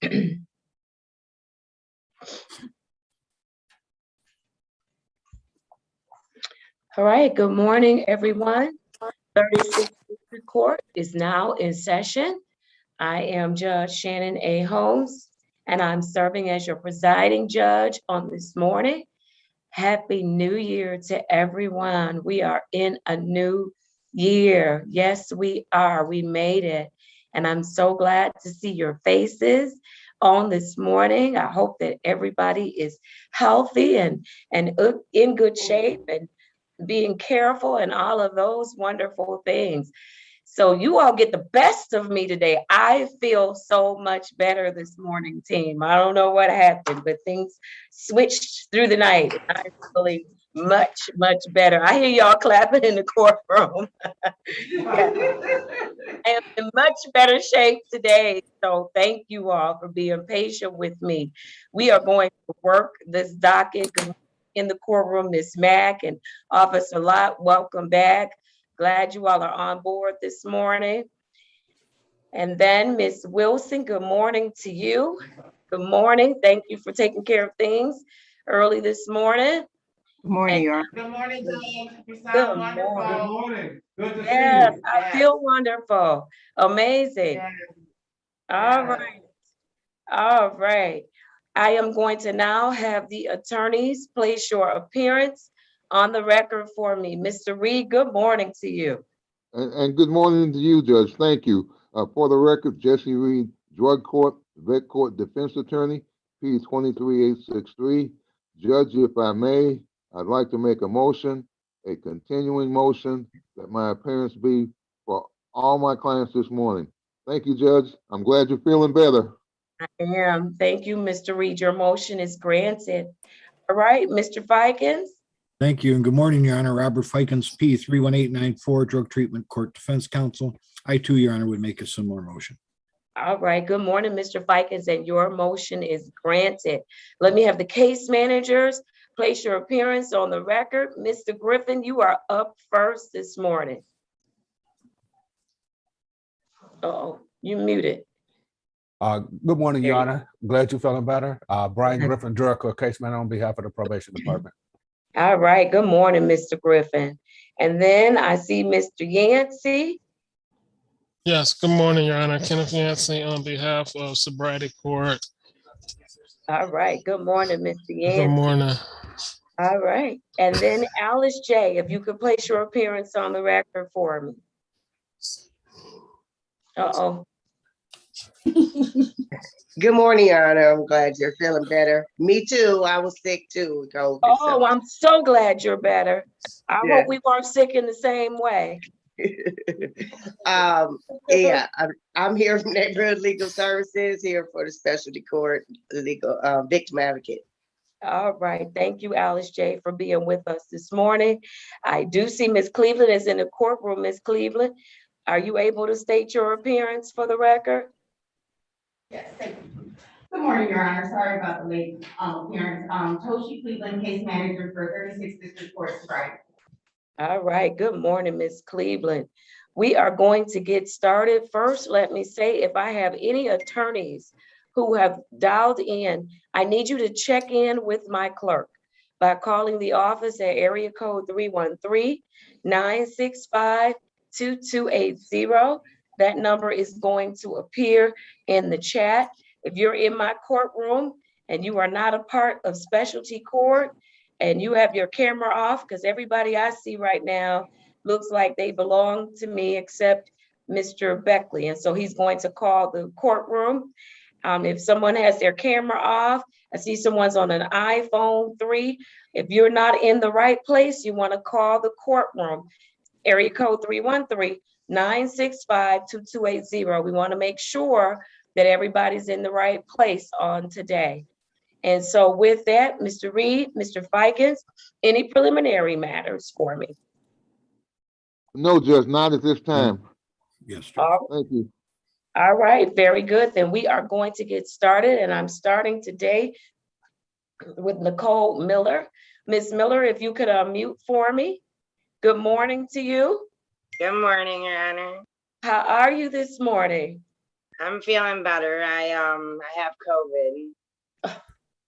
All right, good morning, everyone. 36th District Court is now in session. I am Judge Shannon A. Holmes, and I'm serving as your presiding judge on this morning. Happy New Year to everyone. We are in a new year. Yes, we are. We made it. And I'm so glad to see your faces on this morning. I hope that everybody is healthy and in good shape and being careful and all of those wonderful things. So you all get the best of me today. I feel so much better this morning, team. I don't know what happened, but things switched through the night. I'm feeling much, much better. I hear y'all clapping in the courtroom. Yeah. I am in much better shape today. So thank you all for being patient with me. We are going to work this docket in the courtroom. Ms. Mack and Officer Lott, welcome back. Glad you all are on board this morning. And then Ms. Wilson, good morning to you. Good morning. Thank you for taking care of things early this morning. Good morning, Your Honor. Good morning, Judge. You sound Good wonderful. morning. Good morning. Good to see Yes, you. I feel wonderful. Amazing. Yes. All Yes. right. All right. I am going to now have the attorneys place your appearance on the record for me. Mr. Reed, good morning to you. And good morning to you, Judge. Thank you. For the record, Jesse Reed, Drug Court, Vet Court Defense Attorney, P 23863. Judge, if I may, I'd like to make a motion, a continuing motion, that my appearance be for all my clients this morning. Thank you, Judge. I'm glad you're feeling better. I am. Thank you, Mr. Reed. Your motion is granted. All right, Mr. Fikens. Thank you, and good morning, Your Honor. Robert Fikens, P 31894, Drug Treatment Court Defense Counsel. I too, Your Honor, would make a similar motion. All right, good morning, Mr. Fikens, and your motion is granted. Let me have the case managers place your appearance on the record. Mr. Griffin, you are up first this morning. Uh-oh, you muted. Good morning, There Your you Honor. Glad you're feeling better. Brian Griffin, Drug Court Case Manager on behalf of the Probation Department. All right, good morning, Mr. Griffin. And then I see Mr. Yancey. Yes, good morning, Your Honor. Kenneth Yancey on behalf of Sobriety Court. All right, good morning, Mr. Yancey. Good morning. All right, and then Alice J., if you could place your appearance on the record for me. Uh-oh. Good morning, Your Honor. I'm glad you're feeling better. Me too. I was sick too with COVID. Oh, I'm so glad you're better. I Yeah. hope we weren't sick in the same way. Yeah, I'm here from Neighborhood Legal Services, here for the Specialty Court Legal Victim Advocate. All right, thank you, Alice J., for being with us this morning. I do see Ms. Cleveland is in the courtroom. Ms. Cleveland, are you able to state your appearance for the record? Yes, thank you. Good morning, Your Honor. Sorry about the late appearance. Toshi Cleveland, case manager for 36th District Court, Sobriety. All right, good morning, Ms. Cleveland. We are going to get started. First, let me say, if I have any attorneys who have dialed in, I need you to check in with my clerk by calling the office at area code 313-965-2280. That number is going to appear in the chat. If you're in my courtroom and you are not a part of specialty court and you have your camera off, because everybody I see right now looks like they belong to me except Mr. Beckley. And so he's going to call the courtroom. If someone has their camera off, I see someone's on an iPhone 3. If you're not in the right place, you want to call the courtroom, area code 313-965-2280. We want to make sure that everybody's in the right place on today. And so with that, Mr. Reed, Mr. Fikens, any preliminary matters for me? No, Judge, not at this time. Yes, Judge. Thank you. All right, very good. Then we are going to get started, and I'm starting today with Nicole Miller. Ms. Miller, if you could unmute for me. Good morning to you. Good morning, Your Honor. How are you this morning? I'm feeling better. I have COVID.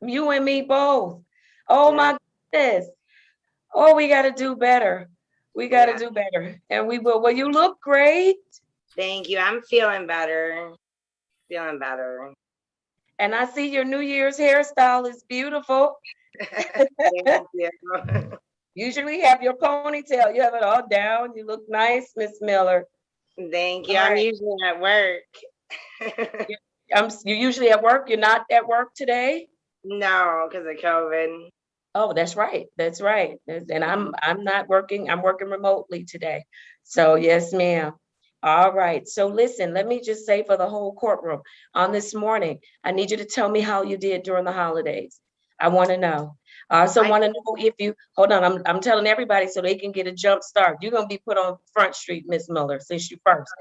You and me both. Oh Yeah. my goodness. Oh, we got to do better. We got to Yeah. do better. And we will. Well, you look great. Thank you. I'm feeling better. Feeling better. And I see your New Year's hairstyle is beautiful. Thank you. Usually have your ponytail. You have it all down. You look nice, Miss Miller. Thank you. All I'm right. usually at work. You're usually at work. You're not at work today? No, because of COVID. Oh, that's right. That's right. And I'm not working. I'm working remotely today. So yes, ma'am. All right. So listen, let me just say for the whole courtroom on this morning, I need you to tell me how you did during the holidays. I want to know. I also want to know if you hold on. I'm telling everybody so they can get a jump start. You're gonna be put on Front Street, Miss Miller, since you first.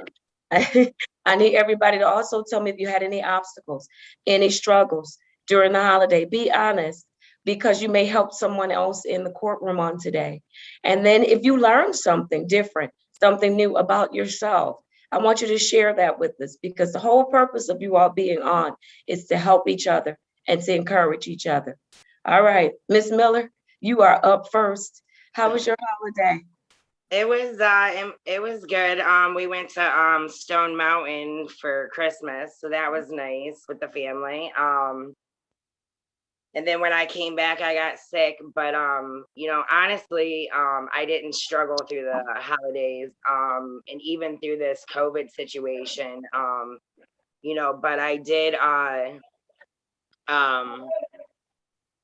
I need everybody to also tell me if you had any obstacles, any struggles during the holiday. Be honest, because you may help someone else in the courtroom on today. And then if you learn something different, something new about yourself, I want you to share that with us because the whole purpose of you all being on is to help each other and to encourage each other. All right, Miss Miller, you are up first. How was your holiday? It was good. We went to Stone Mountain for Christmas, so that was nice with the family. And then when I came back, I got sick. But honestly, I didn't struggle through the holidays, and even through this COVID situation. But I did. Um,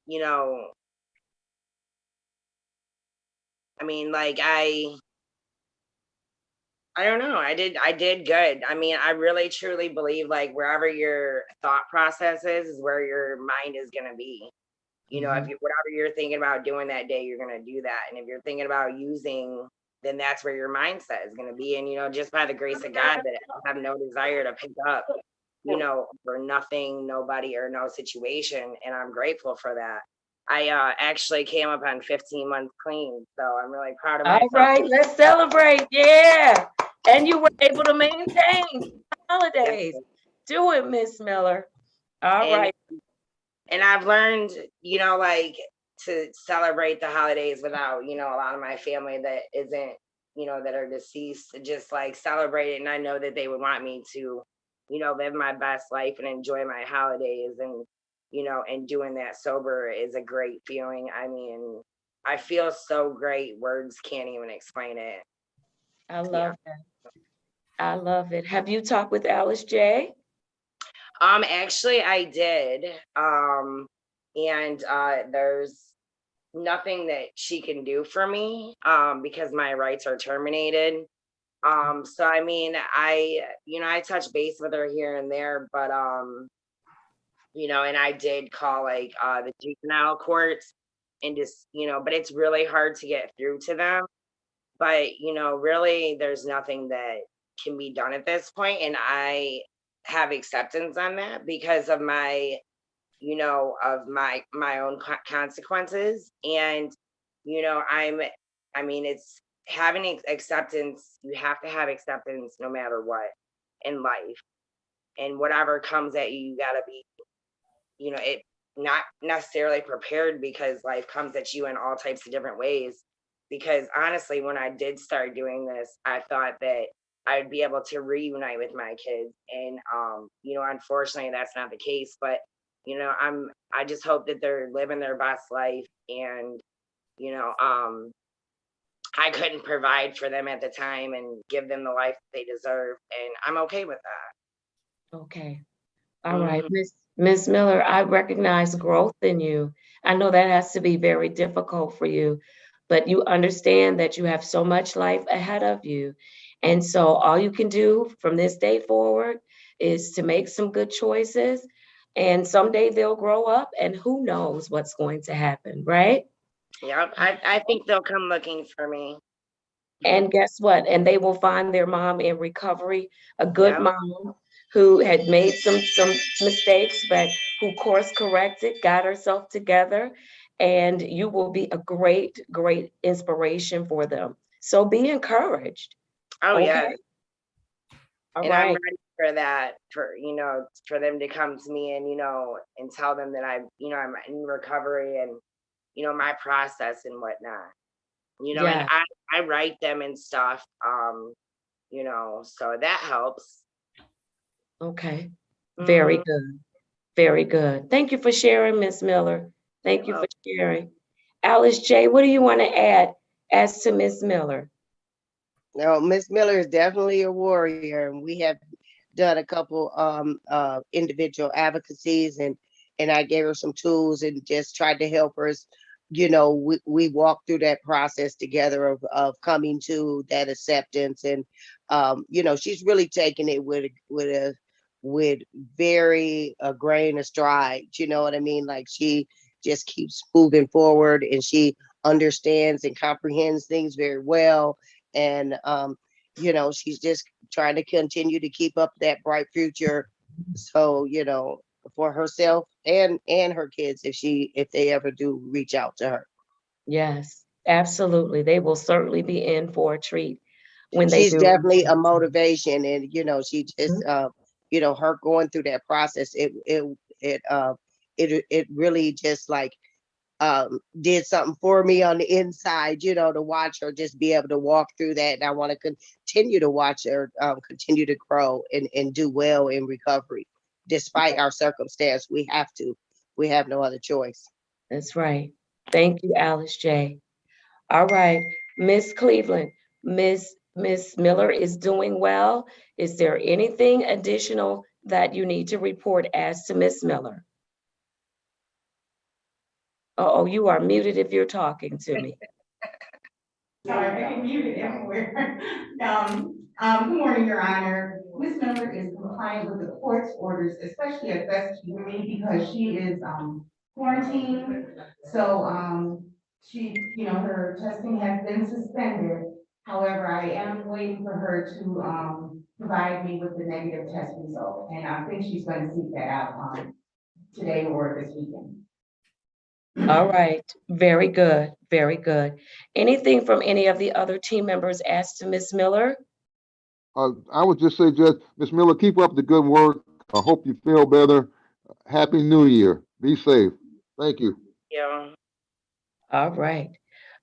you know, I mean, like I don't know. I did good. I mean, I really truly believe like wherever your thought process is where your mind is gonna be. If you whatever you're thinking about doing that day, you're gonna do that. And if you're thinking about using, then that's where your mindset is gonna be. And just by the grace of God that I have no desire to pick up, for nothing, nobody, or no situation. And I'm grateful for that. I actually came up on 15 months clean. So I'm really proud of All myself. right, let's celebrate. Yeah. And you were able to maintain the holidays. Do it, Miss Miller. All And right. and I've learned, like to celebrate the holidays without, a lot of my family that isn't, that are deceased, to just like celebrate it. And I know that they would want me to, live my best life and enjoy my holidays. And, and doing that sober is a great feeling. I mean, I feel so great. Words can't even explain it. I love that. I love it. Have you talked with Alice J? Actually I did. And there's nothing that she can do for me because my rights are terminated. So I mean, I touch base with her here and there, but and I did call like the juvenile courts and just, but it's really hard to get through to them. But really there's nothing that can be done at this point, and I have acceptance on that because of my of my own consequences. And it's having acceptance. You have to have acceptance no matter what in life, and whatever comes at you, you got to be it not necessarily prepared, because life comes at you in all types of different ways. Because honestly, when I did start doing this, I thought that I'd be able to reunite with my kids, and unfortunately that's not the case. But I just hope that they're living their best life. And you know um I couldn't provide for them at the time and give them the life they deserve, and I'm okay with that. Okay. All right, Miss Miller, I recognize growth in you. I know that has to be very difficult for you, but you understand that you have so much life ahead of you. And so all you can do from this day forward is to make some good choices. And someday they'll grow up and who knows what's going to happen, right? Yep, I think they'll come looking for me. And guess what? And they will find their mom in recovery, a good Yep. mom who had made some mistakes, but who course corrected, got herself together, and you will be a great, great inspiration for them. So be encouraged. Oh Okay. yeah. All And I'm right. ready for that, for them to come to me and, and tell them that I'm in recovery and, my process and whatnot, and Yeah. I write them and stuff, so that helps. Okay. Very Mhm. good. Very good. Thank you for sharing, Miss Miller. Thank you for sharing. Alice J., what do you want to add as to Miss Miller? No, Miss Miller is definitely a warrior, and we have done a couple individual advocacies, and I gave her some tools and just tried to help her. We walked through that process together of coming to that acceptance, and she's really taking it with very a grain of stride. You know what I mean? Like, she just keeps moving forward, and she understands and comprehends things very well. And she's just trying to continue to keep up that bright future. So, for herself and her kids, if they ever do reach out to her. Yes, absolutely. They will certainly be in for a treat when they She's do. definitely a motivation, and she just Mhm. her going through that process, it really just like did something for me on the inside, to watch her just be able to walk through that. And I want to continue to watch her continue to grow and do well in recovery. Despite our circumstance, we have no other choice. That's right. Thank you, Alice J. All right, Miss Cleveland, Miss Miller is doing well. Is there anything additional that you need to report as to Miss Miller? Oh, you are muted if you're talking to me. Sorry, I get muted everywhere. Good morning, Your Honor. Ms. Miller is compliant with the court's orders, especially at best to me, because she is quarantined. So her testing has been suspended. However, I am waiting for her to provide me with the negative test result, and I think she's going to seek that out today or this weekend. All right, very good, very good. Anything from any of the other team members as to Miss Miller? I would just say, Judge, Ms. Miller, keep up the good work. I hope you feel better. Happy New Year. Be safe. Thank you. Yeah. All right.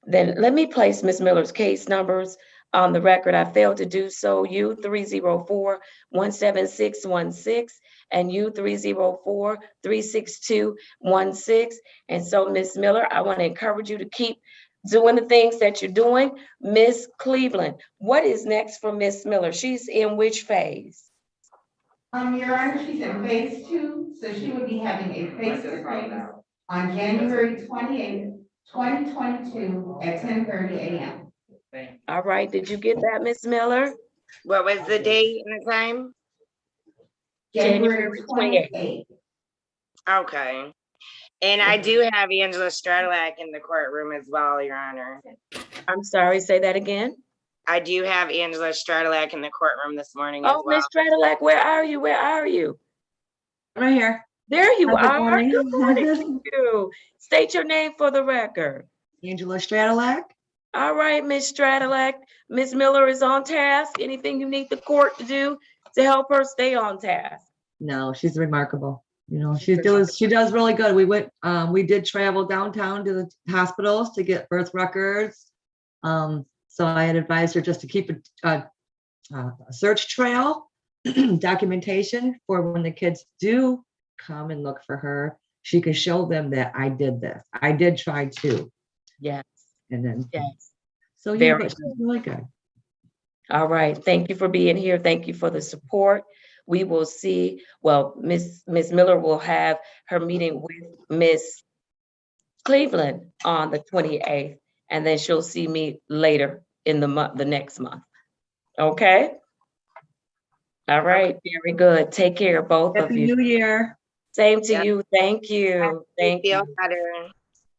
Then let me place Ms. Miller's case numbers on the record. I failed to do so. U-304-17616 and U-304-36216. And so, Ms. Miller, I want to encourage you to keep doing the things that you're doing. Ms. Cleveland, what is next for Ms. Miller? She's in which phase? Your Honor, she's in phase 2, so she would be having a face-to-face on January 28th, 2022 at 10:30 a.m. All right, did you get that, Ms. Miller? What was the date and the time? January January 28th. 28th. Okay. And I do have Angela Stradlack in the courtroom as well, Your Honor. I'm sorry, say that again. I do have Angela Stradlack in the courtroom this morning as Oh, well. Miss Stradlack, where are you? Where are you? Right here. There you Good are. morning. Good morning to you. State your name for the record. Angela Stradlack. All right, Miss Stradlack. Miss Miller is on task. Anything you need the court to do to help her stay on task? No, she's remarkable. She does really good. We did travel downtown to the hospitals to get birth records. So I had advised her just to keep a search trail, documentation for when the kids do come and look for her. She can show them that I did this. I did try to. Yes. And then, Yes. so yeah, Very but she's really good. All right. Thank you for being here. Thank you for the support. We will see. Well, Miss Miller will have her meeting with Miss Cleveland on the 28th, and then she'll see me later in the next month. Okay. All right. Very good. Take care, both of Happy you. New Year. Same to Yeah. you. Thank you. Thank Feel you. better.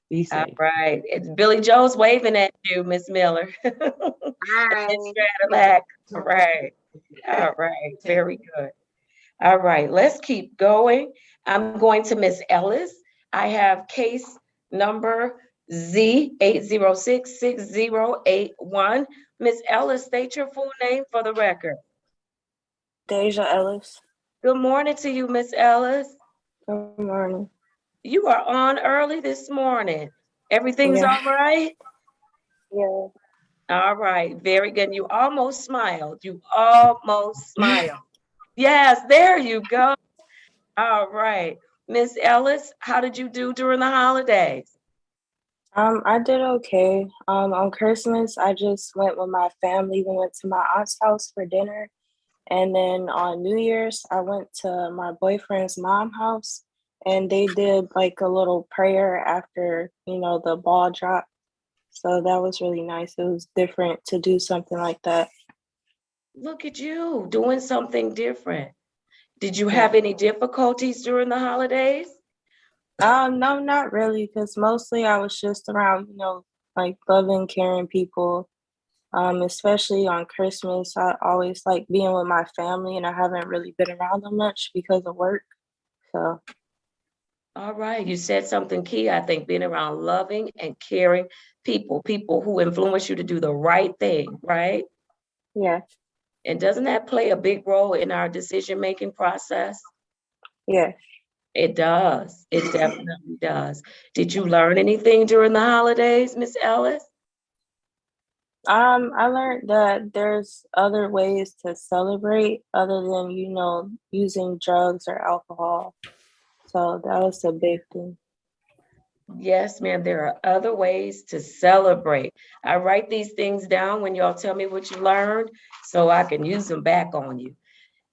Be All safe. right. It's Billy Joe's waving at you, Miss Miller. Bye. Miss Stradlack. All right. All right. Very good. All right. Let's keep going. I'm going to Miss Ellis. I have case number Z8066081. Miss Ellis, state your full name for the record. Deja Ellis. Good morning to you, Miss Ellis. Good morning. You are on early this morning. Everything's Yeah. all right? Yeah. All right, very good. You almost smiled. You almost smiled. Yes, there you go. All right. Miss Ellis, how did you do during the holidays? I did okay. On Christmas, I just went with my family. We went to my aunt's house for dinner. And then on New Year's, I went to my boyfriend's mom's house and they did like a little prayer after, the ball dropped. So that was really nice. It was different to do something like that. Look at you doing something different. Did you Yeah. have any difficulties during the holidays? No, not really, because mostly I was just around, like loving, caring people. Especially on Christmas, I always like being with my family, and I haven't really been around them much because of work. So All right, you said something key, I think, being around loving and caring people who influence you to do the right thing, right? yeah, And doesn't that play a big role in our decision-making process? yeah. It does. It definitely does. Did you learn anything during the holidays, Miss Ellis? I learned that there's other ways to celebrate other than, using drugs or alcohol. So that was a big thing. Yes, ma'am. There are other ways to celebrate. I write these things down when y'all tell me what you learned so I can use them back on you.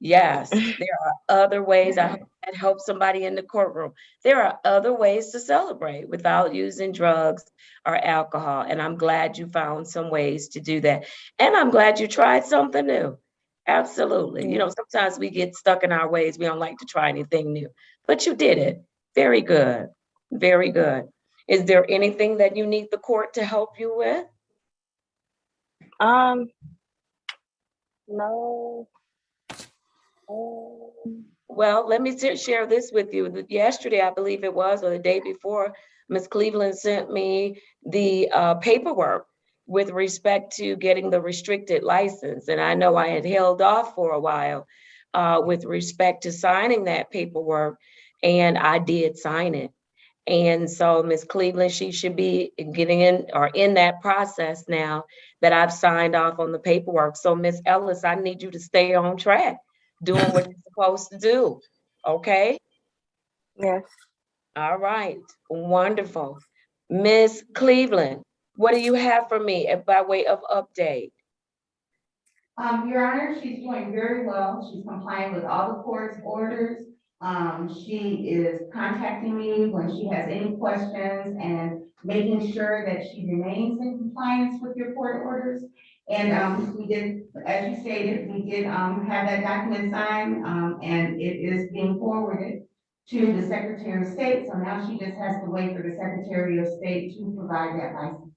Yes, there are other ways. I hope that helps somebody in the courtroom. There are other ways to celebrate without using drugs or alcohol. And I'm glad you found some ways to do that. And I'm glad you tried something new. Absolutely. Yeah. Sometimes we get stuck in our ways. We don't like to try anything new, but you did it. Very good. Very good. Is there anything that you need the court to help you with? Um, no. Um, Well, let me share this with you. Yesterday, I believe it was, or the day before, Ms. Cleveland sent me the paperwork with respect to getting the restricted license. And I know I had held off for a while with respect to signing that paperwork, and I did sign it. And so Ms. Cleveland, she should be getting in or in that process now that I've signed off on the paperwork. So Ms. Ellis, I need you to stay on track, doing what you're supposed to do. Okay? yes. All right. Wonderful. Ms. Cleveland, what do you have for me by way of update? Your Honor, she's doing very well. She's complying with all the court's orders. She is contacting me when she has any questions and making sure that she remains in compliance with your court orders. And we did, as you stated, we did have that document signed, and it is being forwarded to the Secretary of State. So now she just has to wait for the Secretary of State to provide that license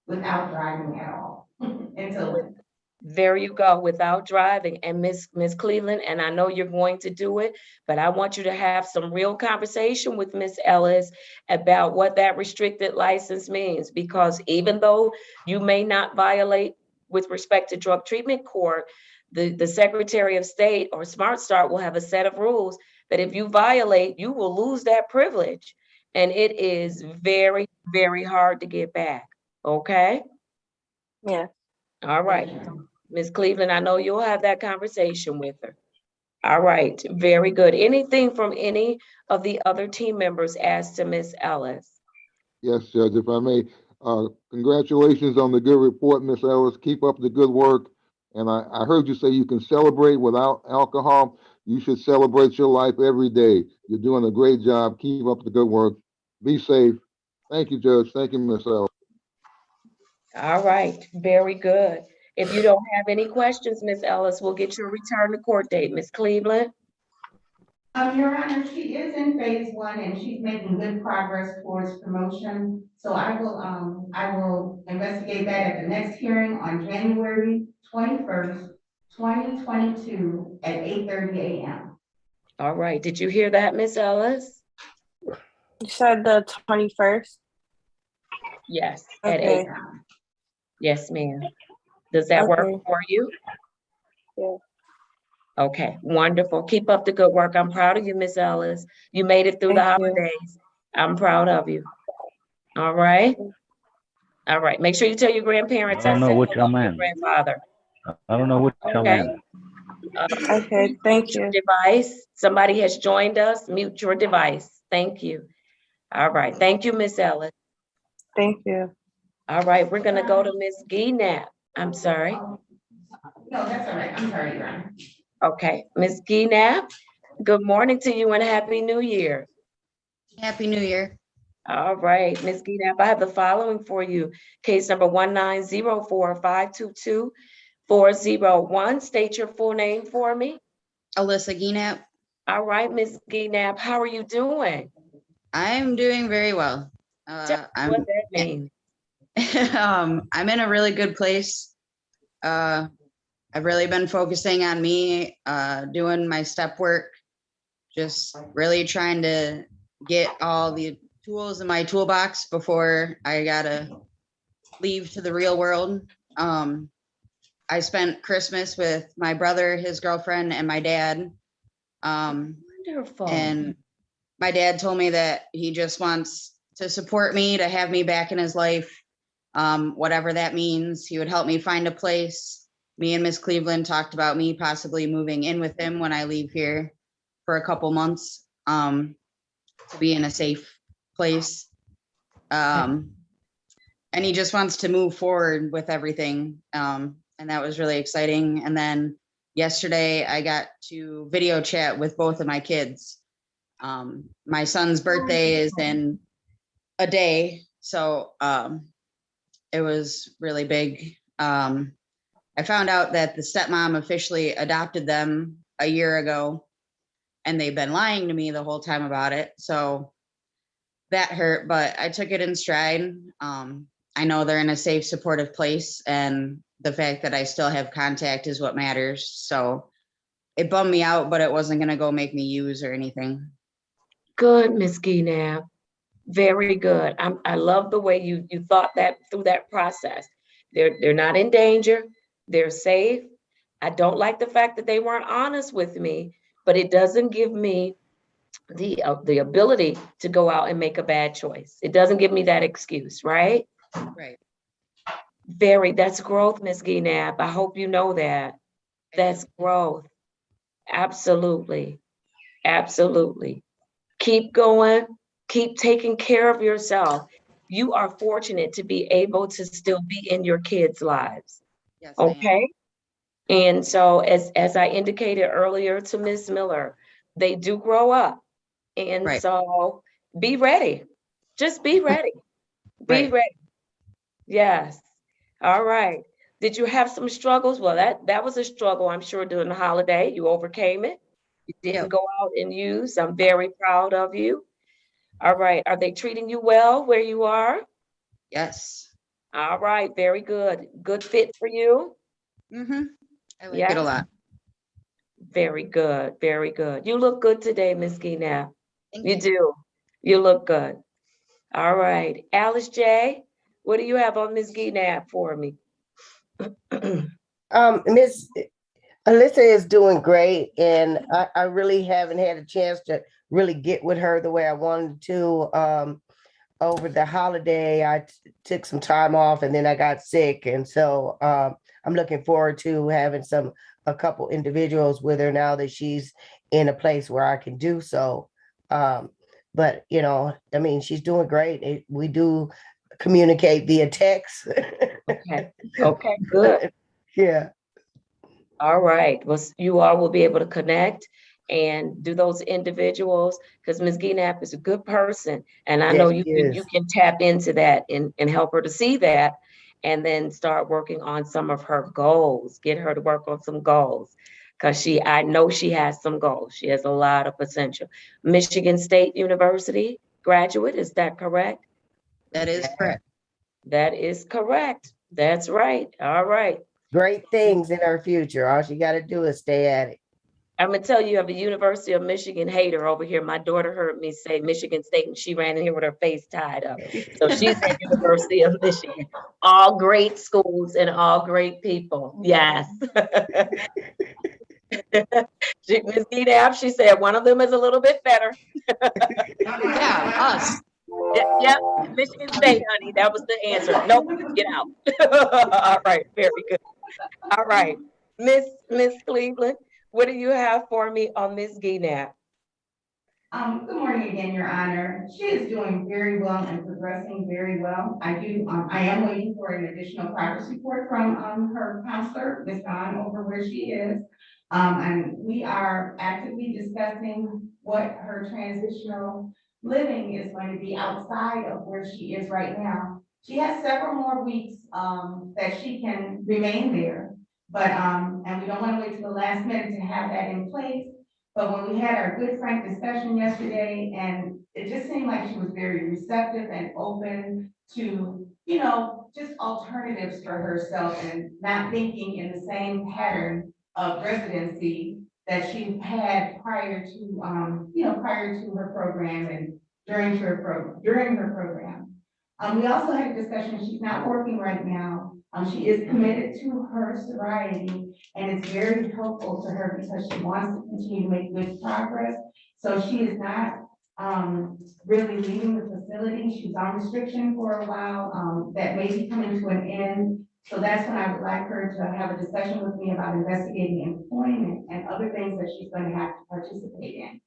without driving at all until then. There you go, without driving. And Miss Cleveland, and I know you're going to do it, but I want you to have some real conversation with Miss Ellis about what that restricted license means, because even though you may not violate with respect to drug treatment court, the Secretary of State or Smart Start will have a set of rules that if you violate, you will lose that privilege. And it is very, very hard to get back. Okay? Yeah. All right. Ms. Cleveland, I know you'll have that conversation with her. All right, very good. Anything from any of the other team members as to Ms. Ellis? Yes, Judge, if I may, congratulations on the good report, Miss Ellis. Keep up the good work. And I heard you say you can celebrate without alcohol. You should celebrate your life every day. You're doing a great job. Keep up the good work. Be safe. Thank you, Judge. Thank you, Miss Ellis. All right, very good. If you don't have any questions, Ms. Ellis, we'll get you a return to court date. Ms. Cleveland? Your Honor, she is in phase one and she's making good progress towards promotion. So I will investigate that at the next hearing on January 21st, 2022 at 8:30 a.m. All right, did you hear that, Ms. Ellis? You said the 21st? Yes, at 8. Okay. Yes, ma'am. Does that work Okay. for you? Yeah. Okay, wonderful. Keep up the good work. I'm proud of you, Miss Ellis. You made it through the Thank you. holidays. I'm proud of you. All right. All right. Make sure you tell your grandparents I I don't said know which hello to I'm your in. grandfather. I don't know which I'm Okay. in. Okay, thank Mute your you. device. Somebody has joined us. Mute your device. Thank you. All right. Thank you, Miss Ellis. Thank you. All right. We're going to go to Miss Geenap. I'm sorry. No, that's all right. I'm sorry, Your Honor. Okay. Miss Geenap, good morning to you and Happy New Year. Happy New Year. All right, Ms. Giedap, I have the following for you. Case number 1904522-401. State your full name for me. Alyssa Guinap. All right, Ms. Giedap, how are you doing? I'm doing very well. Tell me what that means. I'm in a really good place. I've really been focusing on me, doing my step work, just really trying to get all the tools in my toolbox before I gotta leave to the real world. I spent Christmas with my brother, his girlfriend, and my dad. Wonderful. And my dad told me that he just wants to support me, to have me back in his life, whatever that means. He would help me find a place. Me and Miss Cleveland talked about me possibly moving in with him when I leave here for a couple months, to be in a safe place. And he just wants to move forward with everything. And that was really exciting. And then yesterday I got to video chat with both of my kids. My son's birthday is in a day, so it was really big. I found out that the stepmom officially adopted them a year ago, and they've been lying to me the whole time about it. So that hurt, but I took it in stride. I know they're in a safe, supportive place, and the fact that I still have contact is what matters. So it bummed me out, but it wasn't going to go make me use or anything. Good, Ms. Gienab. Very good. I love the way you thought that through that process. They're not in danger. They're safe. I don't like the fact that they weren't honest with me, but it doesn't give me the ability to go out and make a bad choice. It doesn't give me that excuse, right? Right. That's growth, Ms. Gienab. I hope you know that. That's growth. Absolutely. Absolutely. Keep going. Keep taking care of yourself. You are fortunate to be able to still be in your kids' lives. Yes, okay? And so as I indicated earlier to Ms. Miller, they do grow up. And Right. so be ready. Just be ready. Be Right. ready. Yes. All right. Did you have some struggles? Well, that was a struggle, I'm sure, during the holiday. You overcame it. You didn't go out and use. I'm very proud of you. All right. Are they treating you well where you are? Yes. All right. Very good. Good fit for you? Mm-hmm. I like it a lot. Very good. Very good. You look good today, Ms. Gienab. Thank You do. You look good. All right. Alice J., what do you have on Ms. Gienab for me? Miss Alyssa is doing great, and I really haven't had a chance to really get with her the way I wanted to. Over the holiday, I took some time off, and then I got sick, and so I'm looking forward to having a couple individuals with her now that she's in a place where I can do so. But I mean, she's doing great. We do communicate via text. Okay. Okay, good. Yeah. All right. Well, you all will be able to connect and do those individuals, because Ms. Gienab is a good person. And I know Yes, you can tap into that and help her to see that, and then start working on some of her goals. Get her to work on some goals, because I know she has some goals. She has a lot of potential. Michigan State University graduate, is that correct? That is correct. That is correct. That's right. All right. Great things in her future. All she got to do is stay at it. I'm gonna tell you, I have a University of Michigan hater over here. My daughter heard me say Michigan State, and she ran in here with her face tied up. So she's at University of Michigan. All great schools and all great people. Yes. Ms. Gedab, she said one of them is a little bit better. Yeah, us. Yep, Michigan State, honey, that was the answer. Nope, get out. All right, very good. All right, Miss Cleveland, what do you have for me on Miss Gedab? Good morning again, Your Honor. She is doing very well and progressing very well. I am waiting for an additional progress report from, her counselor, Ms. Dawn, over where she is. And we are actively discussing what her transitional living is going to be outside of where she is right now. She has several more weeks, that she can remain there. But, and we don't want to wait till the last minute to have that in place. But when we had our good frank discussion yesterday, and it just seemed like she was very receptive and open to, just alternatives for herself and not thinking in the same pattern of residency that she had prior to her program and during her program. We also had a discussion, she's not working right now. She is committed to her sobriety, and it's very helpful to her because she wants to continue to make good progress. So she is not really leaving the facility. She's on restriction for a while, that may be coming to an end. So that's when I would like her to have a discussion with me about investigating employment and other things that she's going to have to participate in.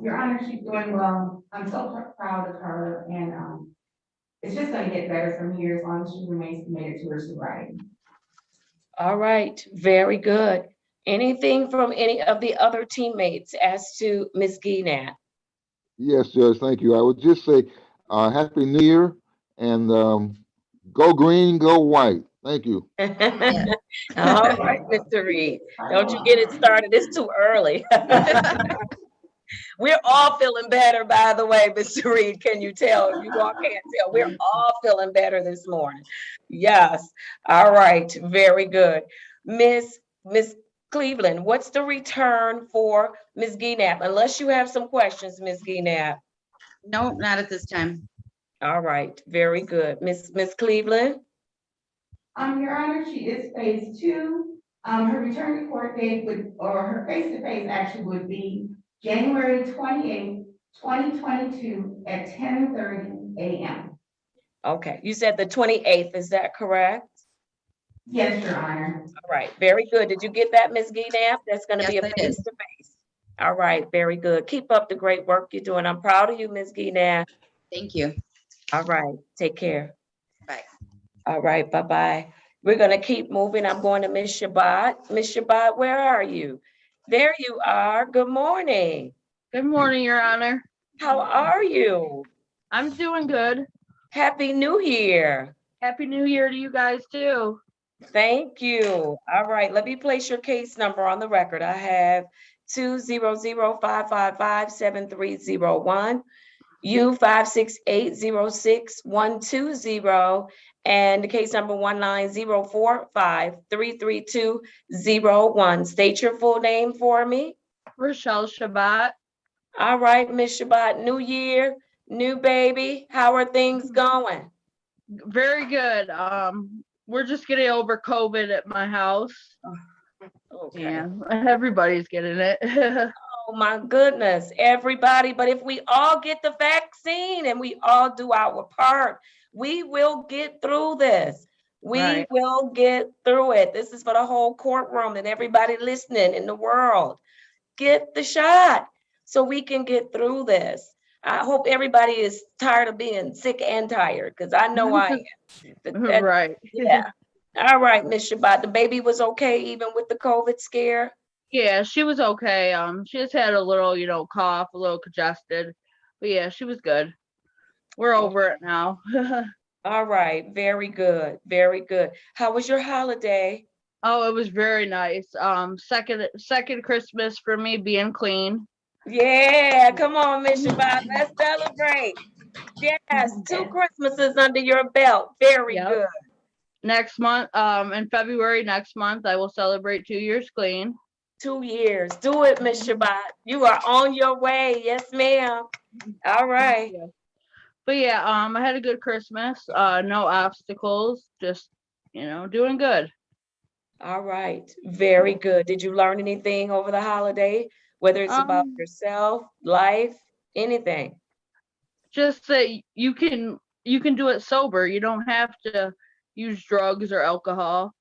Your Honor, she's doing well. I'm so proud of her, and it's just going to get better from here as long as she remains committed to her sobriety. All right, very good. Anything from any of the other teammates as to Ms. Gedab? Yes, Judge, thank you. I would just say, Happy New Year and go green, go white. Thank you. All right, Mr. Reed, don't you get it started. It's too early. We're all feeling better, by the way, Mr. Reed. Can you tell? If you all can't tell, we're all feeling better this morning. Yes. All right. Very good. Miss Cleveland, what's the return for Ms. Gedab? Unless you have some questions, Ms. Gedab. No, not at this time. All right. Very good. Miss Cleveland? Your Honor, she is phase 2. Her return to court date her face-to-face actually would be January 28th, 2022 at 10:30 a.m. Okay. You said the 28th. Is that correct? Yes, Your Honor. All right. Very good. Did you get that, Ms. Gedab? That's going to be a Yes, I did. face-to-face. All right. Very good. Keep up the great work you're doing. I'm proud of you, Ms. Gedab. Thank you. All right. Take care. Bye. All right. Bye-bye. We're going to keep moving. I'm going to Miss Shabbat. Miss Shabbat, where are you? There you are. Good morning. Good morning, Your Honor. How are you? I'm doing good. Happy New Year. Happy New Year to you guys too. Thank you. All right. Let me place your case number on the record. I have 200-555-7301, U56806-120, and the case number 19045-33201. State your full name for me. Rochelle Shabbat. All right, Miss Shabbat, new year, new baby. How are things going? Very good. We're just getting over COVID at my house. Okay. Yeah, everybody's getting it. Oh my goodness, everybody. But if we all get the vaccine and we all do our part, we will get through this. We will get through it. This is for the whole courtroom and everybody listening in the world. Get the shot so we can get through this. I hope everybody is tired of being sick and tired, because I know I am. Right. Yeah. All right, Miss Shabbat. The baby was okay even with the COVID scare? Yeah, she was okay. She just had a little, cough, a little congested. But yeah, she was good. We're over it now. All right. Very good. Very good. How was your holiday? Oh, it was very nice. Second Christmas for me being clean. Yeah, come on, Miss Shabbat. Let's celebrate. Yes, 2 Christmases under your belt. Very good. Next month, in February next month, I will celebrate 2 years clean. 2 years. Do it, Miss Shabbat. You are on your way. Yes, ma'am. All right. But yeah, I had a good Christmas. No obstacles. Just, doing good. All right, very good. Did you learn anything over the holiday? Whether it's about yourself, life, anything? Just that you can do it sober. You don't have to use drugs or alcohol,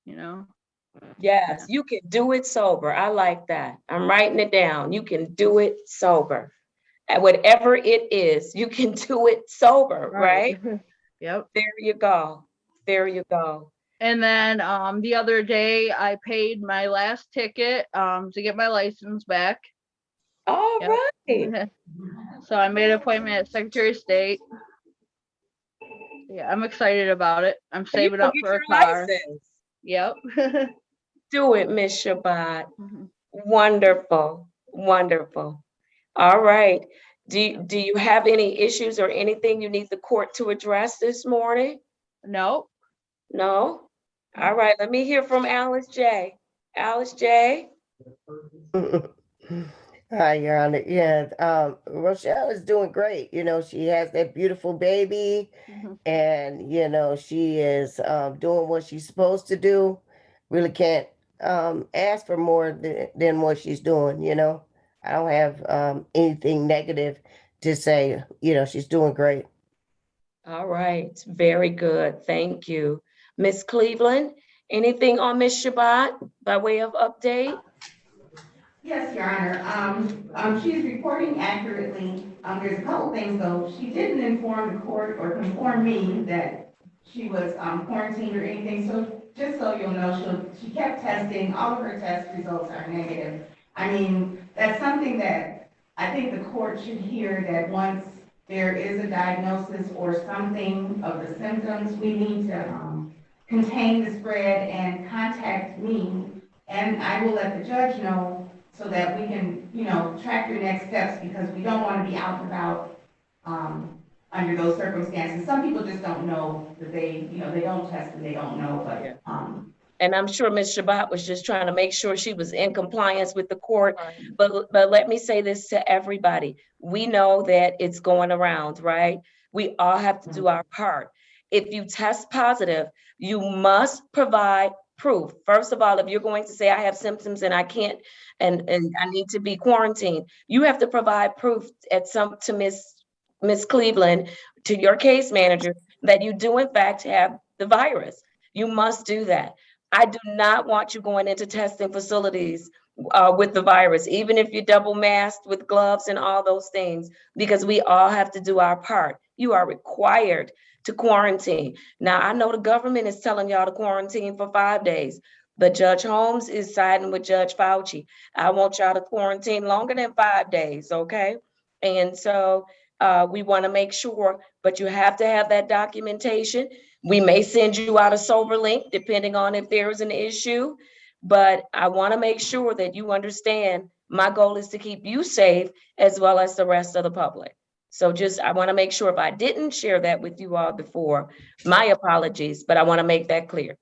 you know. Yes, you can do it sober. I like that. I'm writing it down. You can do it sober. And whatever it is, you can do it sober, right? Yep. There you go. There you go. And then the other day I paid my last ticket to get my license back. All Yep. right. So I made an appointment at Secretary of State. Yeah, I'm excited about it. I'm You saving gonna up get for a your car. license. Yep. Do it, Miss Shabbat. Wonderful. Wonderful. All right. Do you have any issues or anything you need the court to address this morning? No. No? All right, let me hear from Alice J. Alice J. Hi, Your Honor. Yeah, Rochelle is doing great. She has that beautiful baby, and she is doing what she's supposed to do. Really can't ask for more than what she's doing. I don't have anything negative to say. She's doing great. All right, very good. Thank you. Miss Cleveland, anything on Miss Shabbat by way of update? Yes, Your Honor. She's reporting accurately. There's a couple things though. She didn't inform the court or inform me that she was quarantined or anything. So just so you'll know, she kept testing. All of her test results are negative. I mean, that's something that I think the court should hear, that once there is a diagnosis or something of the symptoms, we need to contain the spread and contact me, and I will let the judge know so that we can, track your next steps, because we don't want to be out and about under those circumstances. Some people just don't know that they don't test and they don't know, but And I'm sure Ms. Shabbat was just trying to make sure she was in compliance with the court. But let me say this to everybody. We know that it's going around, right? We all have to do our part. If you test positive, you must provide proof. First of all, if you're going to say I have symptoms and I can't, and I need to be quarantined, you have to provide proof to Miss Cleveland, to your case manager, that you do in fact have the virus. You must do that. I do not want you going into testing facilities with the virus, even if you're double masked with gloves and all those things, because we all have to do our part. You are required to quarantine. Now, I know the government is telling y'all to quarantine for 5 days, but Judge Holmes is siding with Judge Fauci. I want y'all to quarantine longer than 5 days, okay? And so we want to make sure, but you have to have that documentation. We may send you out a sober link depending on if there is an issue, but I want to make sure that you understand my goal is to keep you safe as well as the rest of the public. So I want to make sure, if I didn't share that with you all before, my apologies, but I want to make that clear.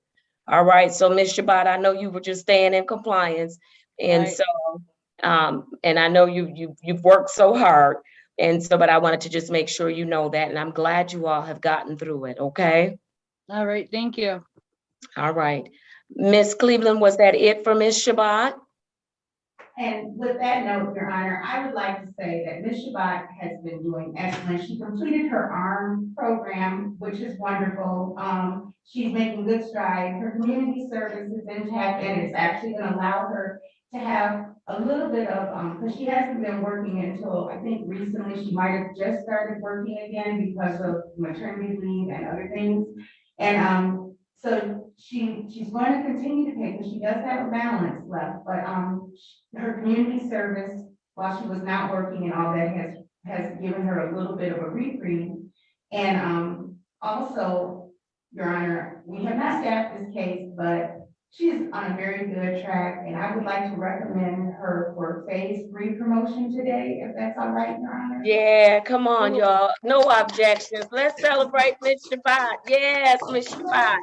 All right, so Ms. Shabbat, I know you were just staying in compliance. And Right. so, and I know you've worked so hard. And so, but I wanted to just make sure you know that, and I'm glad you all have gotten through it, okay? All right. Thank you. All right. Miss Cleveland, was that it for Miss Shabbat? And with that note, Your Honor, I would like to say that Ms. Shabbat has been doing excellent. She completed her ARM program, which is wonderful. She's making good strides. Her community service is intact, and it's actually going to allow her to have a little bit of, because she hasn't been working until, I think recently, she might have just started working again because of maternity leave and other things. And so she's going to continue to pay, because she does have a balance left, but her community service, while she was not working and all that, has given her a little bit of a reprieve. And also, Your Honor, we have not staffed this case, but she's on a very good track, and I would like to recommend her for phase 3 promotion today, if that's all right, Your Honor. Yeah, come on, y'all. No objections. Let's celebrate Miss Shabbat. Yes, Miss Shabbat.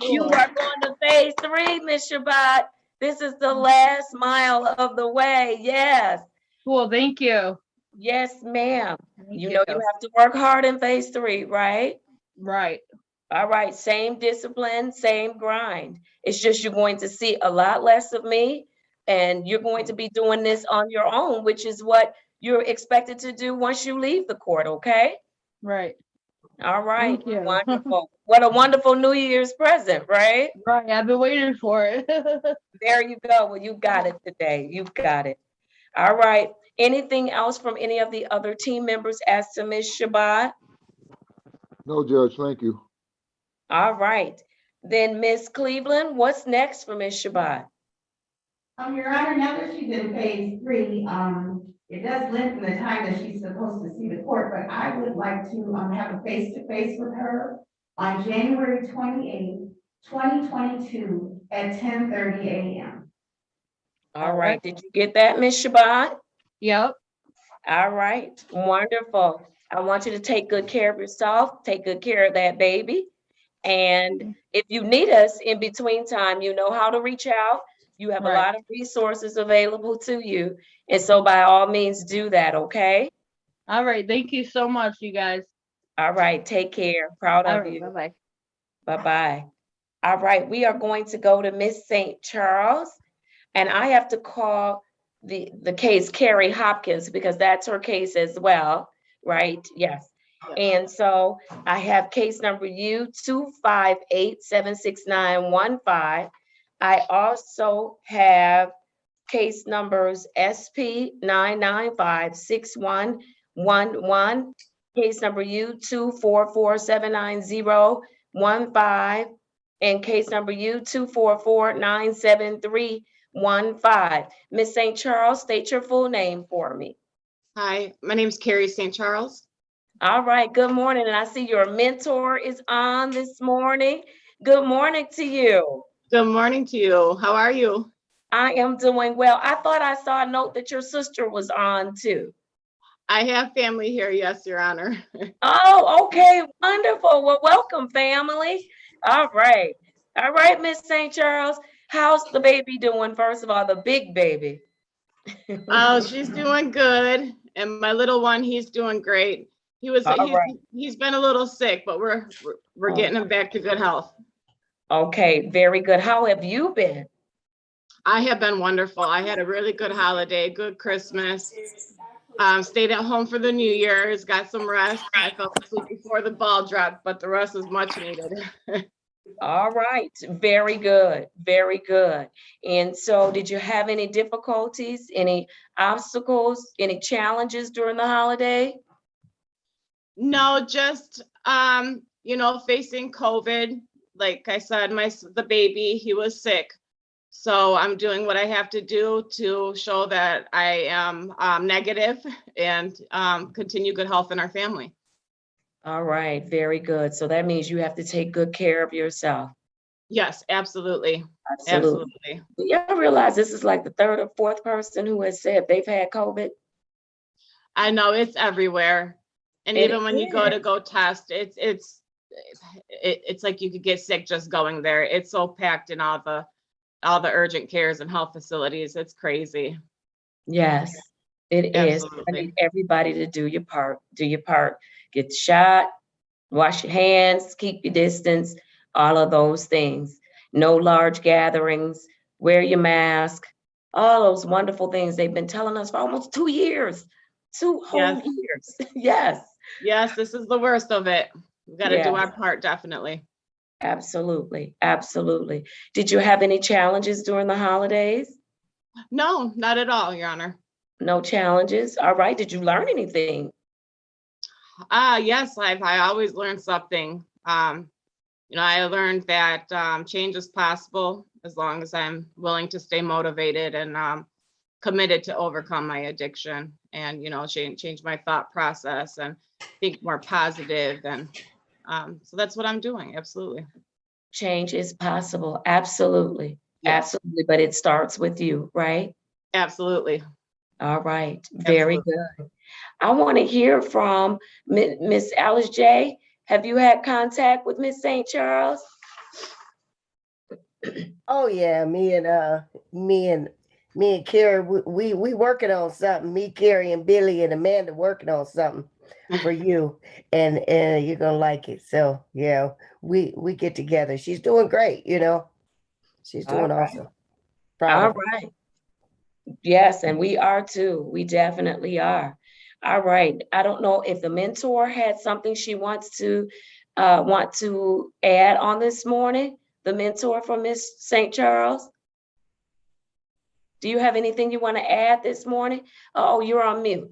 You are going to phase 3, Miss Shabbat. This is the last mile of the way. Yes. Cool. Thank you. Yes, ma'am. Thank You know you have to work hard in phase 3, right? Right. All right, same discipline, same grind. It's just you're going to see a lot less of me, and you're going to be doing this on your own, which is what you're expected to do once you leave the court, okay? Right. All right, Thank you. wonderful. What a wonderful New Year's present, right? Right. I've been waiting for it. There you go. Well, you got it today. You've got it. All right. Anything else from any of the other team members as to Ms. Shabbat? No, Judge, thank you. All right. Then Ms. Cleveland, what's next for Ms. Shabbat? Your Honor, now that she's in phase 3, it does lengthen the time that she's supposed to see the court, but I would like to have a face-to-face with her on January 28th, 2022 at 10:30 a.m. All right. Did you get that, Ms. Shabbat? Yep. All right. Wonderful. I want you to take good care of yourself. Take good care of that baby. And if you need us in between time, you know how to reach out. You have a Right. lot of resources available to you. And so by all means, do that, okay? All right. Thank you so much, you guys. All right. Take care. Proud All of right. you. Bye-bye. Bye-bye. All right. We are going to go to Miss St. Charles. And I have to call the case Carrie Hopkins because that's her case as well, right? Yes. And so I have case number U258-76915. I also have case numbers SP9956111, case number U244-79015, and case number U244-97315. Miss St. Charles, state your full name for me. Hi, my name is Carrie St. Charles. All right, good morning. And I see your mentor is on this morning. Good morning to you. Good morning to you. How are you? I am doing well. I thought I saw a note that your sister was on too. I have family here, yes, Your Honor. Oh, okay, wonderful. Well, welcome, family. All right. All right, Miss St. Charles. How's the baby doing? First of all, the big baby. Oh, she's doing good. And my little one, he's doing great. All right. He's been a little sick, but we're getting him back to good health. Okay, very good. How have you been? I have been wonderful. I had a really good holiday, good Christmas. Stayed at home for the New Year's, got some rest. I fell asleep before the ball dropped, but the rest was much needed. All right, very good, very good. And so did you have any difficulties, any obstacles, any challenges during the holiday? No, just facing COVID. Like I said, the baby, he was sick. So I'm doing what I have to do to show that I am negative and continue good health in our family. All right, very good. So that means you have to take good care of yourself. Yes, absolutely. Absolutely. Do y'all realize this is like the third or fourth person who has said they've had COVID? I know it's everywhere. And even when you go test, it's like you could get sick just going there. It's so packed in all the urgent cares and health facilities. It's crazy. Yes, it is. I need everybody to do your part. Do your part. Get the shot, wash your hands, keep your distance, all of those things. No large gatherings, wear your mask, all those wonderful things they've been telling us for almost 2 years, 2 whole years. Yes. Yes, this is the worst of it. We've got to do our part, definitely. Absolutely. Absolutely. Did you have any challenges during the holidays? No, not at all, Your Honor. No challenges. All right. Did you learn anything? Yes, I always learn something. I learned that change is possible as long as I'm willing to stay motivated and committed to overcome my addiction and, change my thought process and think more positive. And so that's what I'm doing. Absolutely. Change is possible. Absolutely. Yes. Absolutely. But it starts with you, right? Absolutely. All right. Very good. I want to hear from Miss Alice J. Have you had contact with Miss St. Charles? Oh yeah, me and Carrie, we working on something. Me, Carrie, and Billy and Amanda working on something. for you, and you're gonna like it. So yeah, we get together. She's doing great, you know. She's doing All right. awesome. Proud All of her. right. Yes, and we are too. We definitely are. All right. I don't know if the mentor had something she wants to add on this morning. The mentor for Miss St. Charles. Do you have anything you want to add this morning? Oh, you're on mute.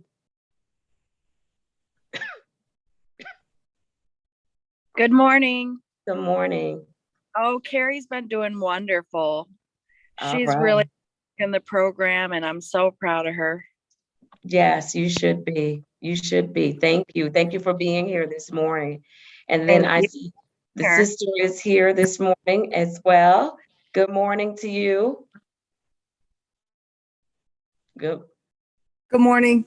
Good morning. Good morning. Oh, Carrie's been doing wonderful. All She's right. really in the program and I'm so proud of her. Yes, you should be. You should be. Thank you. Thank you for being here this morning. And then Thank I you. see the Sure. sister is here this morning as well. Good morning to you. Good, Good morning.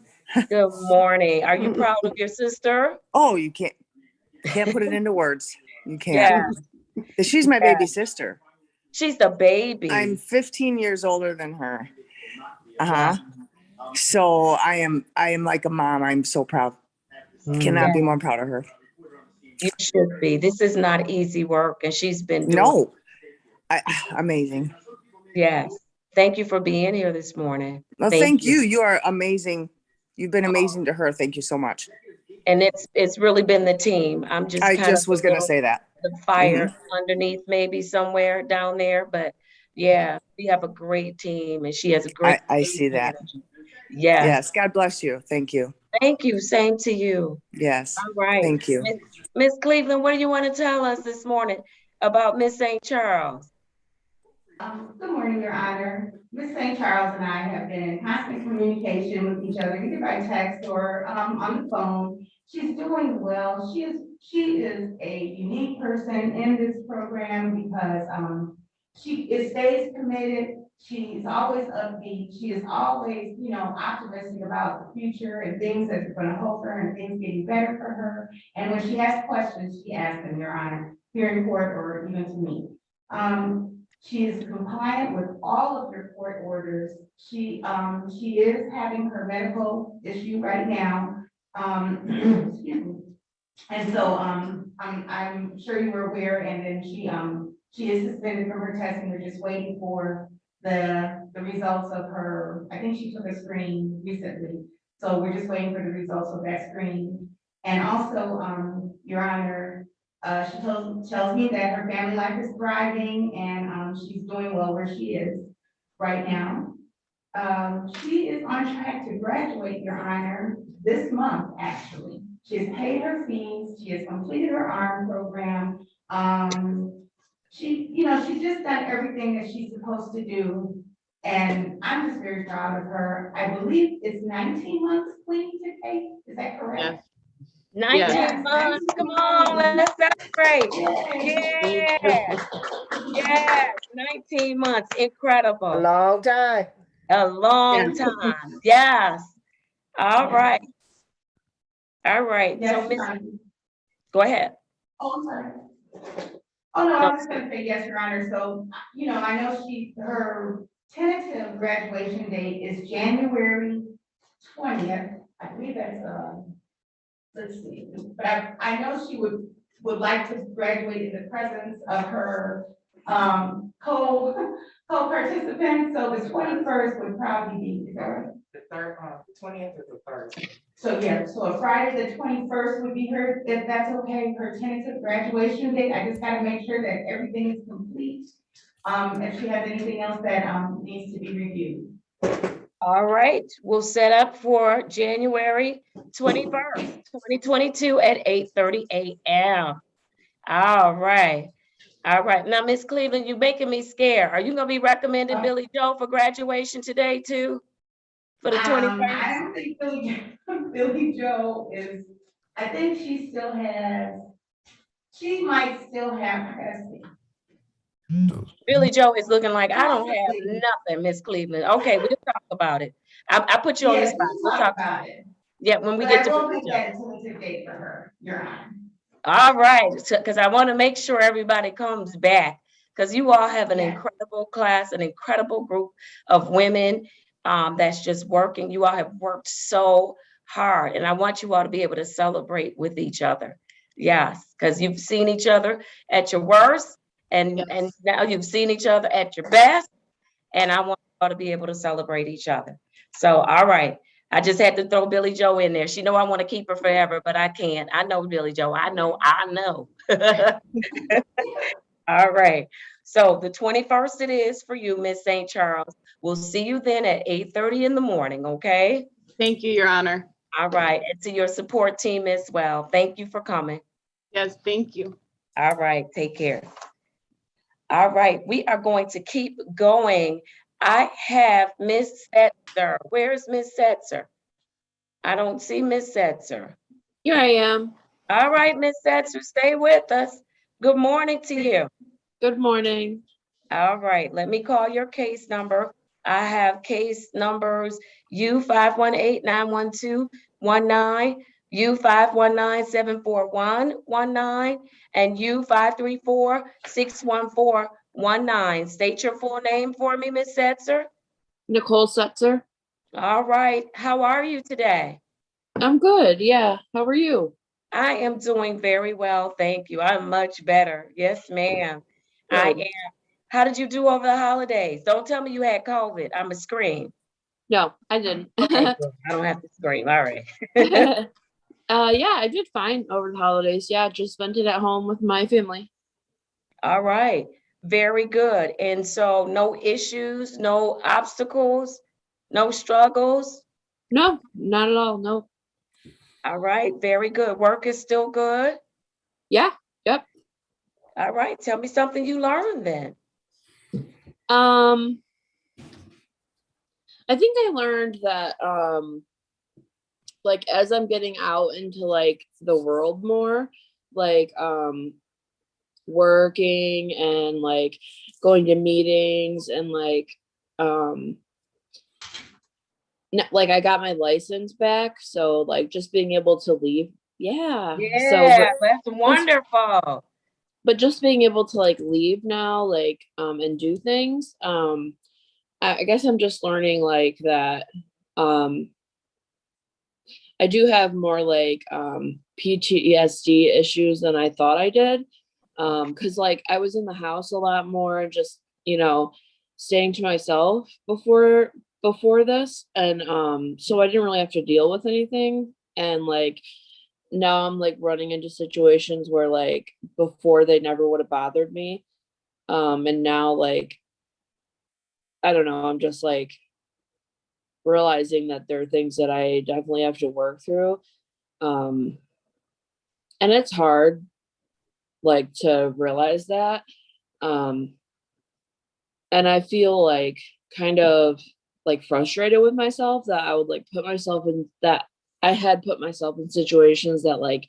good morning. Are you proud of your sister? Oh, you can't put it into words. You Yeah, can't. She's my yeah. baby sister. She's the baby. I'm 15 years older than her. Wow. So I am like a mom. I'm so proud. Cannot be more proud of her. You should be. This is not easy work, and she's been doing. No. Amazing. Yes. Thank you for being here this morning. Well, thank you. You are amazing. You've been amazing to her. Thank you so much. And it's really been the team. I'm just I kind just of was going to say that. the fire underneath maybe somewhere down there, but yeah, we have a great team and she has a great I see that. Yes. Yes. God bless you. Thank you. Thank you. Same to you. Yes. All right. Thank you. Miss Cleveland, what do you want to tell us this morning about Miss St. Charles? Good morning, Your Honor. Miss St. Charles and I have been in constant communication with each other, either by text or on the phone. She's doing well. She is a unique person in this program because she stays committed. She's always upbeat. She is always, optimistic about the future and things that are going to help her and things getting better for her. And when she has questions, she asks them, Your Honor, here in court or even to me. She is compliant with all of your court orders. She is having her medical issue right now. Excuse me. And so I'm sure you were aware, and then she is suspended from her testing. We're just waiting for the results of her. I think she took a screen recently. So we're just waiting for the results of that screen. And also, Your Honor, she tells me that her family life is thriving and she's doing well where she is right now. She is on track to graduate, Your Honor, this month, actually. She has paid her fees. She has completed her ARM program. She's just done everything that she's supposed to do. And I'm just very proud of her. I believe it's 19 months clean to take. Is that correct? 19 months. Come on, let's celebrate. Yeah. Yeah. 19 months. Incredible. A long time. A long time. Yes. All right. All right. Yes, So, Miss, go ahead. Oh, I'm sorry. Oh, no, I was just gonna say yes, Your Honor. So, I know her tentative graduation date is January 20th. I believe that's, let's see, but I know she would like to graduate in the presence of her co-participants. So the 21st would probably be, is that right? The third, 20th is the third. So yeah, so a Friday, the 21st would be her, if that's okay, her tentative graduation date. I just gotta make sure that everything is complete. If she has anything else that needs to be reviewed. All right. We'll set up for January 21st, 2022 at 8:30 a.m. All right. All right. Now, Miss Cleveland, you're making me scared. Are you going to be recommending Billy Joe for graduation today too? For the 21st? I don't think Billy Joe is, I think she might still have, I gotta see. Billy Joe is looking like, I don't have nothing, Miss Cleveland. Okay, we'll talk about it. I put you on the spot. We'll talk about it. Yeah, when we get to I will Billy make Joe. that a tentative date for her, Your Honor. All right, because I want to make sure everybody comes back, because you all have an incredible class, an incredible group of women that's just working. You all have worked so hard. And I want you all to be able to celebrate with each other. Yes, because you've seen each other at your worst, and now you've seen each other at your best. And I want you all to be able to celebrate each other. So, all right. I just had to throw Billy Joe in there. She know I want to keep her forever, but I can't. I know Billy Joe. I know. All right. So the 21st it is for you, Miss St. Charles. We'll see you then at 8:30 in the morning, okay? Thank you, Your Honor. All right. And to your support team as well. Thank you for coming. Yes, thank you. All right. Take care. All right. We are going to keep going. I have Miss Setzer. Where's Miss Setzer? I don't see Miss Setzer. Here I am. All right, Miss Setzer, stay with us. Good morning to you. Good morning. All right, let me call your case number. I have case numbers U518-912-19, U519-741-19, and U534-614-19. State your full name for me, Miss Setzer. Nicole Setzer. All right, how are you today? I'm good. Yeah. How are you? I am doing very well, thank you. I'm much better. Yes, ma'am. I am. How did you do over the holidays? Don't tell me you had COVID. I'm a scream. No, I didn't. Okay, good. I don't have to scream. All right. Yeah, I did fine over the holidays. Yeah, just spent it at home with my family. All right. Very good. And so no issues, no obstacles, no struggles? No, not at all. No. All right. Very good. Work is still good? Yeah. Yep. All right. Tell me something you learned then. I think I learned that like as I'm getting out into like the world more, like working and like going to meetings and like like I got my license back, so like just being able to leave. Yeah. Yeah, that's wonderful. But just being able to like leave now, like and do things. I guess I'm just learning like that I do have more like PTSD issues than I thought I did. Cause like I was in the house a lot more and just, staying to myself before this. And so I didn't really have to deal with anything. And like now I'm like running into situations where like before they never would have bothered me. And now like I don't know, I'm just like realizing that there are things that I definitely have to work through. And it's hard like to realize that. And I feel like kind of like frustrated with myself that I would like put myself in that I had put myself in situations that like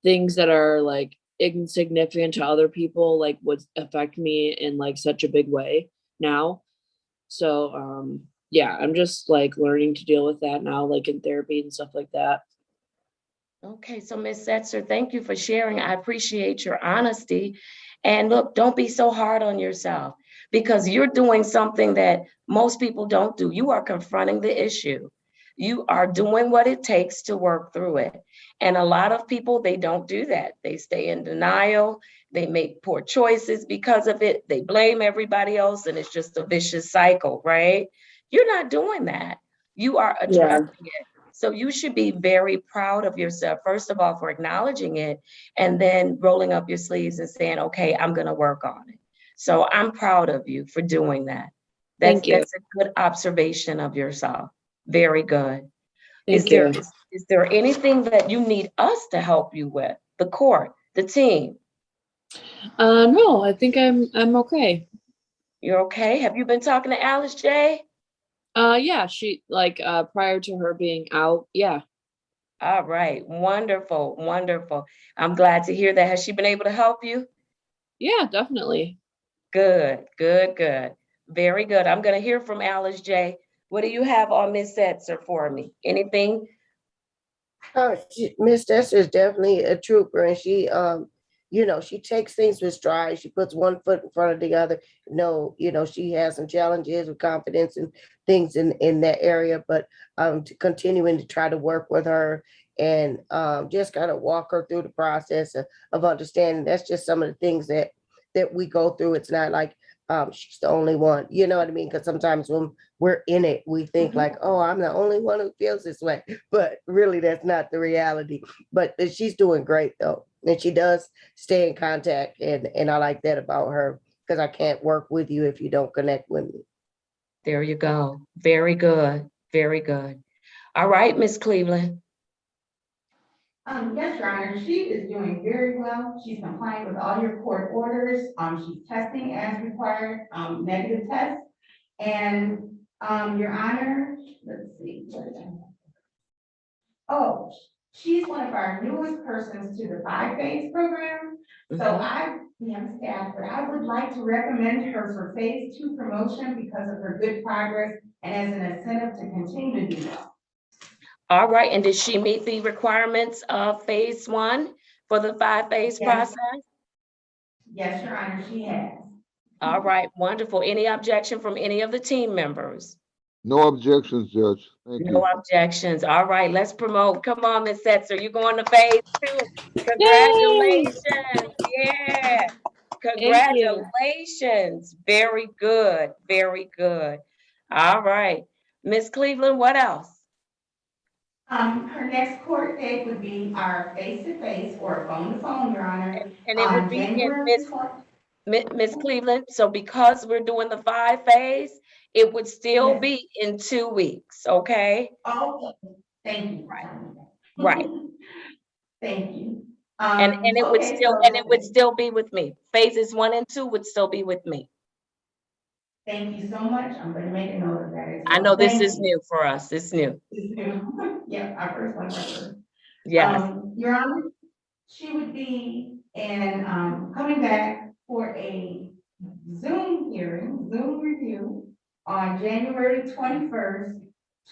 things that are like insignificant to other people like would affect me in like such a big way now. So yeah, I'm just like learning to deal with that now, like in therapy and stuff like that. Okay, so Ms. Setzer, thank you for sharing. I appreciate your honesty. And look, don't be so hard on yourself because you're doing something that most people don't do. You are confronting the issue. You are doing what it takes to work through it. And a lot of people, they don't do that. They stay in denial. They make poor choices because of it. They blame everybody else, and it's just a vicious cycle, right? You're not doing that. You are addressing it. So you should be very proud of yourself, first of all, for acknowledging it, and then rolling up your sleeves and saying, okay, I'm going to work on it. So I'm proud of you for doing that. Thank you. That's a good observation of yourself. Very good. Thank you. Is there anything that you need us to help you with? The court, the team? No, I think I'm okay. You're okay? Have you been talking to Alice J? Yeah, she like prior to her being out, yeah. All right, wonderful, wonderful. I'm glad to hear that. Has she been able to help you? Yeah, definitely. Good, good, good. Very good. I'm going to hear from Alice J. What do you have on Miss Setzer for me? Anything? Miss Setzer is definitely a trooper, and she she takes things with stride. She puts one foot in front of the other. No, she has some challenges with confidence and things in that area, but to continuing to try to work with her and just kind of walk her through the process of understanding. That's just some of the things that we go through. It's not like she's the only one, you know what I mean? Because sometimes when we're in it, we think like, oh, I'm the only one who feels this way, but really that's not the reality. But she's doing great though, and she does stay in contact, and I like that about her, because I can't work with you if you don't connect with me. There you go. Very good. Very good. All right, Miss Cleveland. Yes, Your Honor, she is doing very well. She's complying with all your court orders. She's testing as required, negative tests. And, Your Honor, let's see, what did I have? Oh, she's one of our newest persons to the 5-phase program. So we have staff, but I would like to recommend her for phase 2 promotion because of her good progress and as an incentive to continue to do well. All right, and did she meet the requirements of phase 1 for the 5-phase process? Yes, Your Honor, she has. All right, wonderful. Any objection from any of the team members? No objections, Judge. Thank you. No objections. All right, let's promote. Come on, Ms. Setzer, you going to phase 2. Congratulations. Yeah. Congratulations. Very good. Very good. All right. Miss Cleveland, what else? Her next court date would be our face-to-face or phone-to-phone, Your Honor. And it would be in January 20th. Miss Cleveland. So because we're doing the 5-phase, it would still be in 2 weeks, okay? Oh, thank you. Right. Thank you. And it would still be with me. Phases 1 and 2 would still be with me. Thank you so much. I'm going to make a note of that as well. I know this is new for us. It's new. It's new. Yeah, our first one ever. Yes. Your Honor, she would be coming back for a Zoom review on January 21st,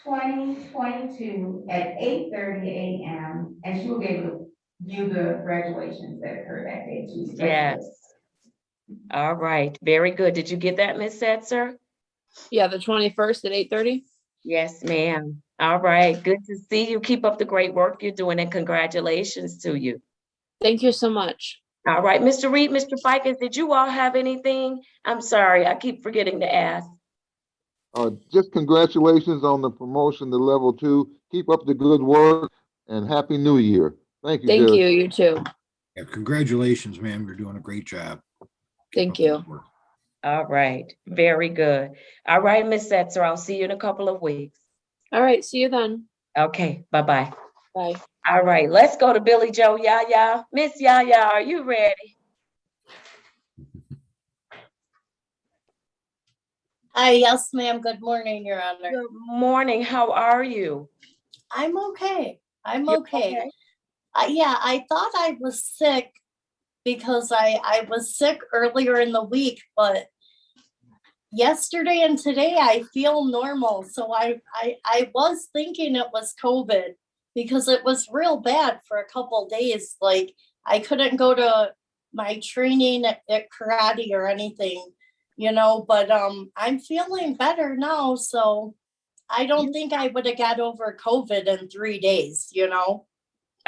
2022 at 8:30 a.m. And she will be able to view the graduations that occurred that day too. Yes. All right. Very good. Did you get that, Ms. Setzer? Yeah, the 21st at 8:30. Yes, ma'am. All right. Good to see you. Keep up the great work you're doing, and congratulations to you. Thank you so much. All right, Mr. Reed, Mr. Fikens, did you all have anything? I'm sorry, I keep forgetting to ask. Just congratulations on the promotion to level 2. Keep up the good work and Happy New Year. Thank you, Thank Judge. you. You too. Yeah, congratulations, ma'am. You're doing a great job. Thank you. All right, very good. All right, Ms. Setzer, I'll see you in a couple of weeks. All right, see you then. Okay, bye-bye. Bye. All right, let's go to Billy Joe Yaya. Miss Yaya, are you ready? Hi, yes, ma'am. Good morning, Your Honor. Good morning. How are you? I'm okay. I'm You're okay. Yeah, I thought I was sick because I was sick earlier in the week, but yesterday and today I feel normal. So I was thinking it was COVID because it was real bad for a couple days. Like I couldn't go to my training at karate or anything, but I'm feeling better now. So I don't think I would have got over COVID in 3 days,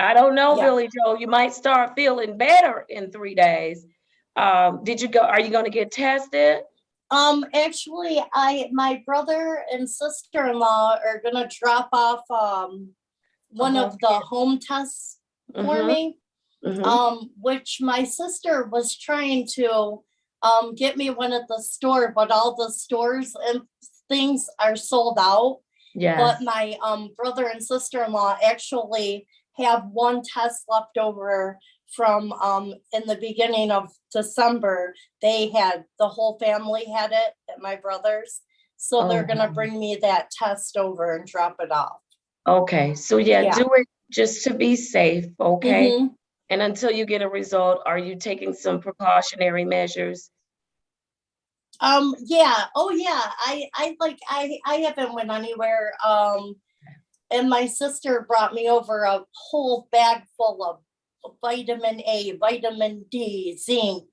I don't know, Yeah. Billy Joe. You might start feeling better in 3 days. Are you going to get tested? Actually, my brother and sister-in-law are gonna drop off one of the home tests for me. Which my sister was trying to get me one at the store, but all the stores and things are sold out. Yes. But my brother and sister-in-law actually have one test left over from in the beginning of December. The whole family had it at my brother's. So they're gonna bring me that test over and drop it off. Okay, so yeah, do it just to be safe, okay? Mhm. And until you get a result, are you taking some precautionary measures? Yeah. Oh yeah. I haven't went anywhere. And my sister brought me over a whole bag full of vitamin A, vitamin D, zinc,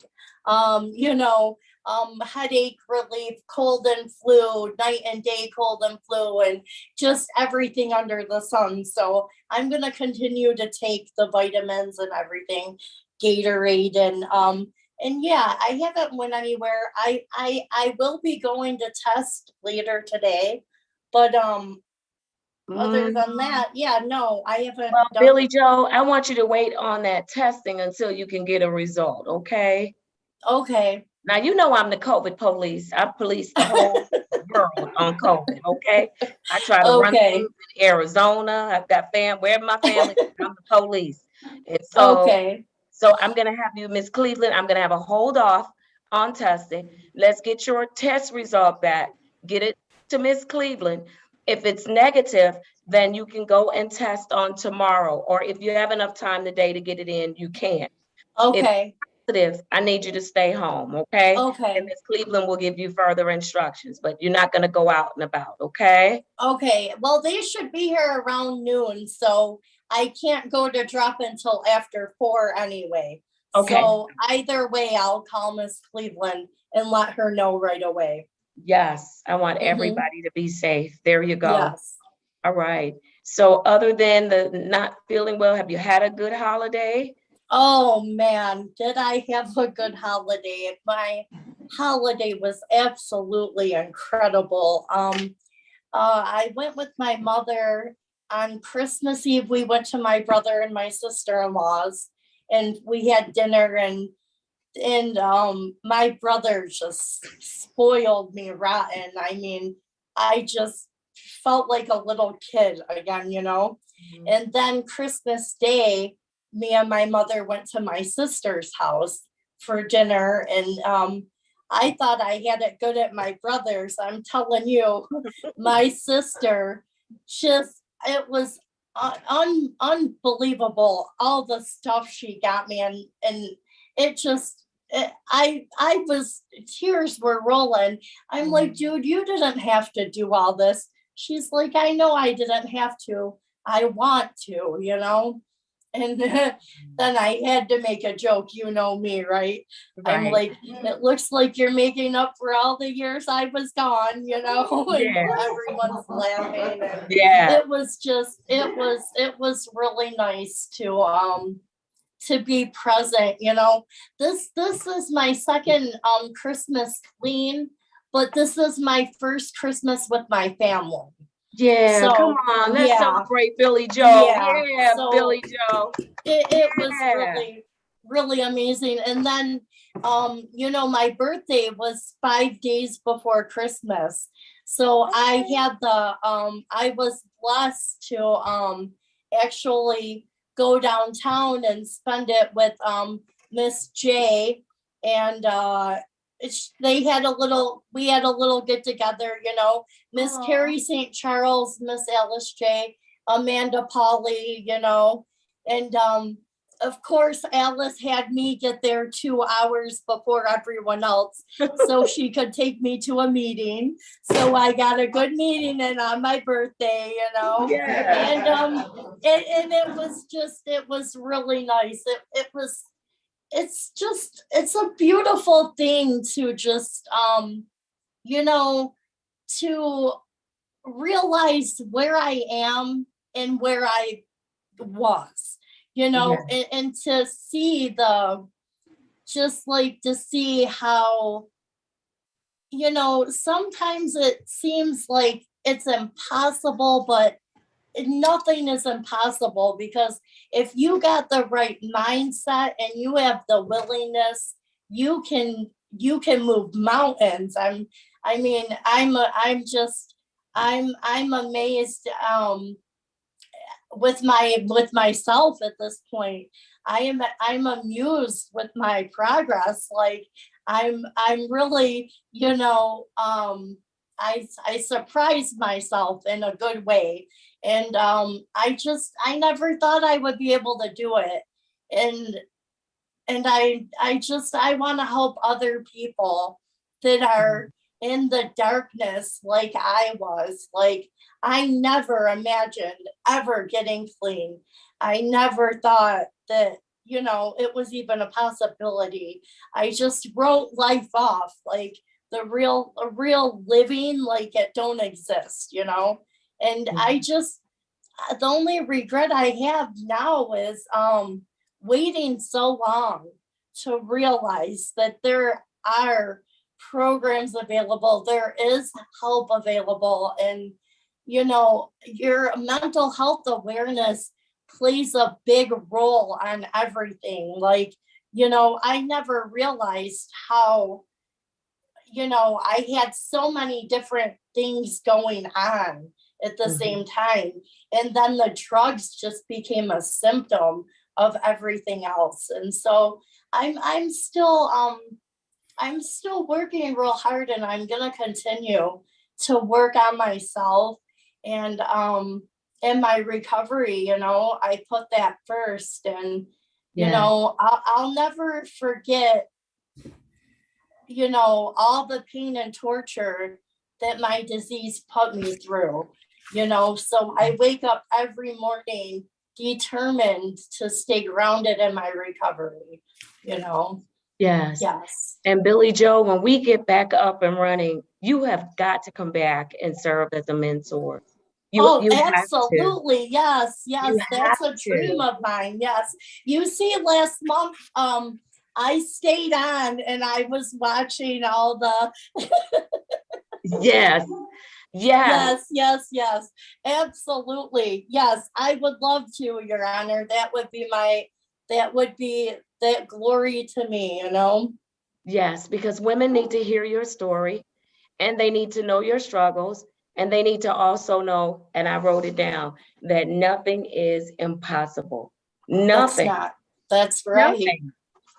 headache relief, cold and flu, night and day cold and flu, and just everything under the sun. So I'm gonna continue to take the vitamins and everything, Gatorade, and yeah, I haven't went anywhere. I will be going to test later today, but other than that, yeah, no, I haven't Well, done. Billy Joe, I want you to wait on that testing until you can get a result, okay? Okay. Now, you know I'm the COVID police. I police the whole world on COVID, okay? I try to run Okay. things in Arizona. I've got wherever my family is, I'm the police. And Okay. so I'm gonna have you, Miss Cleveland, I'm gonna have a hold off on testing. Let's get your test result back. Get it to Miss Cleveland. If it's negative, then you can go and test on tomorrow. Or if you have enough time today to get it in, you can. Okay. If I need you to stay home, okay? Okay. And Miss Cleveland will give you further instructions, but you're not gonna go out and about, okay? Okay. Well, they should be here around noon, so I can't go to drop until after 4 anyway. Okay. So either way, I'll call Miss Cleveland and let her know right away. Yes, I want Mhm. everybody to be safe. There you go. Yes. All right. So other than the not feeling well, have you had a good holiday? Oh man, did I have a good holiday? My holiday was absolutely incredible. I went with my mother on Christmas Eve. We went to my brother and my sister-in-law's, and we had dinner, and my brother just spoiled me rotten. I mean, I just felt like a little kid again, And then Christmas Day, me and my mother went to my sister's house for dinner, and I thought I had it good at my brother's. I'm telling you, my sister it was unbelievable, all the stuff she got me, and it just I was, tears were rolling. I'm like, dude, you didn't have to do all this. She's like, I know I didn't have to. I want to. And then I had to make a joke, you know me, right? I'm Right. like, it looks like you're making up for all the years I was gone, and Yeah. everyone's laughing. And Yeah. it was really nice to be present. This is my second Christmas clean, but this is my first Christmas with my family. Yeah, So, come on, let's yeah. celebrate Billy Joe. Yeah, Yeah, so Billy Joe. it was Yeah. really, really amazing. And then my birthday was 5 days before Christmas. So I had I was blessed to actually go downtown and spend it with Miss J, and we had a little get together, Miss Carrie St. Charles, Miss Alice J, Amanda Polly, and of course Alice had me get there 2 hours before everyone else so she could take me to a meeting. So I got a good meeting and on my birthday, Yeah. and it was really nice. It's a beautiful thing to just to realize where I am and where I was, and to see to see how, sometimes it seems like it's impossible, but nothing is impossible, because if you got the right mindset and you have the willingness, you can move mountains. I'm amazed with myself at this point. I'm amused with my progress. Like I'm really, I surprised myself in a good way. And I never thought I would be able to do it. And I want to help other people that are in the darkness like I was. Like, I never imagined ever getting clean. I never thought that, you know, it was even a possibility. I just wrote life off, like a real living, like it don't exist, you know? And I just, the only regret I have now is waiting so long to realize that there are programs available, there is help available, and you know, your mental health awareness plays a big role on everything. Like, you know, I never realized how, you know, I had so many different things going on at the same time. And then the drugs just became a symptom of everything else. And so I'm still working real hard, and I'm gonna continue to work on myself and in my recovery. You know, I put that first, and you know, I'll never forget, you know, all the pain and torture that my disease put me through, you know. So I wake up every morning determined to stay grounded in my recovery, you know. Yes. Yes. And Billy Joe, when we get back up and running, you have got to come back and serve as a mentor. You have to. Absolutely. Yes. Yes. You That's a have dream to. of mine. Yes. You see, last month, I stayed on and I was watching all the Yes. Yes. Yes. Absolutely. Yes. I would love to, Your Honor. That would be that glory to me, you know? Yes, because women need to hear your story, and they need to know your struggles, and they need to also know, and I wrote it down, that nothing is impossible. Nothing. That's right. Nothing.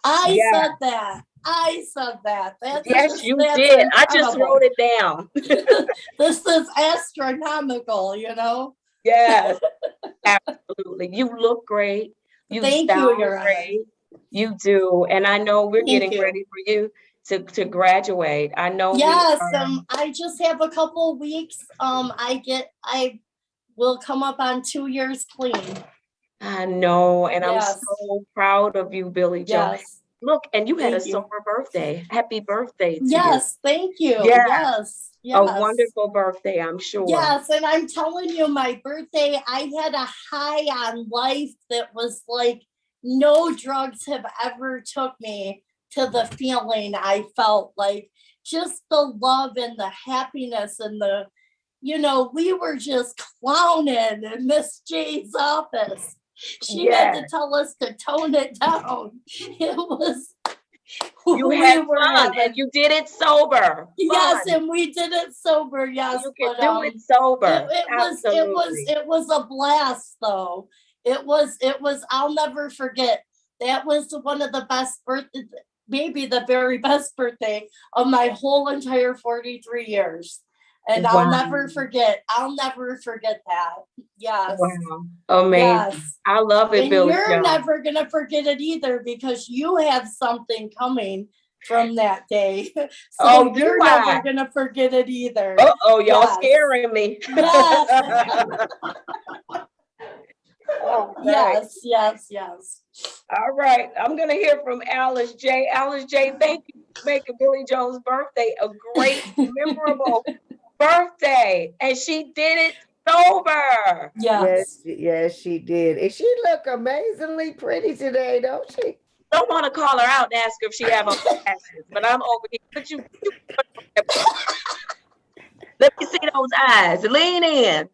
I Yeah. said that. That's Yes, you that's did. I just incredible. wrote it down. This is astronomical, you know? Yes, absolutely. You look great. You Thank you, sound Your Honor. great. You do. And I know we're Thank getting you. ready for you to graduate. I know we Yes, are. I just have a couple of weeks. I will come up on 2 years clean. I know, and I'm Yes. so proud of you, Billy Joe. Yes. Look, and you had a Thank you. sober birthday. Happy birthday to you. Yes, thank you. Yeah, Yes. a Yes. wonderful birthday, I'm sure. Yes, and I'm telling you, my birthday, I had a high on life that was like no drugs have ever took me to the feeling I felt, like just the love and the happiness and the, you know, we were just clowning in Miss J's office. She had to tell us to tone it down. It was, You had fun and you did it sober. Yes, Fun. and we did it sober. Yes, You can but do it sober. it was a blast though. It was. I'll never forget. That was one of the best birthdays, maybe the very best birthday of my whole entire 43 years. And I'll never forget. I'll never forget that. Yes. Wow. Amazing. Yes. I love it, And Billy you're Joe. never gonna forget it either because you have something coming from that day. So Oh, do you're I? never gonna forget it either. Uh-oh, y'all Yes. scaring me. Yes. All right. Yes. All right. I'm going to hear from Alice J. Alice J., thank you for making Billy Joe's birthday a great, memorable birthday. And she did it sober. Yes, she did. And she look amazingly pretty today, don't she? Don't want to call her out and ask her if she have on glasses, but I'm over here. But you let me see those eyes. Lean in.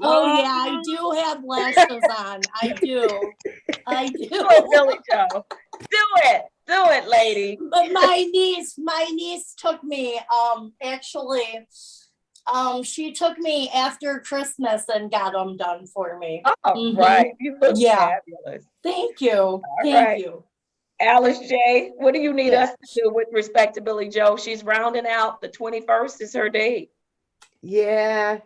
Oh yeah, I do have lashes on. I do. Do it, Billy Joe. Do it, lady. But my niece took me, actually, she took me after Christmas and got them done for me. Oh, right. You look fabulous. Thank you. All Thank right. you. Alice J., what do you need us to do with respect to Billy Joe? She's rounding out the 21st is her date. Yeah,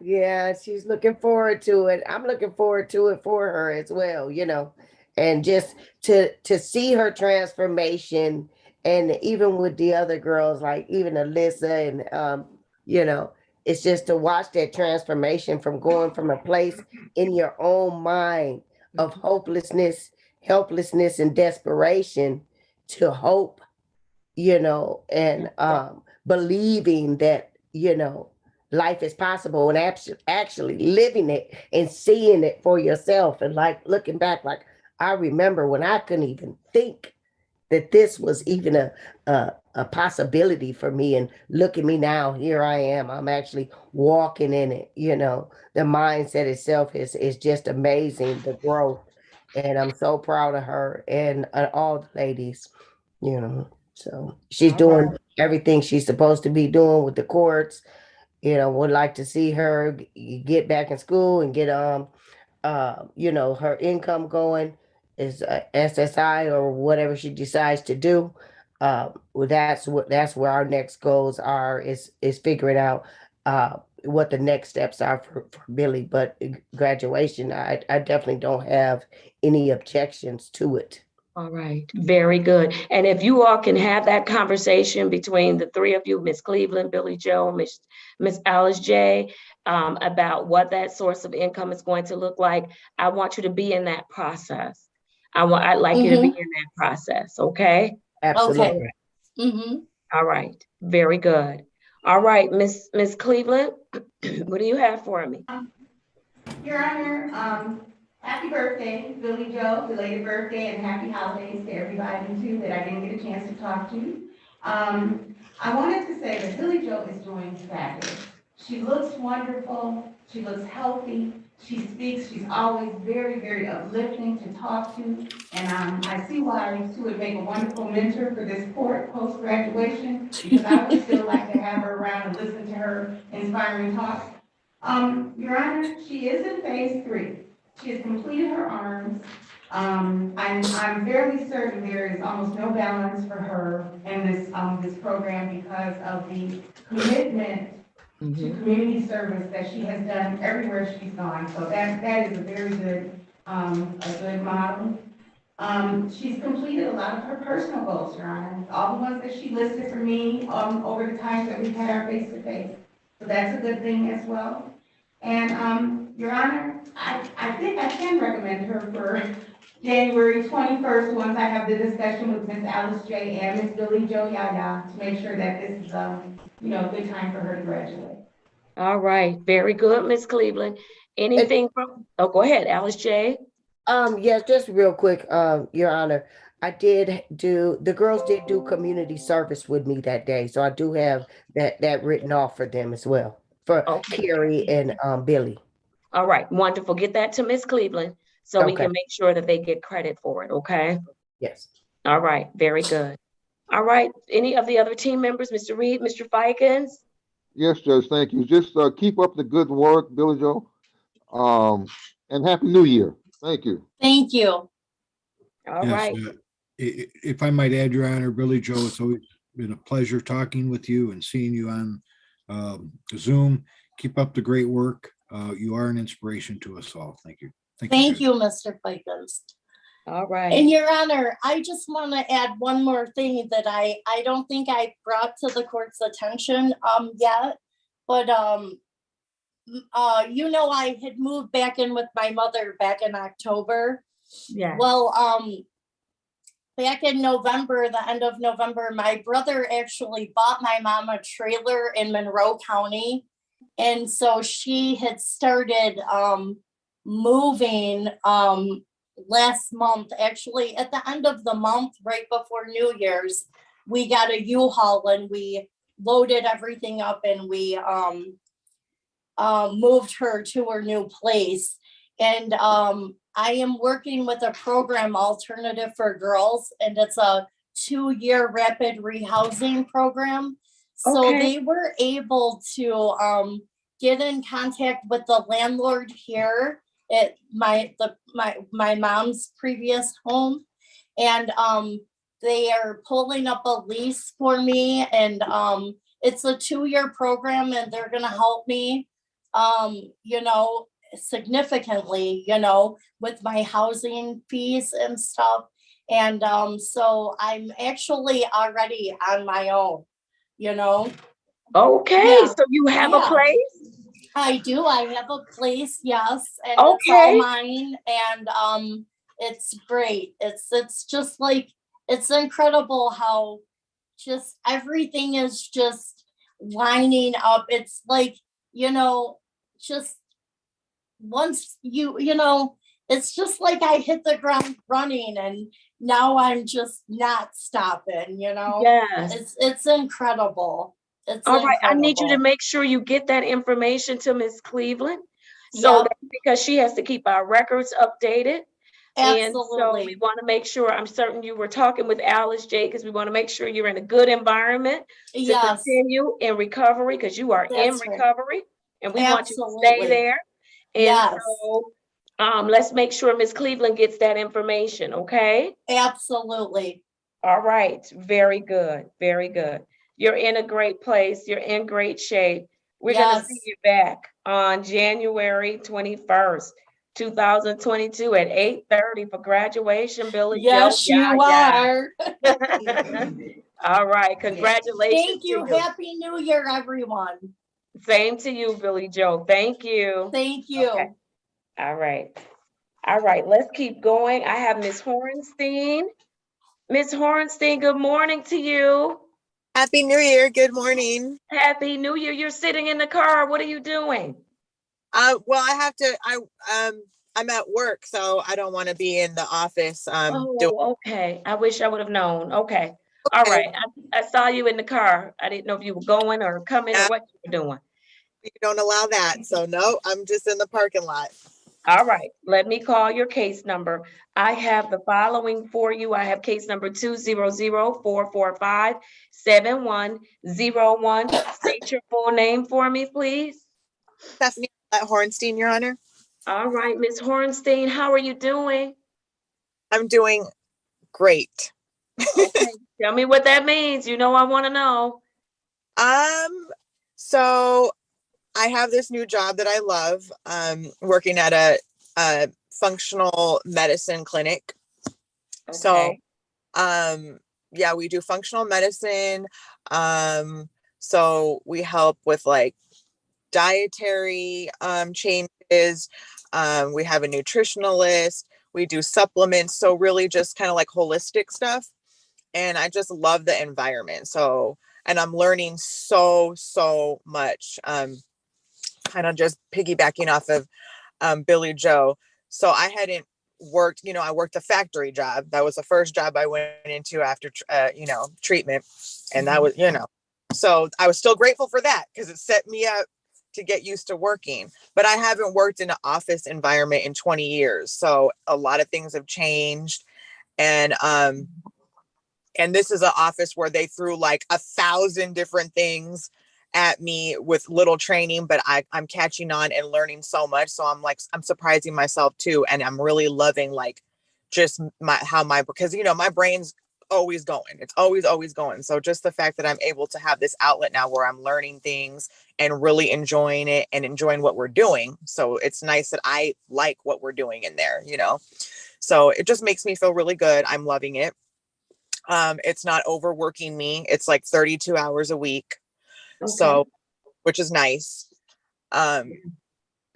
she's looking forward to it. I'm looking forward to it for her as well, you know, and just to see her transformation, and even with the other girls, like even Alyssa and you know, it's just to watch that transformation from going from a place in your own mind of hopelessness helplessness and desperation to hope, and believing that, life is possible, and actually living it and seeing it for yourself. And like looking back, like I remember when I couldn't even think that this was even a possibility for me. And look at me now, here I am. I'm actually walking in it. The mindset itself is just amazing, the growth. And I'm so proud of her and all the ladies, So she's doing everything she's supposed to be doing with the courts. Would like to see her get back in school and get her income going, is SSI or whatever she decides to do. Well, that's where our next goals are, is figuring out what the next steps are for Billy. But graduation, I definitely don't have any objections to it. All right, very good. And if you all can have that conversation between the three of you, Miss Cleveland, Billy Joe, Miss Alice J, about what that source of income is going to look like, I want you to be in that process. I'd like you to be in that process, okay? Absolutely. Okay. Mm-hmm. All right, very good. All right, Miss Cleveland, what do you have for me? Your Honor, happy birthday, Billy Joe, belated birthday, and happy holidays to everybody too that I didn't get a chance to talk to. I wanted to say that Billy Joe is doing fabulous. She looks wonderful, she looks healthy, she speaks, she's always very, very uplifting to talk to, and I see why she would make a wonderful mentor for this court post-graduation, because I would still like to have her around and listen to her inspiring talk. Your Honor, she is in phase 3. She has completed her arms. I'm fairly certain there is almost no balance for her in this program because of the commitment to community service that she has done everywhere she's gone. So that is a very good, model. She's completed a lot of her personal goals, Your Honor. All the ones that she listed for me over the times that we've had our face-to-face. So that's a good thing as well. And, Your Honor, I think I can recommend her for January 21st, once I have the discussion with Miss Alice J. and Miss Billy Joe Yaya to make sure that this is, a good time for her to graduate. All right, very good, Miss Cleveland. Anything from, go ahead, Alice J. Yes, just real quick, Your Honor. The girls did do community service with me that day. So I do have that written off for them as well, for Carrie and Billy. All right, wonderful. Get that to Miss Cleveland so we Okay. can make sure that they get credit for it, okay? Yes. All right, very good. All right, any of the other team members, Mr. Reed, Mr. Fikens? Yes, Judge, thank you. Just keep up the good work, Billy Joe. And Happy New Year. Thank you. Thank you. All Yes, right. If I might add, Your Honor, Billy Joe, it's always been a pleasure talking with you and seeing you on Zoom. Keep up the great work. You are an inspiration to us all. Thank you. Thank you, Mr. Fikens. All right. And Your Honor, I just want to add one more thing that I don't think I brought to the court's attention yet, but I had moved back in with my mother back in October. Yeah. Well, back in November, the end of November, my brother actually bought my mom a trailer in Monroe County. And so she had started moving last month. Actually, at the end of the month, right before New Year's, we got a U-Haul and we loaded everything up and we moved her to her new place. And I am working with a program, Alternative for Girls, and it's a 2-year rapid rehousing program. So they were able to get in contact with the landlord here at my mom's previous home, and they are pulling up a lease for me, and it's a 2-year program, and they're going to help me significantly, with my housing fees and stuff. And so I'm actually already on my own, Okay, Yeah. so you have a Yeah. place? I do. I have a place, yes. And Okay. it's all mine. And It's great. It's just like, it's incredible how just everything is just lining up. It's like, just once it's just like I hit the ground running and now I'm just not stopping. Yes. It's incredible. It's All right, I need you to incredible. make sure you get that information to Miss Cleveland. So Yep. that, because she has to keep our records updated. And so we Absolutely. want to make sure, I'm certain you were talking with Alice J, because we want to make sure you're in a good environment to Yes, continue in recovery, because you are in that's right. recovery and we want you to stay Absolutely. there. And Yes, so let's make sure Miss Cleveland gets that information, okay? absolutely. All right, very good, very good. You're in a great place. You're in great shape. We're going to see Yes, you back on January 21st, 2022 at 8:30 for graduation, Billy Joe. yes, Yeah, you yeah. are. All right, congratulations Thank to you. you. Happy New Year, everyone. Same to you, Billy Joe. Thank you. Thank you. Okay. All right. All right, let's keep going. I have Miss Horenstein. Miss Horenstein, good morning to you. Happy New Year. Good morning. Happy New Year. You're sitting in the car. What are you doing? Well, I'm at work, so I don't want to be in the office. Oh, okay. I wish I would have known. Okay. All right. I saw you in the car. I didn't know if you were going or coming or what you were doing. We don't allow that. So no, I'm just in the parking lot. All right. Let me call your case number. I have the following for you. I have case number 200-445-7101. State your full name for me, please. Stephanie Hornstein, Your Honor. All right, Miss Horenstein, how are you doing? I'm doing great. Okay. Tell me what that means. I want to know. So I have this new job that I love, working at a functional medicine clinic. Okay. So, yeah, we do functional medicine. So we help with like dietary changes. We have a nutritionalist. We do supplements. So really just kind of like holistic stuff. And I just love the environment. So, and I'm learning so much. Kind of just piggybacking off of Billy Joe. So I hadn't worked, I worked a factory job. That was the first job I went into after, treatment. And that was, so I was still grateful for that because it set me up to get used to working. But I haven't worked in an office environment in 20 years. So a lot of things have changed. And this is an office where they threw like 1,000 different things at me with little training, but I'm catching on and learning so much. So I'm surprising myself too. And I'm really loving like just because my brain's always going. It's always going. So just the fact that I'm able to have this outlet now where I'm learning things and really enjoying it and enjoying what we're doing. So it's nice that I like what we're doing in there, so it just makes me feel really good. I'm loving it. It's not overworking me. It's like 32 hours a week. Okay. So, which is nice.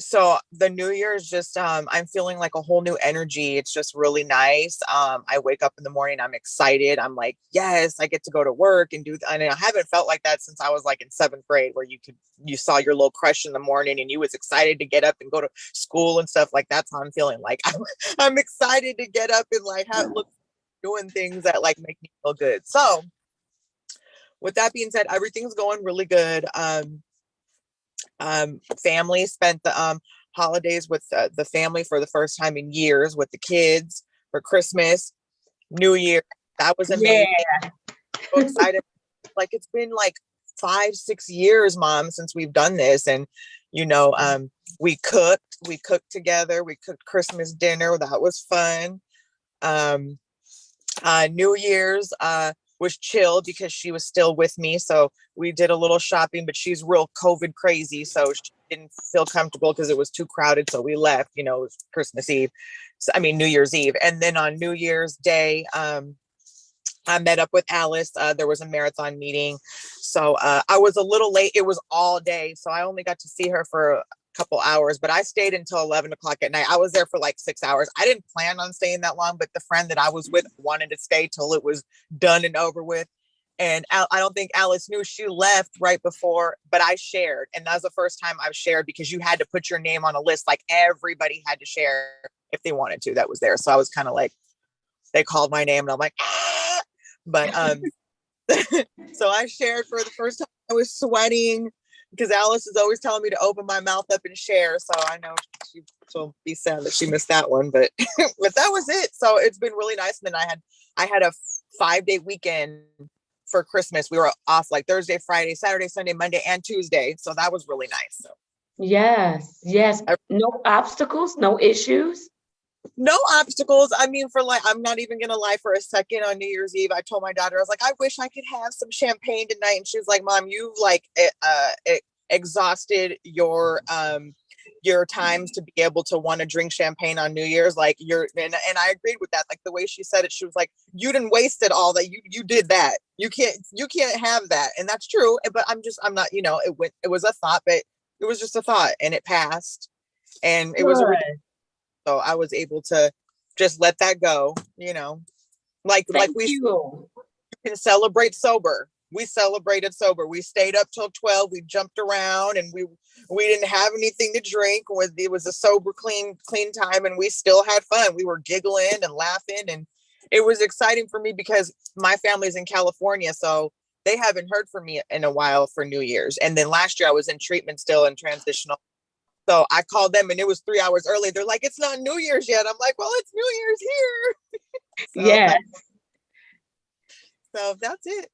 So the new year is just, I'm feeling like a whole new energy. It's just really nice. I wake up in the morning, I'm excited. I'm like, yes, I get to go to work and and I haven't felt like that since I was like in 7th grade, where you saw your little crush in the morning and you was excited to get up and go to school and stuff. Like that's how I'm feeling. Like I'm excited to get up and like doing things that like make me feel good. So with that being said, everything's going really good. Family spent the holidays with the family for the first time in years with the kids for Christmas, New Year. That was amazing. Yeah. So excited. Like it's been like 5-6 years, Mom, since we've done this. And we cooked together. We cooked Christmas dinner. That was fun. New Year's was chill because she was still with me. So we did a little shopping, but she's real COVID crazy. So she didn't feel comfortable because it was too crowded. So we left, it was Christmas Eve. New Year's Eve. And then on New Year's Day, I met up with Alice. There was a marathon meeting. So I was a little late. It was all day. So I only got to see her for couple hours, but I stayed until 11 o'clock at night. I was there for like 6 hours. I didn't plan on staying that long, but the friend that I was with wanted to stay till it was done and over with. And I don't think Alice knew, she left right before, but I shared. And that was the first time I've shared, because you had to put your name on a list. Like everybody had to share if they wanted to, that was there. So I was kind of like, they called my name and I'm like, ah! But so I shared for the first time. I was sweating because Alice is always telling me to open my mouth up and share. So I know she'll be sad that she missed that one, but but that was it. So it's been really nice. And then I had a 5-day weekend for Christmas. We were off like Thursday, Friday, Saturday, Sunday, Monday, and Tuesday. So that was really nice. So Yes, yes. No obstacles, no issues. no obstacles. I mean, for like, I'm not even gonna lie, for a second on New Year's Eve, I told my daughter, I was like, I wish I could have some champagne tonight. And she was like, Mom, you've like exhausted your times to be able to want to drink champagne on New Year's. Like and I agreed with that. Like the way she said it, she was like, you didn't waste it all, that you did that. You can't have that. And that's true. But I'm not, it was a thought, but it was just a thought and it passed. And it was so I was able to just let that go, like we can celebrate sober. We celebrated sober. We stayed up till 12. We jumped around and we didn't have anything to drink. It was a sober, clean time, and we still had fun. We were giggling and laughing, and it was exciting for me because my family's in California, so they haven't heard from me in a while for New Year's. And then last year I was in treatment still in transitional. So I called them and it was 3 hours early. They're like, it's not New Year's yet. I'm like, well, it's New Year's here. Yes. So that's it.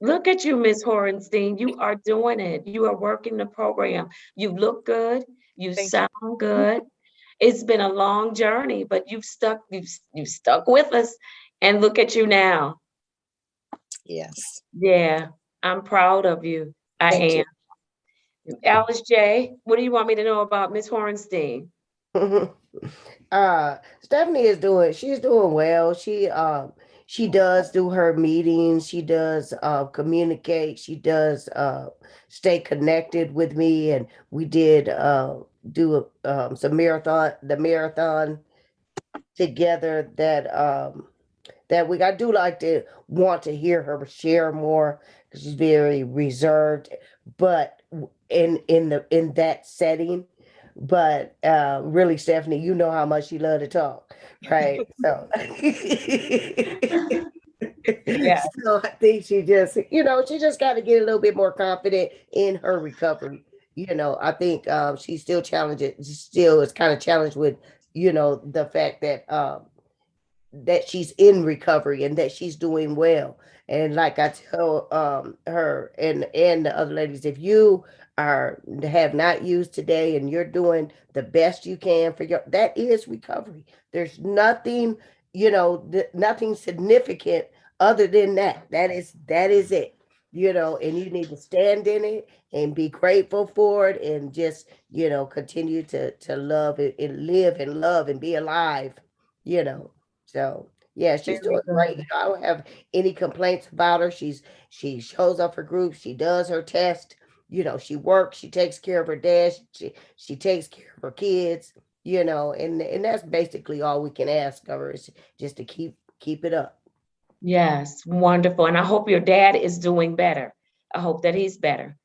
Look at you, Miss Horenstein. You are doing it. You are working the program. You look good. You sound good. It's been a long journey, but you've stuck with us. And look at you now. Yes. Yeah, I'm proud of you. I am. Alice J., what do you want me to know about Miss Horenstein? Stephanie she's doing well. She does do her meetings. She does communicate. She does stay connected with me. And we did do the marathon together that week. I do like to want to hear her share more because she's very reserved, but in that setting. But really, Stephanie, you know how much she loved to talk, right? So, yeah. So I think she just got to get a little bit more confident in her recovery. I think she's still is kind of challenged with, the fact that she's in recovery and that she's doing well. And like I tell her and the other ladies, if you have not used today and you're doing the best you can that is recovery. There's nothing, nothing significant other than that. That is it. And you need to stand in it and be grateful for it and just, continue to love it and live and love and be alive, So yeah, she's doing great. I don't have any complaints about her. She shows up for groups, she does her test, she works, she takes care of her dad, she takes care of her kids, and that's basically all we can ask of her is just to keep it up. Yes, wonderful. And I hope your dad is doing better. I hope that he's better.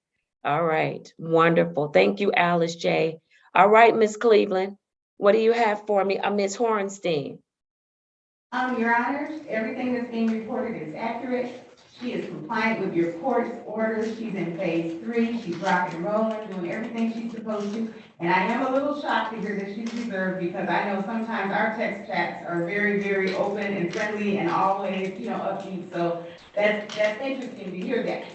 All right, wonderful. Thank you, Alice J. All right, Miss Cleveland, what do you have for me? Miss Horenstein. Your Honor, everything that's being reported is accurate. She is compliant with your court's orders. She's in phase 3. She's rocking and rolling, doing everything she's supposed to. And I am a little shocked to hear that she's reserved because I know sometimes our text chats are very, very open and friendly and always, upbeat. So that's interesting to hear that.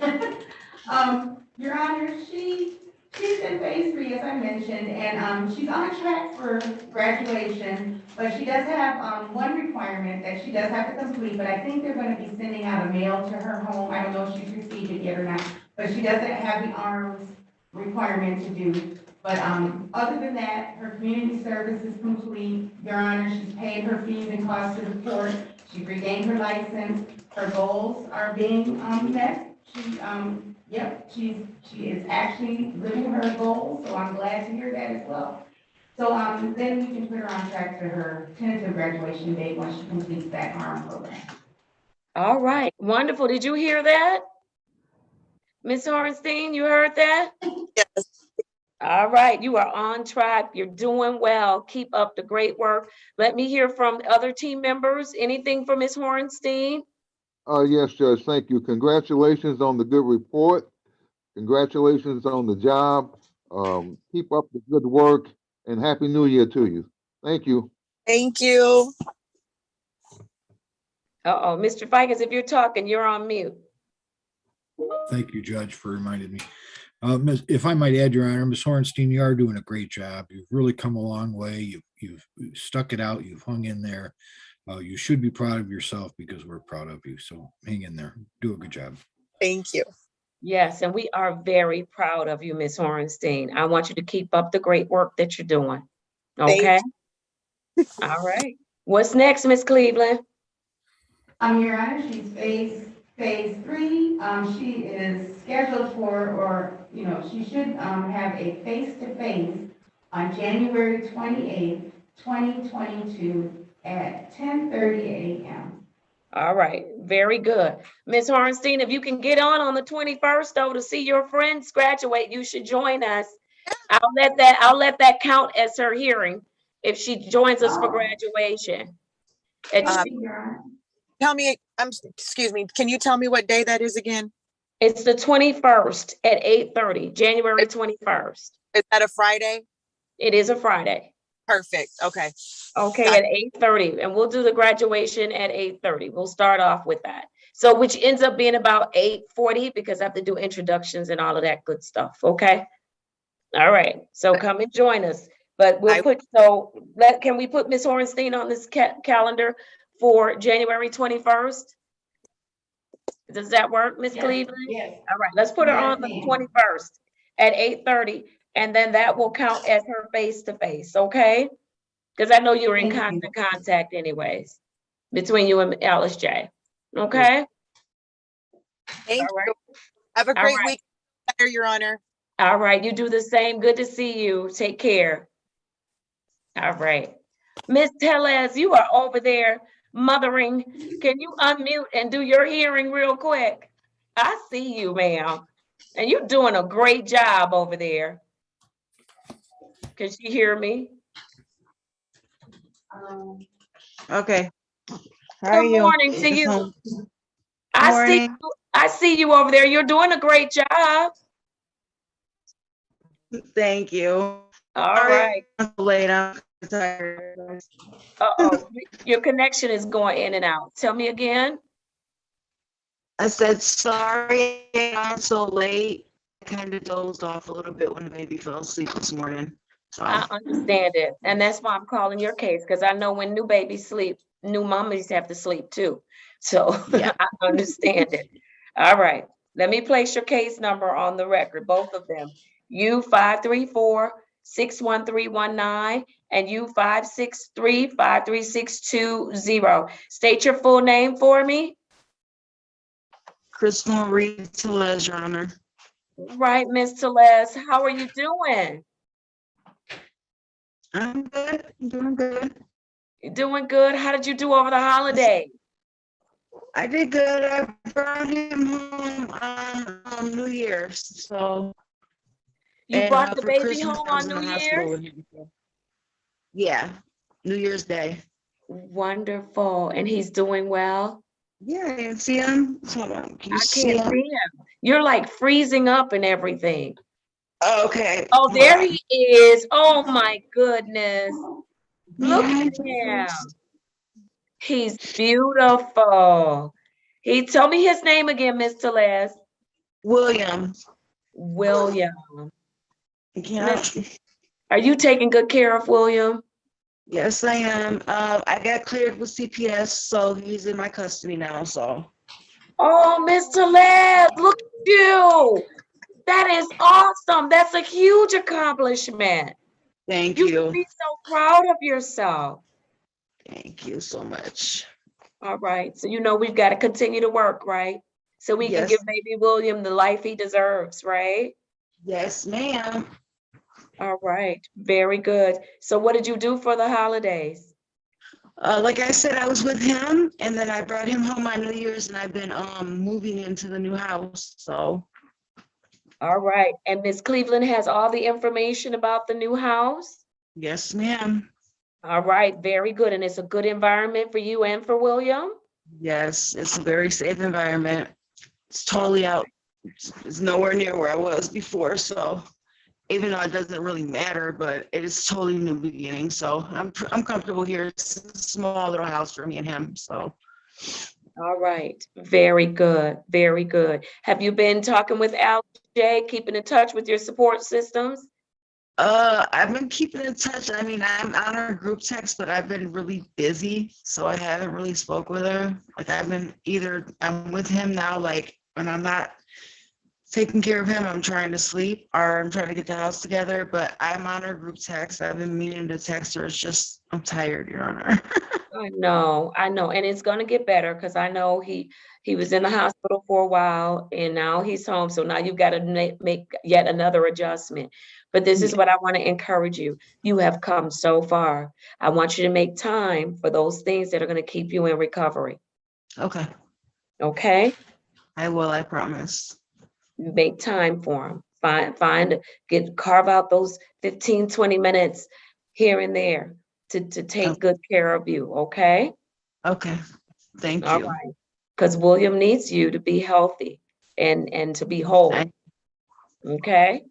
Your Honor, she's in phase 3, as I mentioned, and she's on track for graduation, but she does have one requirement that she does have to complete, but I think they're going to be sending out a mail to her home. I don't know if she's received it yet or not, but she doesn't have the arms requirement to do. But other than that, her community service is complete. Your Honor, she's paid her fees and costs to the court. She regained her license. Her goals are being met. Yep, she is actually living her goals, so I'm glad to hear that as well. So, then we can put her on track for her tentative graduation date once she completes that ARM program. All right, wonderful. Did you hear that? Ms. Hornstein, you heard that? Yes. All right, you are on track. You're doing well. Keep up the great work. Let me hear from other team members. Anything for Ms. Hornstein? Yes, Judge, thank you. Congratulations on the good report. Congratulations on the job. Keep up the good work and Happy New Year to you. Thank you. Thank you. Uh-oh, Mr. Fikes, if you're talking, you're on mute. Thank you, Judge, for reminding me. If I might add, Your Honor, Ms. Hornstein, you are doing a great job. You've really come a long way. You've stuck it out. You've hung in there. You should be proud of yourself because we're proud of you. So hang in there. Do a good job. Thank you. Yes, and we are very proud of you, Ms. Hornstein. I want you to keep up the great work that you're doing. Okay? All right. What's next, Ms. Cleveland? Your Honor, she's phase 3. She is scheduled for, or, she should, have a face-to-face on January 28th, 2022 at 10:30 a.m. All right, very good. Ms. Hornstein, if you can get on the 21st though to see your friends graduate, you should join us. I'll let that count as her hearing if she joins us for graduation. Tell me, excuse me, can you tell me what day that is again? It's the 21st at 8:30, January 21st. Is that a Friday? It is a Friday. Perfect. Okay. Okay, at 8:30, and we'll do the graduation at 8:30. We'll start off with that. So which ends up being about 8:40 because I have to do introductions and all of that good stuff. Okay. All right. So come and join us. But we'll can we put Ms. Hornstein on this calendar for January 21st? Does that work, Ms. Cleveland? Yes. All right, let's put her on the 21st at 8:30, and then that will count as her face-to-face, okay? Because I know you're in constant contact anyways, between you and Alice J. Okay? Thank you. Have a great week, Your Honor. All right, you do the same. Good to see you. Take care. All right. Ms. Tellez, you are over there mothering. Can you unmute and do your hearing real quick? I see you, ma'am. And you're doing a great job over there. Can she hear me? Okay. How are Good you? morning to you. Morning. I see you over there. You're doing a great job. Thank you. All right. Late. I'm tired. Uh-oh, your connection is going in and out. Tell me again. I said, sorry, I'm so late. I kind of dozed off a little bit when the baby fell asleep this morning. So. I understand it. And that's why I'm calling your case, because I know when new babies sleep, new mommies have to sleep too. So yeah. I understand it. All right. Let me place your case number on the record, both of them. U534-61319 and U563-53620. State your full name for me. Crystal Marie Tellez, Your Honor. Right, Ms. Tellez. How are you doing? I'm good. I'm doing good. You're doing good. How did you do over the holiday? I did good. I brought him home on New Year's. So you brought the baby Christmas, home on New Year's? Yeah, New Year's Day. Wonderful. And he's doing well? Yeah, I can see him. Hold on. Can you see can't see him. You're like freezing up and everything. Okay. Oh, there he is. Oh my goodness. Look at him. He's beautiful. Tell me his name again, Miss Tellez. William. William. Yeah. Are you taking good care of William? Yes, I am. I got cleared with CPS, so he's in my custody now. So. Oh, Miss Tellez, look at you. That is awesome. That's a huge accomplishment. Thank you. You should be so proud of yourself. Thank you so much. All right. So, we've got to continue to work, right? so we can give Yes, baby William the life he deserves, right? yes, ma'am. All right, very good. So what did you do for the holidays? Like I said, I was with him, and then I brought him home on New Year's, and I've been moving into the new house. So All right, and Miss Cleveland has all the information about the new house? yes, ma'am. All right, very good. And it's a good environment for you and for William? Yes, it's a very safe environment. It's totally out. It's nowhere near where I was before. So even though it doesn't really matter, but it is totally new beginning. So I'm comfortable here. It's a small little house for me and him. So All right, very good, very good. Have you been talking with Al J, keeping in touch with your support systems? I've been keeping in touch. I mean, I'm on our group text, but I've been really busy, so I haven't really spoke with her. Like I've been either I'm with him now, like when I'm not taking care of him, I'm trying to sleep or I'm trying to get the house together, but I'm on our group text. I've been meaning to text her. It's just I'm tired, Your Honor. I know, and it's gonna get better because I know he was in the hospital for a while and now he's home. So now you've got to make yet another adjustment. But this is Yeah. what I want to encourage you. You have come so far. I want you to make time for those things that are going to keep you in recovery. Okay, Okay? I will, I promise. Make time for them. Carve out those 15, 20 minutes here and there to take good care of you. Okay? Okay, thank All you. right. Because William needs you to be healthy and to be whole. Okay?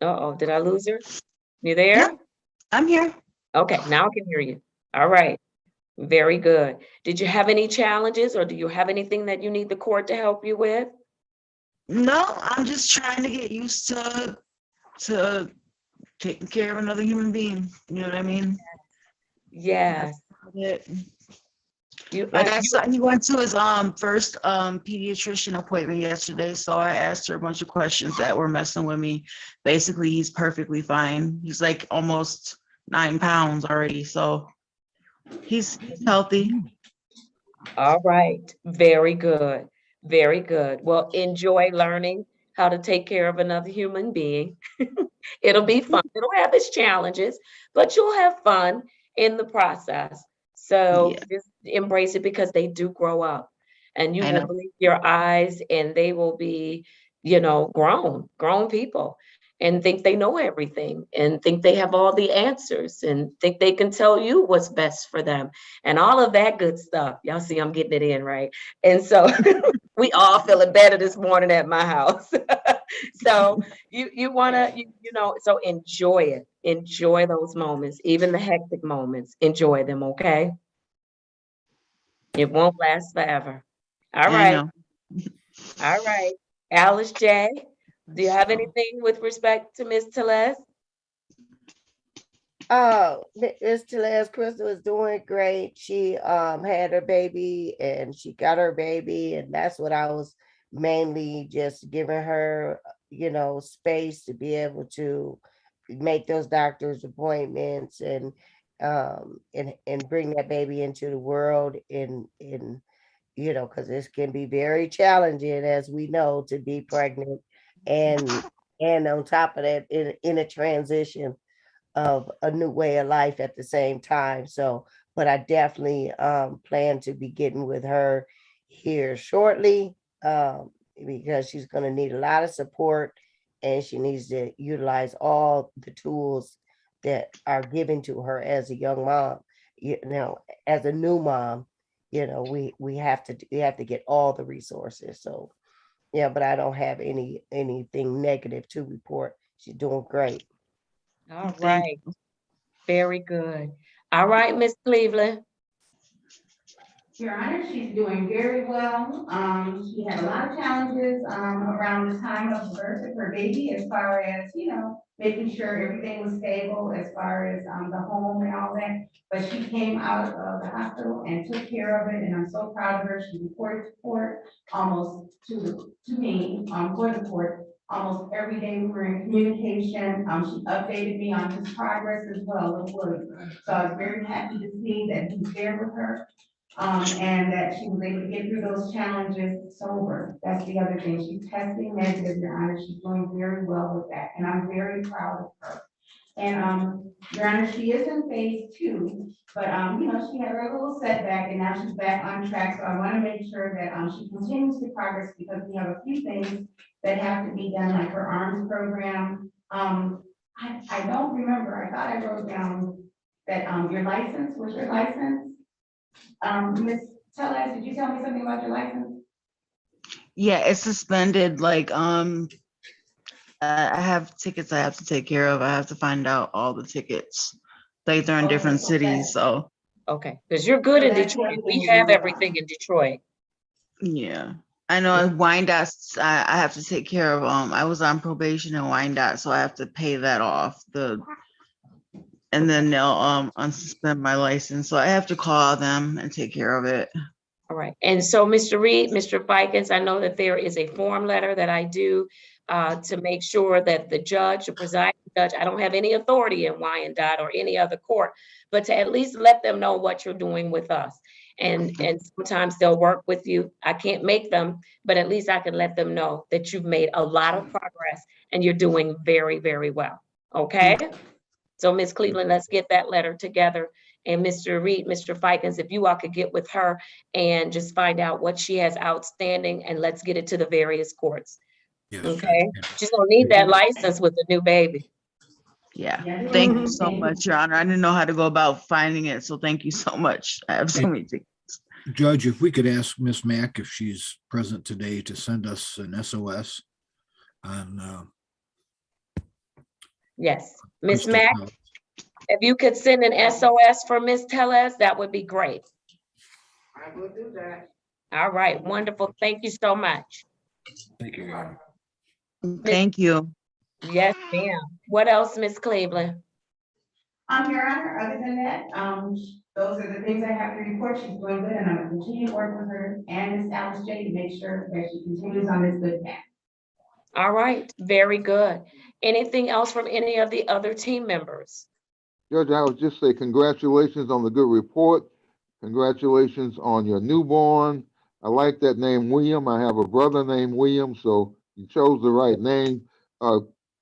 Uh-oh, did I lose her? You there? Yeah, I'm here. Okay, now I can hear you. All right. Very good. Did you have any challenges or do you have anything that you need the court to help you with? No, I'm just trying to get used to taking care of another human being. You know what I mean? Yes. It. You, Like I saw, he went to his first pediatrician appointment yesterday, so I asked her a bunch of questions that were messing with me. Basically, he's perfectly fine. He's like almost 9 pounds already, so he's healthy. All right. Very good. Very good. Well, enjoy learning how to take care of another human being. It'll be fun. It'll have its challenges, but you'll have fun in the process. So Yeah, just embrace it because they do grow up and you I will know. blink your eyes and they will be, grown people and think they know everything and think they have all the answers and think they can tell you what's best for them and all of that good stuff. Y'all see I'm getting it in, right? And so we all feeling better this morning at my house. So you want to so enjoy it. Enjoy those moments, even the hectic moments. Enjoy them, okay? It won't last forever. All I right. know. All right. Alice J, do you have anything with respect to Miss Teles? Oh, Miss Teles, Crystal is doing great. She had her baby and she got her baby, and that's what I was mainly just giving her, space to be able to make those doctor's appointments and bring that baby into the world in because this can be very challenging, as we know, to be pregnant and on top of that in a transition of a new way of life at the same time. So, but I definitely plan to be getting with her here shortly because she's going to need a lot of support and she needs to utilize all the tools that are given to her as a young mom. As a new mom, we have to get all the resources. So, yeah, but I don't have anything negative to report. She's doing great. All Thank right. Very good. All right, Miss Cleveland. Your Honor, she's doing very well. She had a lot of challenges, around the time of the birth of her baby, as far as, making sure everything was stable, as far as, the home and all that. But she came out of the hospital and took care of it, and I'm so proud of her. She reported to court almost to me, for the court. Almost every day we were in communication. She updated me on his progress as well with William. So I was very happy to see that he's there with her. And that she was able to get through those challenges sober. That's the other thing. She's testing negative, Your Honor. She's doing very well with that, and I'm very proud of her. And, Your Honor, she is in phase 2, but, she had her little setback and now she's back on track. So I want to make sure that, she continues to progress because we have a few things that have to be done, like her arms program. I don't remember, I thought I wrote down that, your license, was your license? Ms. Tellez, did you tell me something about your license? Yeah, it's suspended. Like, I have tickets I have to take care of. I have to find out all the tickets. Like they're in different cities, so Okay, because you're good in Detroit. We have everything in Detroit. yeah. I know at Wyandotte, I have to take care of. I was on probation in Wyandotte, so I have to pay that off. And then they'll unsuspend my license, so I have to call them and take care of it. All right. And so, Mr. Reed, Mr. Fikens, I know that there is a form letter that I do to make sure that the judge, the presiding judge, I don't have any authority in Wyandotte or any other court, but to at least let them know what you're doing with us. And sometimes they'll work with you. I can't make them, but at least I can let them know that you've made a lot of progress and you're doing very, very well. Okay? So, Ms. Cleveland, let's get that letter together. And Mr. Reed, Mr. Fikens, if you all could get with her and just find out what she has outstanding, and let's get it to the various courts. Yes, okay? She's gonna need that license with the new baby. Yeah. Thank you so much, Your Honor. I didn't know how to go about finding it, so thank you so much. I have so many things. Judge, if we could ask Miss Mack if she's present today to send us an SOS on. Yes, Miss Mack, if you could send an SOS for Miss Tellez, that would be great. I will do that. All right, wonderful. Thank you so much. Thank you, Your Honor. Thank you. Yes, ma'am. What else, Miss Cleveland? Your Honor, other than that, those are the things I have to report. She's doing good, and I'm gonna continue to work with her and Miss Alice J to make sure that she continues on this good path. All right, very good. Anything else from any of the other team members? Judge, I would just say congratulations on the good report. Congratulations on your newborn. I like that name, William. I have a brother named William, so you chose the right name.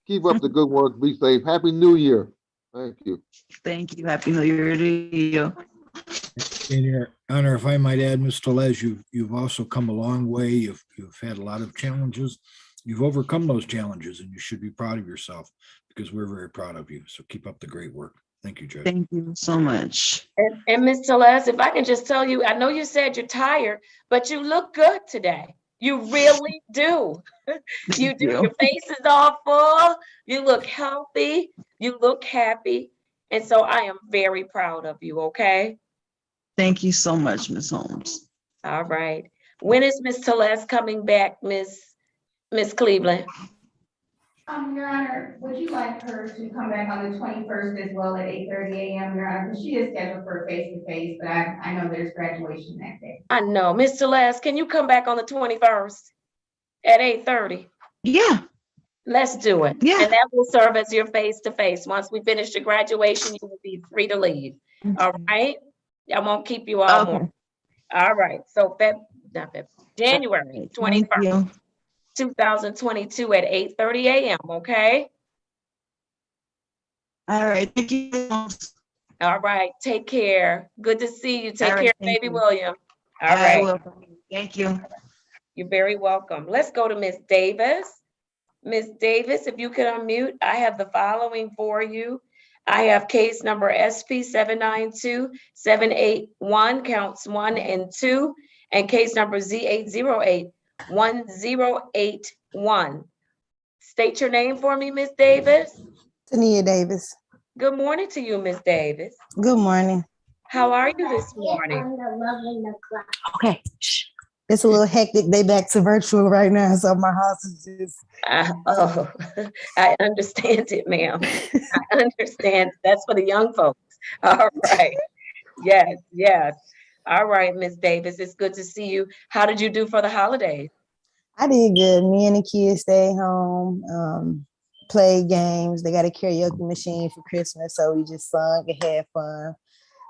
Keep up the good work. Be safe. Happy New Year. Thank you. Thank you. Happy New Year to you. In your honor, if I might add, Ms. Tellez, you've also come a long way. You've had a lot of challenges. You've overcome those challenges, and you should be proud of yourself because we're very proud of you. So keep up the great work. Thank you, Judge. Thank you so much. And Ms. Tellez, if I can just tell you, I know you said you're tired, but you look good today. You really do. You do. Your face is all full. You look healthy. You look happy. And so I am very proud of you, okay? Thank you so much, Ms. Holmes. All right. When is Ms. Tellez coming back, Miss Cleveland? Your Honor, would you like her to come back on the 21st as well at 8:30 a.m., Your Honor? Because she is scheduled for a face-to-face, but I know there's graduation that day. I know. Ms. Tellez, can you come back on the 21st at 8:30? Yeah. Let's do it. Yeah. And that will serve as your face-to-face. Once we finish the graduation, you will be free to leave. All right? I won't keep you all more. All right. So January 21st, 2022 at 8:30 a.m. Okay? All right. Thank you. All right. Take care. Good to see you. Take All right, care, thank baby you. William. All I right. will. Thank you. You're very welcome. Let's go to Miss Davis. Miss Davis, if you could unmute, I have the following for you. I have case number SP 792-781, counts 1 and 2, and case number Z808-1081. State your name for me, Miss Davis. Tania Davis. Good morning to you, Miss Davis. Good morning. How are you this morning? Okay. It's a little hectic. They back to virtual right now, so my house is just. Oh, I understand it, ma'am. I understand. That's for the young folks. All right. Yes, yes. All right, Miss Davis. It's good to see you. How did you do for the holidays? I did good. Me and the kids stayed home, played games. They got a karaoke machine for Christmas, so we just sung and had fun.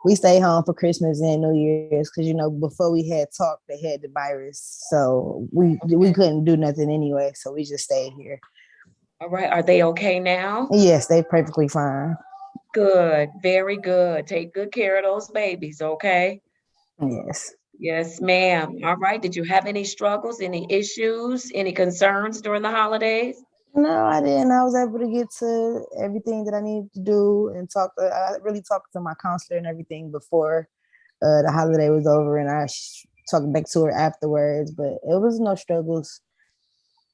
we stayed home for Christmas and New Year's because before we had talked, they had the virus, so we couldn't do nothing anyway. So we just stayed here. All right. Are they okay now? Yes, they perfectly fine. Good. Very good. Take good care of those babies. Okay. Yes. Yes, ma'am. All right. Did you have any struggles, any issues, any concerns during the holidays? No, I didn't. I was able to get to everything that I needed to do and talk. I really talked to my counselor and everything before the holiday was over, and I talked back to her afterwards. But it was no struggles.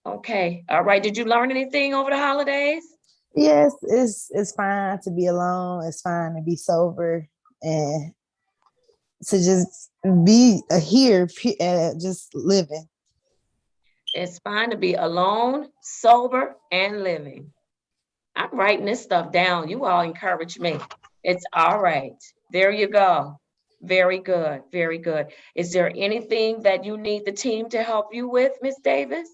Okay. All right. Did you learn anything over the holidays? Yes, it's fine to be alone. It's fine to be sober and to just be here, just living. It's fine to be alone, sober, and living. I'm writing this stuff down. You all encourage me. It's all right. There you go. Very good. Very good. Is there anything that you need the team to help you with, Miss Davis?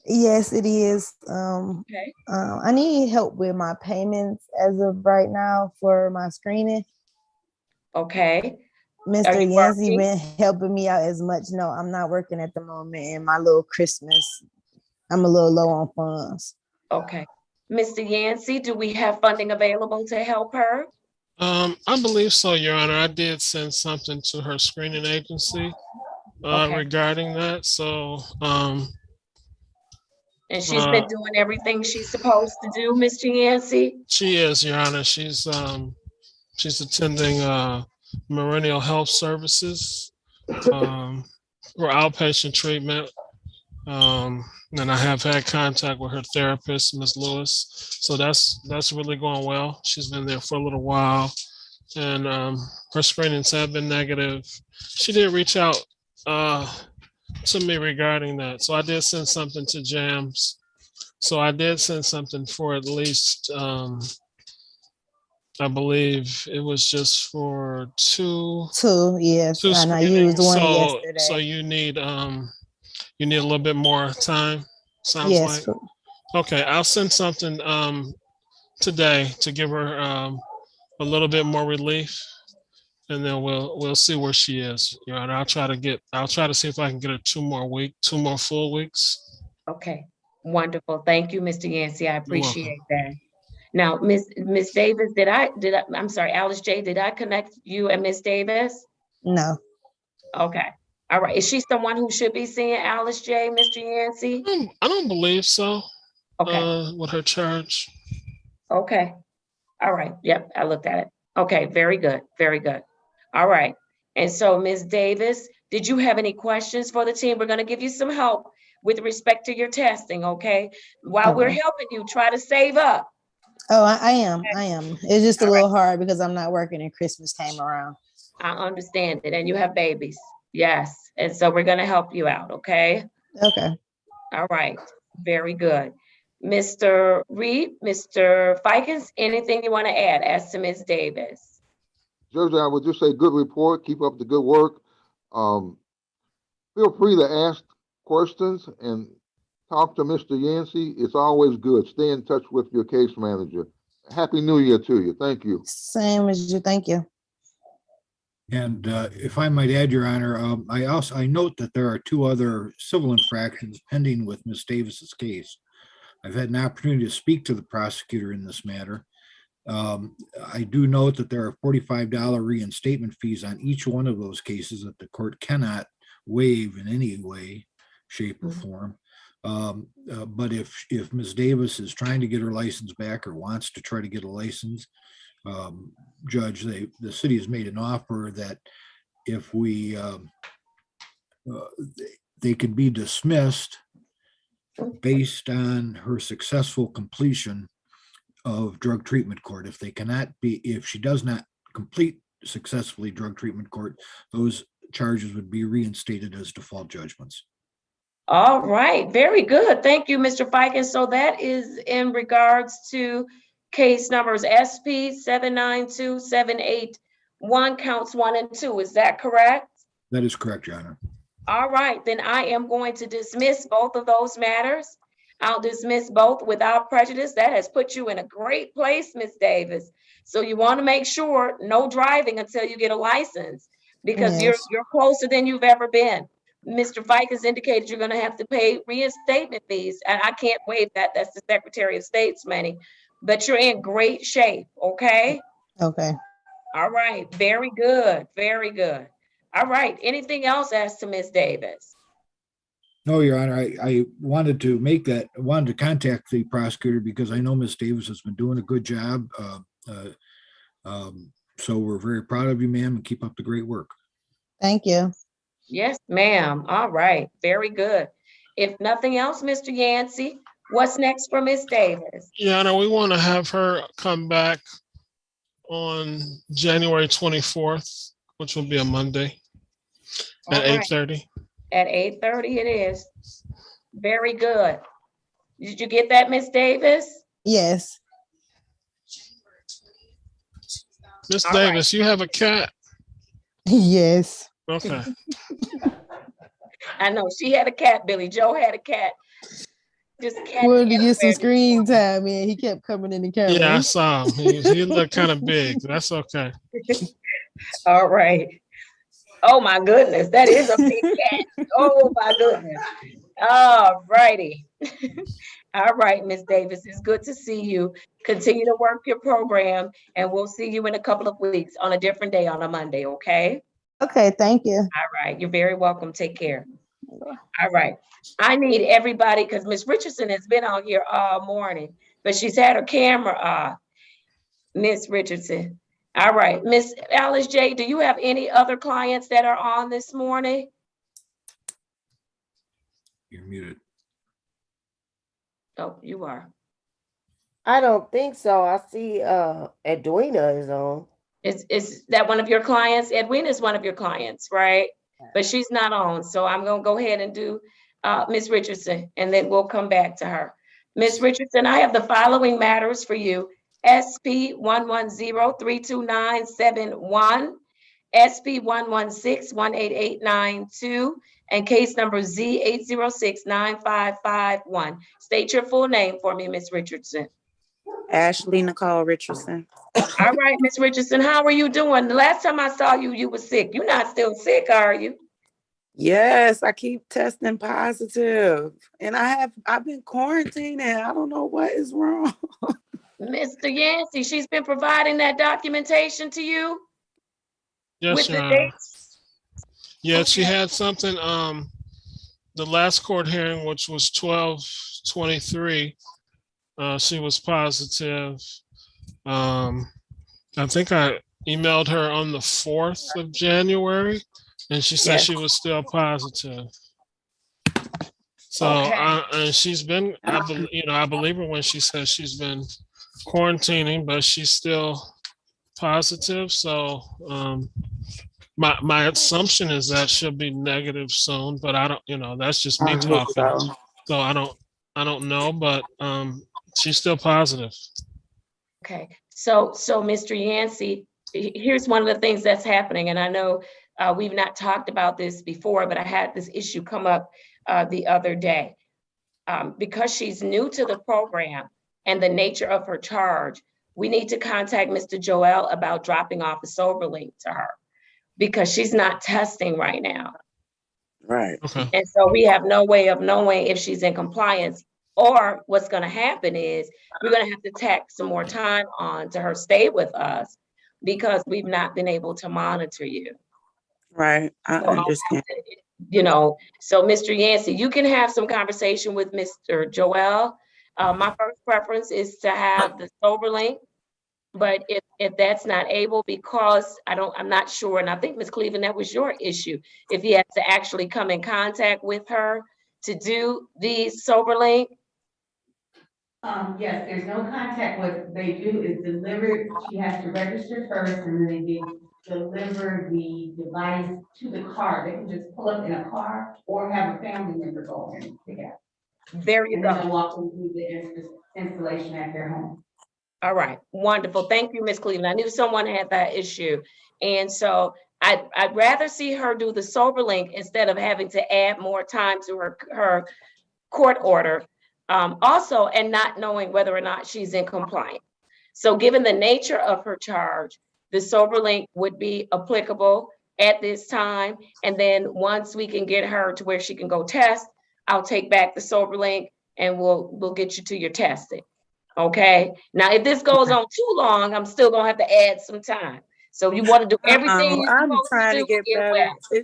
Yes, it is. Okay. I need help with my payments as of right now for my screening. Okay. Mr. Yancey been helping me out as much. No, I'm not working at the moment, and my little Christmas, I'm a little low on funds. Okay. Mr. Yancey, do we have funding available to help her? I believe so, Your Honor. I did send something to her screening agency regarding that. So, and she's been doing everything she's supposed to do, Mr. Yancey? She is, Your Honor. She's attending Millennial Health Services for outpatient treatment. And I have had contact with her therapist, Ms. Lewis. So that's really going well. She's been there for a little while, and her screenings have been negative. She did reach out to me regarding that. So I did send something to JAMS. So I did send something for at least, I believe it was just for two. Yes. Two and I used one yesterday. So you need a little bit more time, sounds Yes. like. Okay, I'll send something today to give her a little bit more relief, and then we'll see where she is. Your Honor, I'll try to see if I can get her two more full weeks. Okay, wonderful. Thank you, Mr. Yancey. I appreciate that. Now, Miss Davis, I'm sorry, Alice J, did I connect you and Miss Davis? No. Okay. All right. Is she someone who should be seeing Alice J, Mr. Yancey? I don't believe so. Okay. With her charge. Okay. All right. Yep, I looked at it. Okay, very good. Very good. All right. And so, Ms. Davis, did you have any questions for the team? We're going to give you some help with respect to your testing, okay? While we're helping you, try to save up. Oh, I am. It's just a little hard because I'm not working and Christmas came around. I understand it. And you have babies. Yes. And so we're going to help you out, okay? Okay. All right. Very good. Mr. Reed, Mr. Fikens, anything you want to add as to Ms. Davis? Judge, I would just say good report. Keep up the good work. Feel free to ask questions and talk to Mr. Yancey. It's always good. Stay in touch with your case manager. Happy New Year to you. Thank you. Same as you. Thank you. And if I might add, Your Honor, I note that there are two other civil infractions pending with Ms. Davis's case. I've had an opportunity to speak to the prosecutor in this matter. I do note that there are $45 reinstatement fees on each one of those cases that the court cannot waive in any way, shape, or form. But if Ms. Davis is trying to get her license back or wants to try to get a license, Judge, the city has made an offer that if they could be dismissed based on her successful completion of drug treatment court. If she does not complete successfully drug treatment court, those charges would be reinstated as default judgments. All right, very good. Thank you, Mr. Fikens. So that is in regards to case numbers SP 792781, counts 1 and 2. Is that correct? That is correct, Your Honor. All right, then I am going to dismiss both of those matters. I'll dismiss both without prejudice. That has put you in a great place, Ms. Davis. So you want to make sure no driving until you get a license, because Yes. you're closer than you've ever been. Mr. Fike has indicated you're going to have to pay reinstatement fees, and I can't waive that. That's the Secretary of State's money, but you're in great shape. Okay. Okay. All right. Very good. Very good. All right. Anything else as to Ms. Davis? No, Your Honor, I wanted to contact the prosecutor because I know Ms. Davis has been doing a good job. So we're very proud of you, ma'am, and keep up the great work. Thank you. Yes, ma'am. All right. Very good. If nothing else, Mr. Yancey, what's next for Ms. Davis? Yeah, no, we want to have her come back on January 24th, which will be a Monday at All right. 8:30. At 8:30 it is. Very good. Did you get that, Ms. Davis? Yes. Miss All Davis, you have a cat? Yes. Okay. I know she had a cat, Billy Joe had a cat. Just cat Wanted to get some everywhere. screen time, man. He kept coming in the camera. Yeah, I saw him. He looked kind of big. That's okay. All right. Oh my goodness, that is a big cat. Oh my goodness. All righty. All right, Miss Davis, it's good to see you. Continue to work your program, and we'll see you in a couple of weeks on a different day on a Monday, okay? Okay, thank you. All right, you're very welcome. Take care. All right. I need everybody, because Miss Richardson has been on here all morning, but she's had her camera off. Miss Richardson. All right, Miss Alice J., do you have any other clients that are on this morning? You're muted. Oh, you are. I don't think so. I see Edwina is on. Is that one of your clients? Edwina is one of your clients, right? But she's not on, so I'm gonna go ahead and do Miss Richardson, and then we'll come back to her. Miss Richardson, I have the following matters for you. SP 110-32971, SP 116-18892, and case number Z 806-9551. State your full name for me, Miss Richardson. Ashley Nicole Richardson. All right, Miss Richardson, how are you doing? The last time I saw you, you were sick. You're not still sick, are you? Yes, I keep testing positive, and I've been quarantining. I don't know what is wrong. Mr. Yancey, she's been providing that documentation to you? Yes, With Your the Honor. dates? Yeah, she had something, the last court hearing, which was 12/23, she was positive. I think I emailed her on the 4th of January, and she said she was still positive. So, and she's been, I believe her when she says she's been quarantining, but she's still positive. So, my assumption is that she'll be negative soon, but I don't, that's just me I hope talking. so. So I don't know, but she's still positive. Okay, so Mr. Yancey, here's one of the things that's happening, and I know we've not talked about this before, but I had this issue come up the other day. Because she's new to the program and the nature of her charge, we need to contact Mr. Joel about dropping off a sober link to her, because she's not testing right now. Right. Okay. And so we have no way of knowing if she's in compliance, or what's going to happen is we're going to have to tack some more time on to her stay with us, because we've not been able to monitor you. Right. I understand. So Mr. Yancey, you can have some conversation with Mr. Joel. My first preference is to have the sober link, but if that's not able, because I'm not sure, and I think Ms. Cleveland, that was your issue, if he has to actually come in contact with her to do the sober link. Yes, there's no contact. What they do is deliver, she has to register first, and then they deliver the device to the car. They can just pull up in a car or have a family member go in together. There you And go. then they'll walk them through the installation at their home. All right, wonderful. Thank you, Ms. Cleveland. I knew someone had that issue. And so I'd rather see her do the sober link instead of having to add more time to her court order. Also, and not knowing whether or not she's in compliance. So given the nature of her charge, the SoberLink would be applicable at this time. And then once we can get her to where she can go test, I'll take back the SoberLink and we'll get you to your testing. Okay. Now, if this goes on too long, I'm still gonna have to add some time. So you want to do everything you're I'm supposed trying to to do, get get better. well.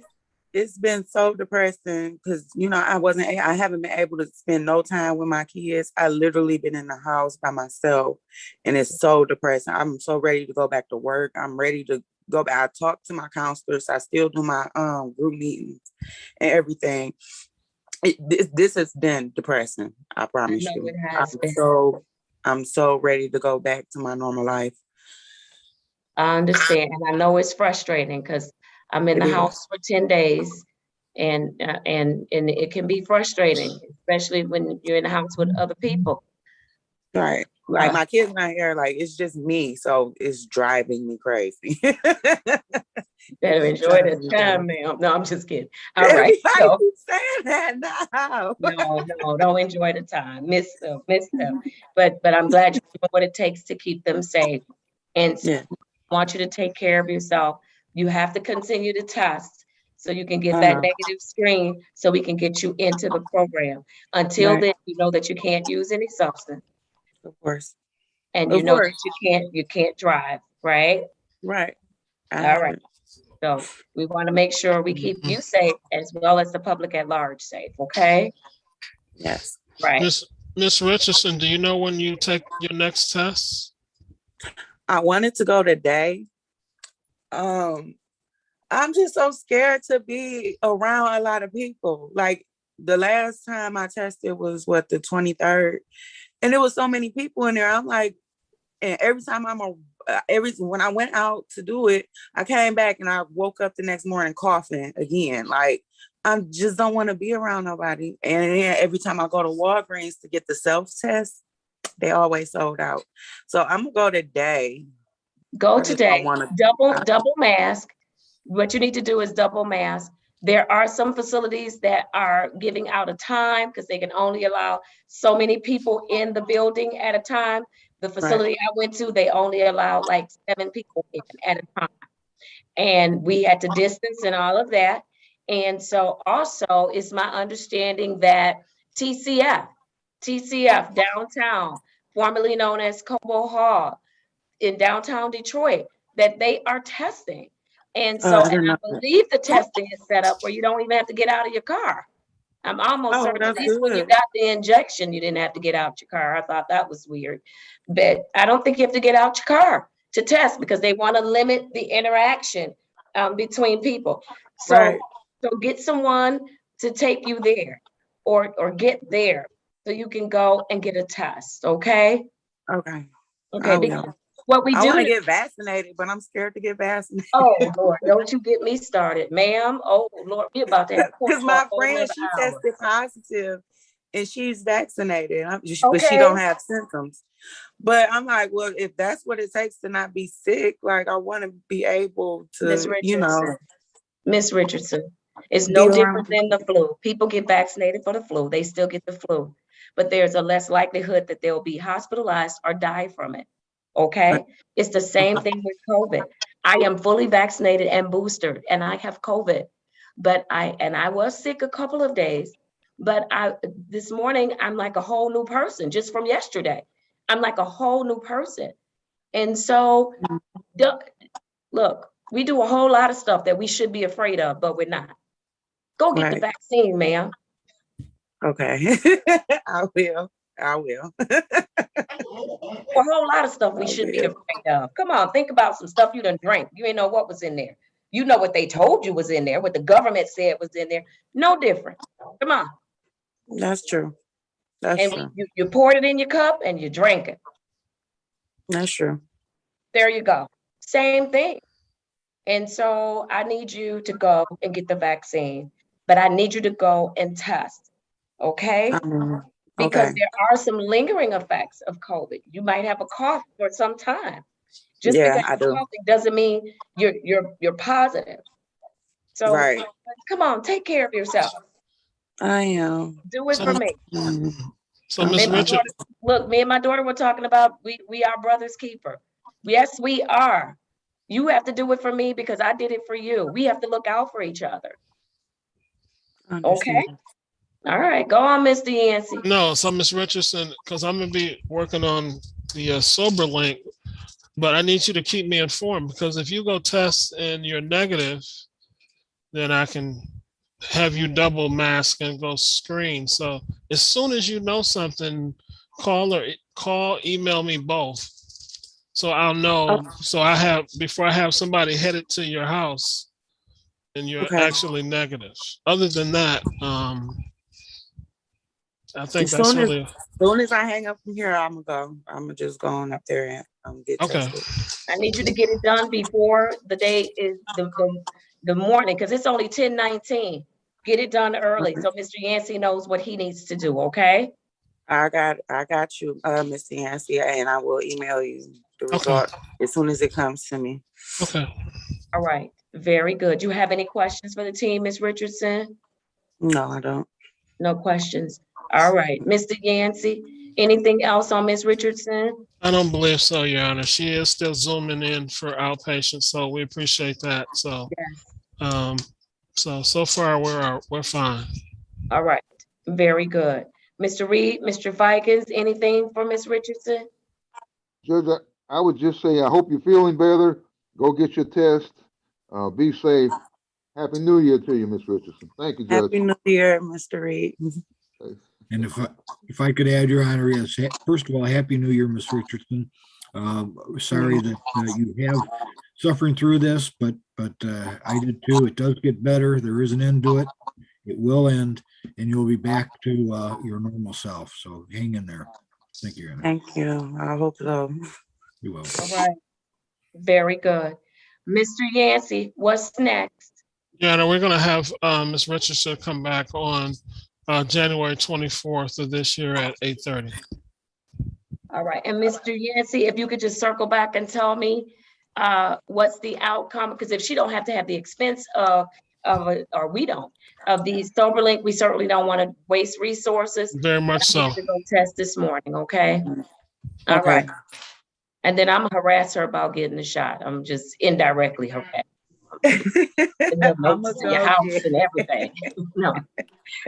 It's been so depressing because I haven't been able to spend no time with my kids. I literally been in the house by myself, and it's so depressing. I'm so ready to go back to work. I'm ready to go back. I talk to my counselors. I still do my group meetings and everything. This has been depressing. I promise know you. it has been. I'm so ready to go back to my normal life. I understand, and I know it's frustrating because I'm in the house for 10 days, and it can be frustrating, especially when you're in the house with other people. Right. Like my kids not here, like it's just me, so it's driving me crazy. Better enjoy the time, ma'am. No, I'm just kidding. All right. Everybody keeps saying that now. No, don't enjoy the time. Miss them. But I'm glad you're doing what it takes to keep them safe. And so I want you to take care of yourself. You have to continue to test so you can get that negative screen so we can get you into the program. Until then, you know that you can't use any substance. Of course. And you know that you can't drive, right? Right. All right. So we want to make sure we keep you safe as well as the public at large safe, okay? Yes. Right. Miss Richardson, do you know when you take your next test? I wanted to go today. I'm just so scared to be around a lot of people. Like the last time I tested was the 23rd, and there was so many people in there. I'm like, and every time when I went out to do it, I came back and I woke up the next morning coughing again. Like I just don't want to be around nobody. And then every time I go to Walgreens to get the self-test, they always sold out. So I'm gonna go today. Go today. Double mask. What you need to do is double mask. There are some facilities that are giving out a time because they can only allow so many people in the building at a time. The facility I went to, they only allowed like 7 people in at a time. And we had to distance and all of that. And so also it's my understanding that TCF downtown, formerly known as Cobo Hall in downtown Detroit, that they are testing. And so, and I believe the testing is set up where you don't even have to get out of your car. I'm almost certain, at least when you got the injection, you didn't have to get out your car. I thought that was weird. But I don't think you have to get out your car to test because they want to limit the interaction between people. So, so get someone to take you there or get there so you can go and get a test, okay? Okay. Okay, because what we do. I want to get vaccinated, but I'm scared to get vaccinated. Oh Lord, don't you get me started, ma'am. Oh Lord, we about to have because my friend, she tested positive and she's vaccinated, but she Okay. don't have symptoms. But I'm like, well, if that's what it takes to not be sick, like I want to be able to, Miss Richardson, it's no different than the flu. People get vaccinated for the flu. They still get the flu, but there's a less likelihood that they'll be hospitalized or die from it. Okay. It's the same thing with COVID. I am fully vaccinated and boosted and I have COVID, but I was sick a couple of days, but this morning, I'm like a whole new person just from yesterday. I'm like a whole new person. And so look, we do a whole lot of stuff that we should be afraid of, but we're not. Go get the vaccine, ma'am. Okay. I will. A whole lot of stuff we should be afraid of. Come on, think about some stuff you done drank. You ain't know what was in there. You know what they told you was in there, what the government said was in there. No different. Come on. That's true. That's true. You poured it in your cup and you drank it. That's true. There you go. Same thing. And so I need you to go and get the vaccine, but I need you to go and test. Okay? Because there are some lingering effects of COVID. You might have a cough for some time. Just because you're coughing doesn't mean you're positive. So come on, take care of yourself. I am. Do it for me. So Me Miss and my Richard, daughter- Look, me and my daughter were talking about we are brother's keeper. Yes, we are. You have to do it for me because I did it for you. We have to look out for each other. Okay. All right. Go on, Mr. Yancey. no, so Miss Richardson, because I'm gonna be working on the sober link, but I need you to keep me informed because if you go test and you're negative, then I can have you double mask and go screen. So as soon as you know something, call, email me both. So I'll know. So I have before I have somebody headed to your house and you're Okay. actually negative. Other than that, I think As that's soon really as I hang up from here, I'm gonna go. I'm gonna just go on up there and get okay. tested. I need you to get it done before the day is the morning because it's only 10:19. Get it done early so Mr. Yancey knows what he needs to do. Okay. I got you, Mr. Yancey, and I will email you the Okay. result as soon as it comes to me. Okay. All right. Very good. You have any questions for the team, Ms. Richardson? No, I don't. No questions. All right. Mr. Yancey, anything else on Ms. Richardson? I don't believe so, Your Honor. She is still zooming in for outpatient, so we appreciate that. So, Yes. so far we're fine. All right. Very good. Mr. Reed, Mr. Vikings, anything for Ms. Richardson? Judge, I would just say, I hope you're feeling better. Go get your test. Be safe. Happy New Year to you, Miss Richardson. Thank you, Judge. Happy New Year, Mr. Reed. And if I could add, Your Honor, yes, first of all, Happy New Year, Miss Richardson. Sorry that you have suffering through this, but I did too. It does get better. There is an end to it. It will end, and you'll be back to your normal self. So hang in there. Thank you, Your Honor. Thank you. I hope so. You will. All right. Very good. Mr. Yancey, what's next? Yeah, no, we're gonna have Ms. Richardson come back on January 24th of this year at 8:30. All right. And Mr. Yancey, if you could just circle back and tell me what's the outcome, because if she don't have to have the expense of or we don't, of the sober link, we certainly don't want to waste resources. Very much so. I need to go test this morning, okay? All Okay. right. And then I'm gonna harass her about getting the shot. I'm just indirectly harassing. Notes to your house and everything. No,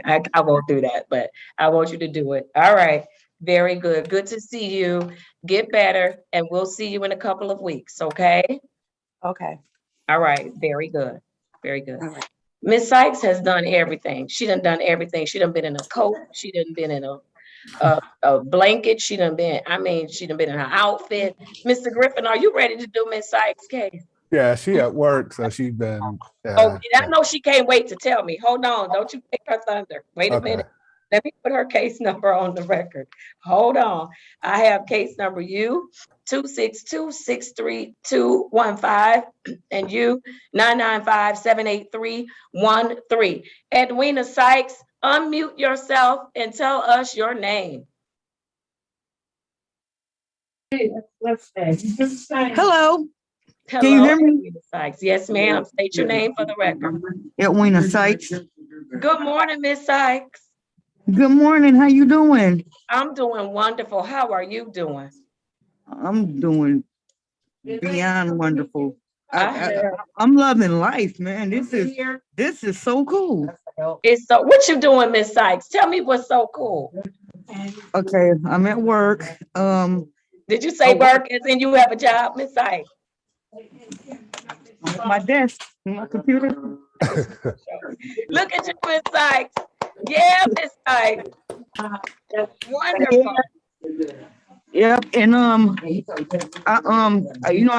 I won't do that, but I want you to do it. All right. Very good. Good to see you. Get better, and we'll see you in a couple of weeks, okay? Okay. All right. Very good. Very good. Miss Sykes has done everything. She done everything. She done been in a coat. She done been in a blanket. She done been in her outfit. Mr. Griffin, are you ready to do Miss Sykes' case? Yeah, she at work, so she's been. Oh, yeah, I know she can't wait to tell me. Hold on, don't you take her thunder. Wait a minute. Let me put her case number on the record. Hold on. I have case number U 262-63215 and U 995-78313. Edwina Sykes, unmute yourself and tell us your name. Let's see. Hello, Hello. Can you hear me? Edwina Sykes. Yes, ma'am. State your name for the record. Edwina Sykes. Good morning, Miss Sykes. Good morning. How you doing? I'm doing wonderful. How are you doing? I'm doing beyond wonderful. I'm loving life, man. This is so cool. It's so. What you doing, Miss Sykes? Tell me what's so cool. Okay, I'm at work. Did you say work as in you have a job, Miss Sykes? My desk, my computer. Look at you, Miss Sykes. Yeah, Miss Sykes. Wonderful. Yep, and I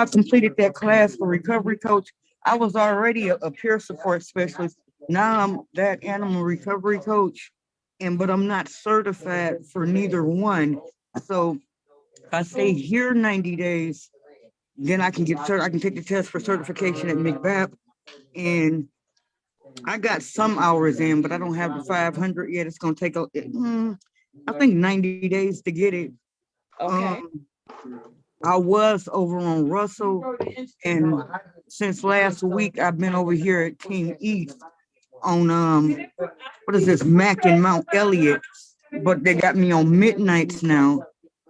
completed that class for recovery coach. I was already a peer support specialist. Now I'm that animal recovery coach, but I'm not certified for neither one. So I stay here 90 days, then I can I can take the test for certification at McBap, and I got some hours in, but I don't have the 500 yet. It's gonna take I think 90 days to get it. Okay. I was over on Russell, and since last week I've been over here at King East on what is this, Mac and Mount Elliott, but they got me on midnights now.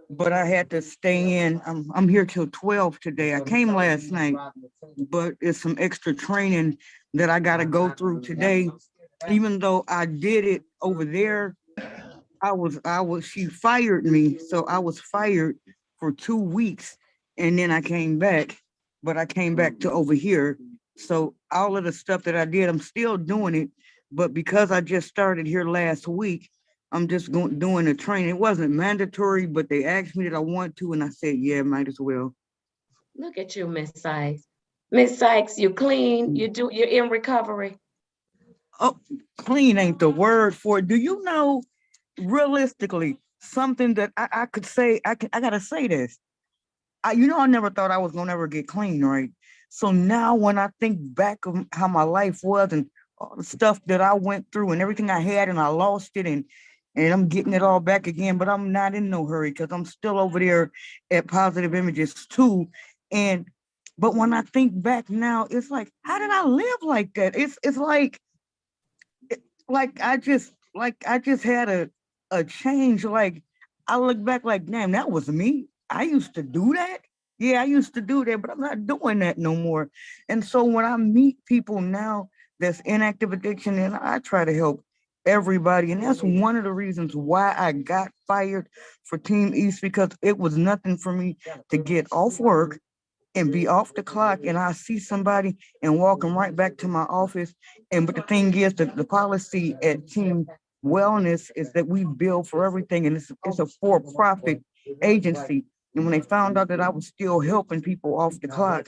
But I had to stay in. I'm here till 12 today. I came last night, but it's some extra training that I got to go through today. Even though I did it over there, she fired me. So I was fired for 2 weeks and then I came back, but I came back to over here. So all of the stuff that I did, I'm still doing it. But because I just started here last week, I'm just doing the training. It wasn't mandatory, but they asked me that I want to, and I said, yeah, might as well. Look at you, Miss Sykes. Miss Sykes, you clean, you're in recovery. Oh, clean ain't the word for it. Do you know, realistically, something that I could say, I gotta say this. I never thought I was gonna ever get clean, right? So now when I think back of how my life was and all the stuff that I went through and everything I had and I lost it and I'm getting it all back again, but I'm not in no hurry because I'm still over there at Positive Images too. But when I think back now, it's like, how did I live like that? It's like I just had a change. Like I look back like, damn, that was me. I used to do that. Yeah, I used to do that, but I'm not doing that no more. And so when I meet people now that's in active addiction, and I try to help everybody. And that's one of the reasons why I got fired for Team East, because it was nothing for me to get off work and be off the clock and I see somebody and walk them right back to my office. But the thing is that the policy at Team Wellness is that we bill for everything, and it's a for-profit agency. And when they found out that I was still helping people off the clock,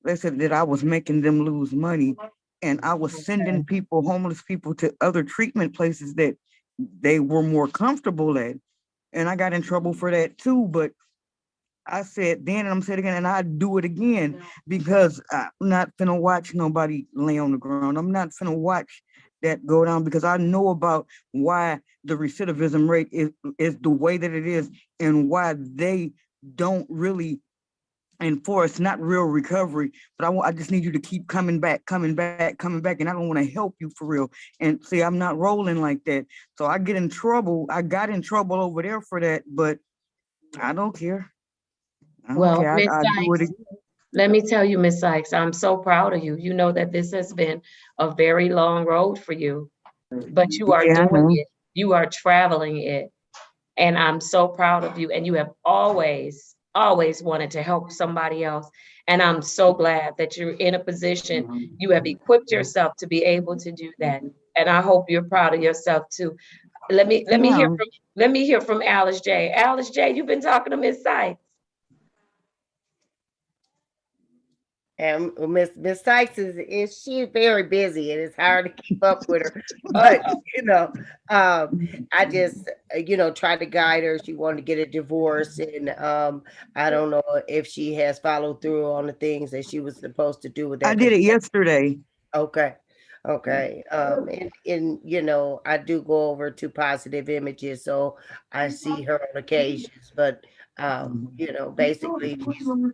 they said that I was making them lose money. And I was sending people, homeless people, to other treatment places that they were more comfortable at. And I got in trouble for that too. But I said then, and I'm saying it again, and I do it again, because I'm not finna watch nobody lay on the ground. I'm not finna watch that go down, because I know about why the recidivism rate is the way that it is, and why they don't really enforce not real recovery. But I just need you to keep coming back, and I don't want to help you for real. And see, I'm not rolling like that. So I get in trouble. I got in trouble over there for that, but I don't care. Well, Okay, Miss I do it Sykes, again. let me tell you, Miss Sykes, I'm so proud of you. You know that this has been a very long road for you, but you are Yeah, I doing know. it. You are traveling it. And I'm so proud of you. And you have always wanted to help somebody else. And I'm so glad that you're in a position, you have equipped yourself to be able to do that. And I hope you're proud of yourself too. Let me hear from Alice J. Alice J, you've been talking to Miss Sykes. And Miss Sykes she's very busy and it's hard to keep up with her. But I just try to guide her. She wanted to get a divorce, and I don't know if she has followed through on the things that she was supposed to do with that. I did it yesterday. Okay. And I do go over to Positive Images, so I see her on occasions, but basically she's doing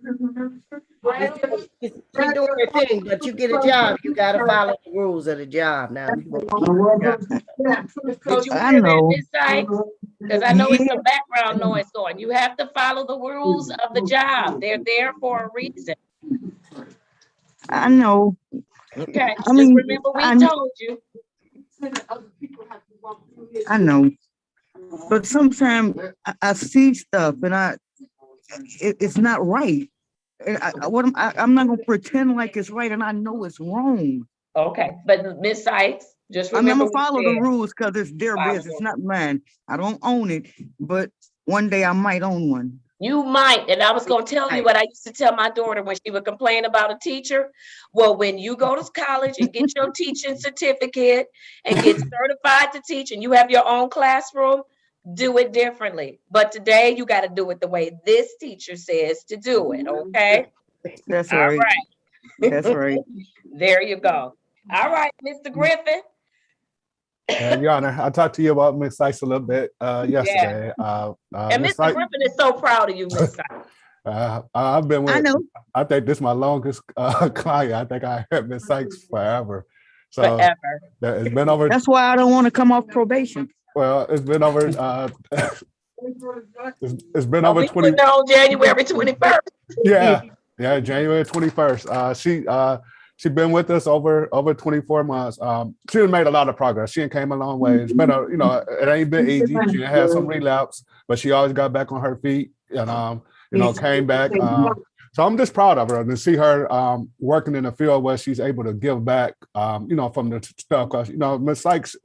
her thing. But you get a job, you got to follow the rules of the job. Now, if you want to keep the job. Did you I hear that, know. Miss Sykes? Because I know it's some background noise going. You have to follow the rules of the job. They're there for a reason. I know. Okay, I just mean, remember we told you. I know. But sometimes I see stuff and it's not right. And I'm not gonna pretend like it's right, and I know it's wrong. Okay, but Miss Sykes, just I'm remember gonna follow the rules because it's their Follow business, not mine. I don't own it, but one day I might own one. You might, and I was going to tell you what I used to tell my daughter when she would complain about a teacher. Well, when you go to college and get your teaching certificate and get certified to teach, and you have your own classroom, do it differently. But today you got to do it the way this teacher says to do it. Okay. That's All right. right. That's right. There you go. All right, Mr. Griffin. Your Honor, I talked to you about Miss Sykes a little bit yesterday. And Miss Mr. Sykes, Griffin is so proud of you, Miss Sykes. I've been with. I know. I think this is my longest client. I think I had Miss Sykes forever. So Forever. it's been over. That's why I don't want to come off probation. Well, it's been over, it's been over We 20. putting on January 21st. Yeah, yeah, January 21st. She been with us over 24 months. She done made a lot of progress. She done came a long way. It's been it ain't been easy. She done had some relapse, but she always got back on her feet and came back. So I'm just proud of her and to see her working in a field where she's able to give back, from the stuff. Because Miss Sykes,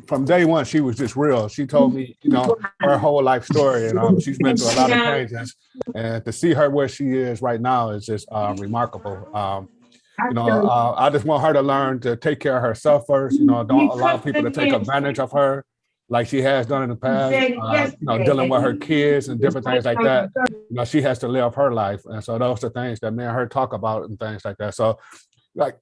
from day one, she was just real. She told me, her whole life story, and she's been through a lot of changes. And to see her where she is right now is just remarkable. I just want her to learn to take care of herself first. Don't allow people to take advantage of her like she has done in the past. Dealing with her kids and different things like that. She has to live her life, and so those are things that me and her talk about and things like that. So, like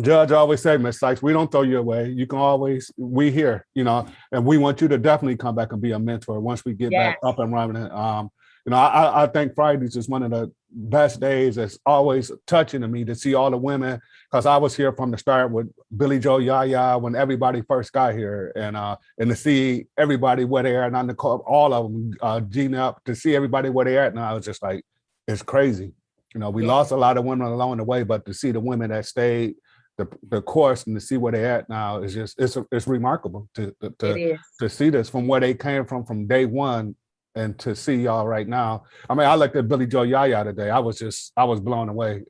Judge always say, Miss Sykes, we don't throw you away. You can always, we here, and we want you to definitely come back and be a mentor once we get back up and running. I think Fridays is one of the best days. It's always touching to me to see all the women, because I was here from the start with Billy Joe Yaya when everybody first got here, and to see everybody where they are, and Nicole, all of them, Gina, to see everybody where they are now, it's just like, it's crazy. We lost a lot of women along the way, but to see the women that stayed the course and to see where they're at now is just, it's remarkable to see this from where they came from day one. And to see y'all right now, I looked at Billy Joe Yaya today. I was blown away.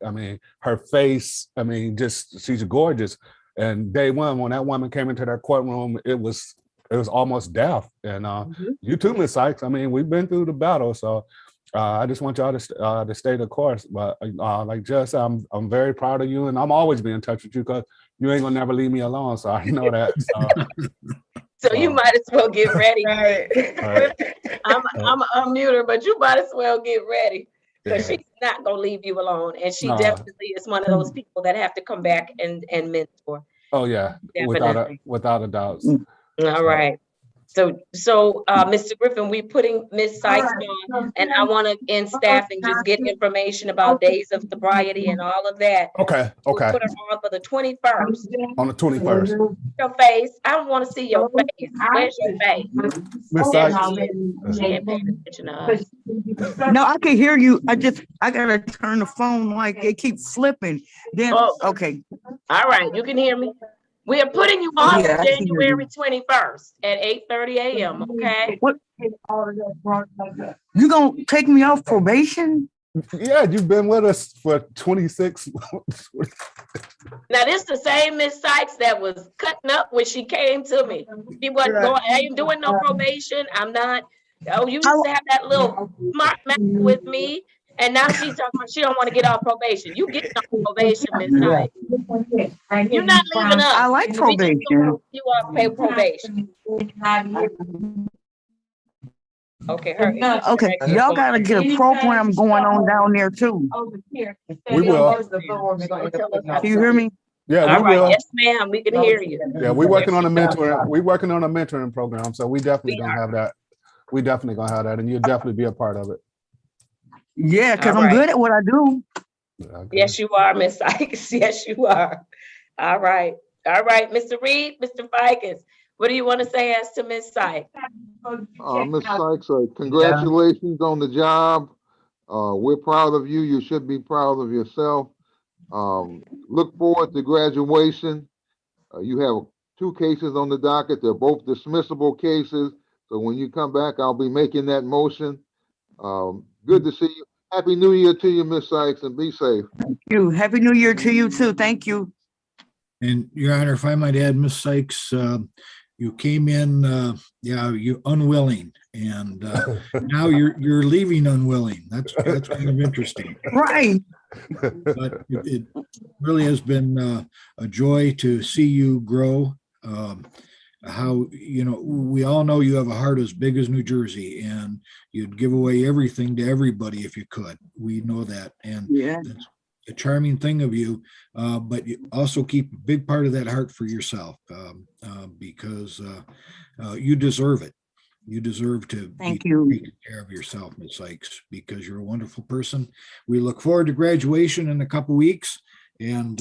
Her face, she's gorgeous. And day one, when that woman came into that courtroom, it was almost death. And you too, Miss Sykes. We've been through the battle, so I just want y'all to stay the course. But like Jess, I'm very proud of you, and I'm always be in touch with you because you ain't gonna never leave me alone. So I know that. So you might as well get ready. Right. I'm unmute her, but you might as well get ready because she's not gonna leave you alone, and she definitely is one of those people that have to come back and mentor. Oh yeah, without a doubt. All right. So, Mr. Griffin, we putting Ms. Sykes on, and I want to, in staffing, just get information about days of sobriety and all of that. Okay. We'll put her on for the 21st. On the 21st. Your face. I don't want to see your face. Where's your face? Miss Sykes. She ain't paying attention to us. No, I can hear you. I gotta turn the phone like it keeps flipping. Then okay. All right, you can hear me. We are putting you on for January 21st at 8:30 a.m. Okay. What? You gonna take me off probation? Yeah, you've been with us for 26 months. Now this the same Miss Sykes that was cutting up when she came to me. She wasn't going. I ain't doing no probation. I'm not. Oh, you used to have that little smart mouth with me, and now she's talking about she don't want to get off probation. You getting off probation, Miss Sykes. You're not leaving us. I like probation. You are pay probation. Okay, okay. Y'all gotta get a program going on down there too. We will. Can you hear me? Yeah, we will. Yes, ma'am. We can hear you. Yeah, we're working on a mentoring. We're working on a mentoring program, so we definitely gonna have that. We definitely gonna have that, and you'll definitely be a part of it. Yeah, because I'm good at what I do. Okay. Yes, you are, Miss Sykes. Yes, you are. All right. Mr. Reed, Mr. Fikens, what do you want to say as to Miss Sykes? Miss Sykes, congratulations on the job. We're proud of you. You should be proud of yourself. Look forward to graduation. You have 2 cases on the docket. They're both dismissible cases. So when you come back, I'll be making that motion. Good to see you. Happy New Year to you, Miss Sykes, and be safe. Thank you. Happy New Year to you too. Thank you. And Your Honor, if I might add, Miss Sykes, you came in, you unwilling, and now you're leaving unwilling. That's kind of interesting. Right. But it really has been a joy to see you grow. How, we all know you have a heart as big as New Jersey, and you'd give away everything to everybody if you could. We know that. And that's a charming thing of you, but you also keep a big part of that heart for yourself, because you deserve it. You deserve to take care of yourself, Ms. Sykes, because you're a wonderful person. We look forward to graduation in a couple weeks, and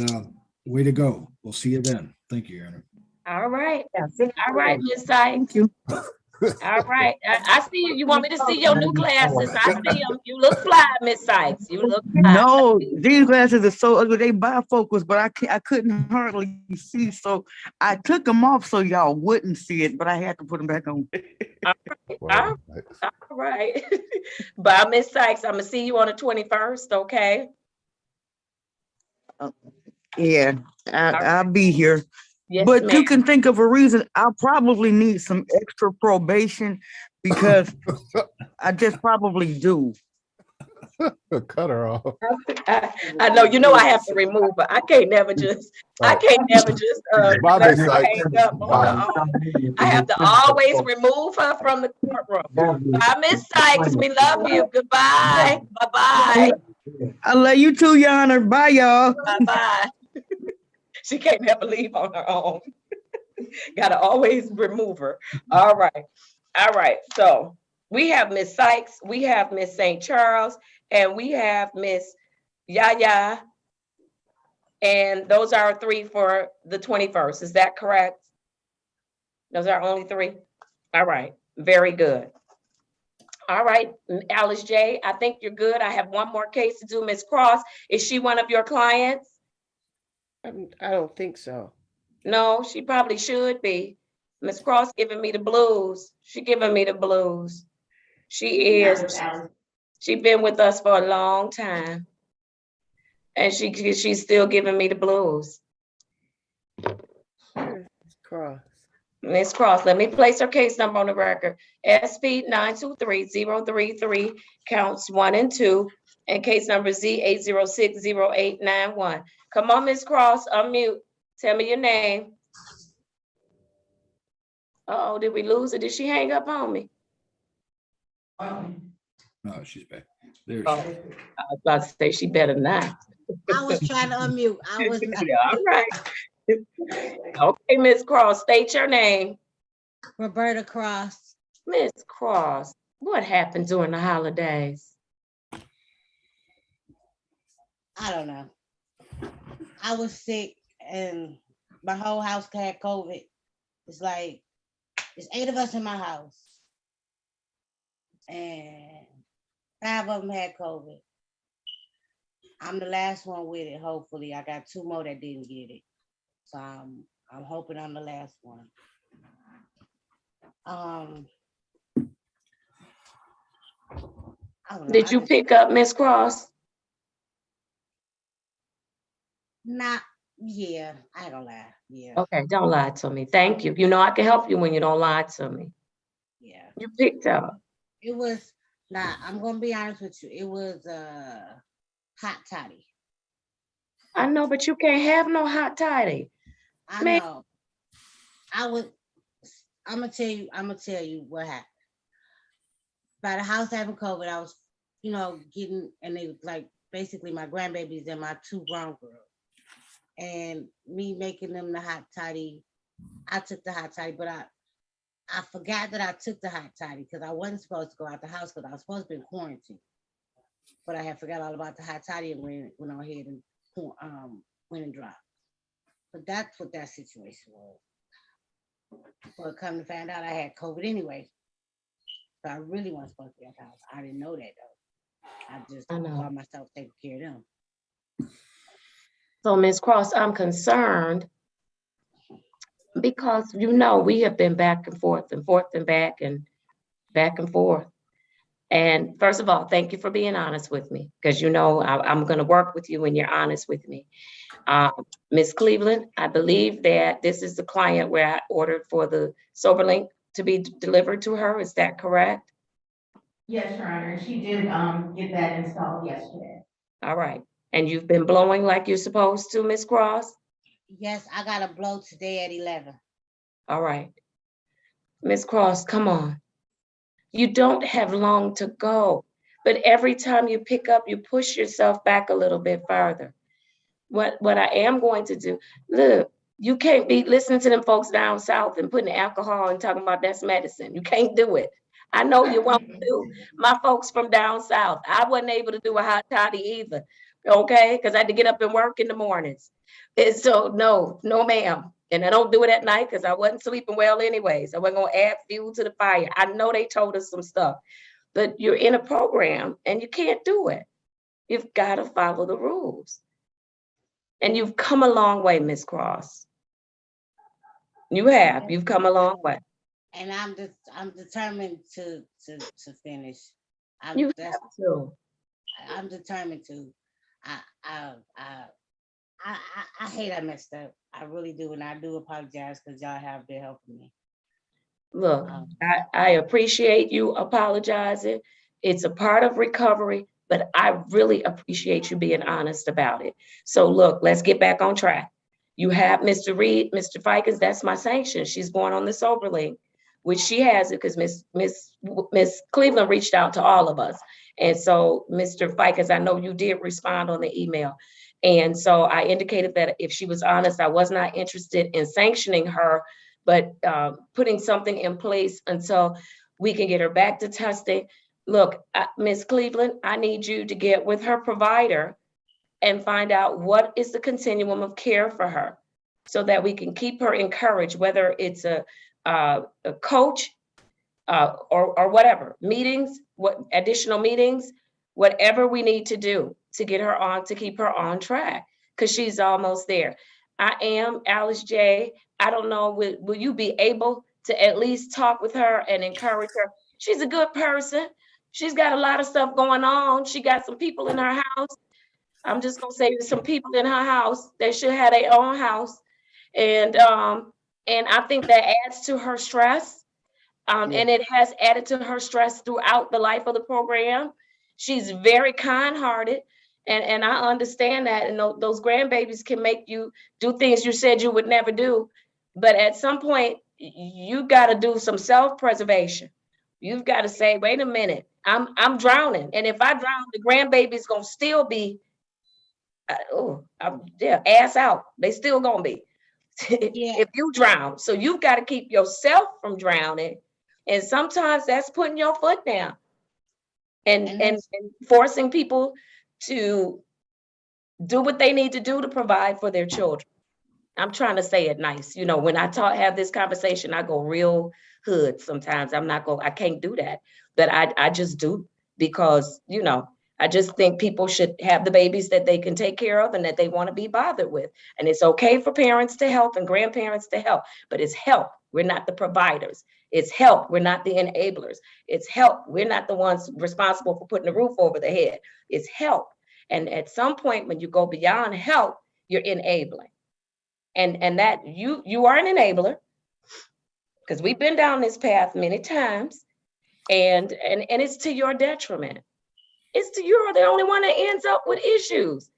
way to go. We'll see you then. Thank you, Your Honor. All right. Yeah, All right, Miss Sykes. Thank you. All right. I see you. You want me to see your new glasses? I see them. You look fly, Miss Sykes. You look fly. No, these glasses are so ugly. They bifocals, but I couldn't hardly see. So I took them off so y'all wouldn't see it, but I had to put them back on. All right. Bye, Miss Sykes. I'm gonna see you on the 21st, okay? Yeah, I'll be here. Yes, But ma'am. you can think of a reason. I'll probably need some extra probation because I just probably do. Cut her off. I know, you know, I have to remove her. I can't never just Bye, let Miss her Sykes. hang up on her own. I have to always remove her from the courtroom. Bye, Miss Sykes. We love you. Goodbye. Bye-bye. I love you too, Your Honor. Bye, y'all. Bye-bye. She can't never leave on her own. Gotta always remove her. All right. All right. So we have Miss Sykes, we have Miss St. Charles, and we have Miss Yaya. And those are our three for the 21st. Is that correct? Those are only three? All right. Very good. All right, Alice J., I think you're good. I have one more case to do. Miss Cross, is she one of your clients? I don't think so. No, she probably should be. Miss Cross giving me the blues. She giving me the blues. She is. She's been with us for a long time. And she's still giving me the blues. Cross. Miss Cross, let me place her case number on the record. SP 923-033, counts 1 and 2, and case number Z8060891. Come on, Miss Cross, unmute. Tell me your name. Uh-oh, did we lose her? Did she hang up on me? No, she's back. There Oh, she is. I was about to say she better not. I was trying to unmute. I was not. Yeah, all right. Okay, Miss Cross, state your name. Roberta Cross. Miss Cross, what happened during the holidays? I don't know. I was sick and my whole house had COVID. It's like, there's 8 of us in my house. And 5 of them had COVID. I'm the last one with it, hopefully. I got 2 more that didn't get it. So I'm hoping I'm the last one. Did you pick up Miss Cross? Not, yeah, I ain't gonna lie, yeah. Okay, don't lie to me. Thank you. You know I can help you when you don't lie to me. Yeah. You picked up. It was, I'm gonna be honest with you, it was hot toddy. I know, but you can't have no hot toddy. I know. I'm gonna tell you what happened. By the house having COVID, I was, getting, and they like basically my grandbabies and my 2 grown girls. And me making them the hot toddy, I took the hot toddy, but I forgot that I took the hot toddy because I wasn't supposed to go out the house because I was supposed to be in quarantine. But I had forgot all about the hot toddy and went on ahead and went and dropped. But that's what that situation was. But come to find out I had COVID anyway. So I really wasn't supposed to be at the house. I didn't know that though. I just thought myself taking care of them. So Miss Cross, I'm concerned because we have been back and forth and forth and back and forth. And first of all, thank you for being honest with me because I'm going to work with you when you're honest with me. Miss Cleveland, I believe that this is the client where I ordered for the SoberLink to be delivered to her. Is that correct? Yes, Your Honor. She did get that installed yesterday. All right. And you've been blowing like you're supposed to, Miss Cross? Yes, I got a blow today at 11. All right. Miss Cross, come on. You don't have long to go, but every time you pick up, you push yourself back a little bit farther. What I am going to do, look, you can't be listening to them folks down south and putting alcohol and talking about that's medicine. You can't do it. I know you want to. My folks from down south, I wasn't able to do a hot toddy either, okay? Because I had to get up and work in the mornings. And so no, ma'am. And I don't do it at night because I wasn't sleeping well anyways. I wasn't gonna add fuel to the fire. I know they told us some stuff, but you're in a program and you can't do it. You've got to follow the rules. And you've come a long way, Miss Cross. You have. You've come a long way. And I'm determined to finish. You have to. I'm determined to. I hate I messed up. I really do, and I do apologize because y'all have been helping me. Look, I appreciate you apologizing. It's a part of recovery, but I really appreciate you being honest about it. So look, let's get back on track. You have Mr. Reed, Mr. Fikens, that's my sanction. She's going on the sober link, which she has it because Miss Cleveland reached out to all of us. And so Mr. Fikens, I know you did respond on the email. And so I indicated that if she was honest, I was not interested in sanctioning her, but putting something in place until we can get her back to testing. Look, Miss Cleveland, I need you to get with her provider and find out what is the continuum of care for her so that we can keep her encouraged, whether it's a coach or whatever, meetings, what additional meetings, whatever we need to do to get her on, to keep her on track, because she's almost there. I am Alice J. I don't know, will you be able to at least talk with her and encourage her? She's a good person. She's got a lot of stuff going on. She got some people in her house. I'm just gonna say there's some people in her house that should have their own house. And I think that adds to her stress. And it has added to her stress throughout the life of the program. She's very kind-hearted, and I understand that. And those grandbabies can make you do things you said you would never do. But at some point, you got to do some self-preservation. You've got to say, wait a minute, I'm drowning. And if I drown, the grandbaby's gonna still be, ass out. They still gonna be. If you drown. So you've got to keep yourself from drowning. And sometimes that's putting your foot down and forcing people to do what they need to do to provide for their children. I'm trying to say it nice. You know, when I have this conversation, I go real hood sometimes. I can't do that. But I just do because, you know, I just think people should have the babies that they can take care of and that they want to be bothered with. And it's okay for parents to help and grandparents to help, but it's help. We're not the providers. It's help. We're not the enablers. It's help. We're not the ones responsible for putting a roof over the head. It's help. And at some point, when you go beyond help, you're enabling. And that you are an enabler, because we've been down this path many times, and it's to your detriment. You're the only one that ends up with issues.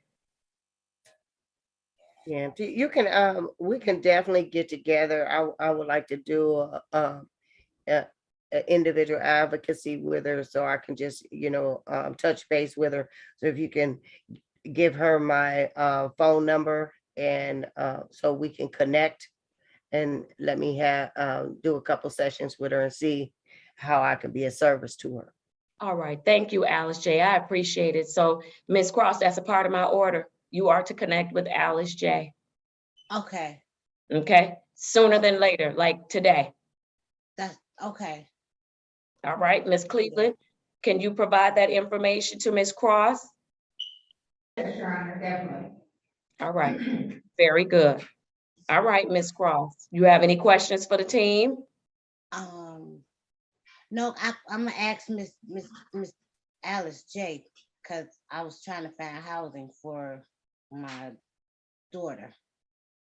Yeah, you can we can definitely get together. I would like to do a individual advocacy with her, so I can just, you know, touch base with her. So if you can give her my phone number, and so we can connect, and let me do a couple sessions with her and see how I can be a service to her. All right. Thank you, Alice J. I appreciate it. So, Ms. Cross, that's a part of my order. You are to connect with Alice J. Okay. Okay. Sooner than later, like today. That's okay. All right, Ms. Cleveland, can you provide that information to Ms. Cross? Yes, Your Honor, definitely. All right. Very good. All right, Ms. Cross, you have any questions for the team? No, I'm gonna ask Miss Alice J, because I was trying to find housing for my daughter.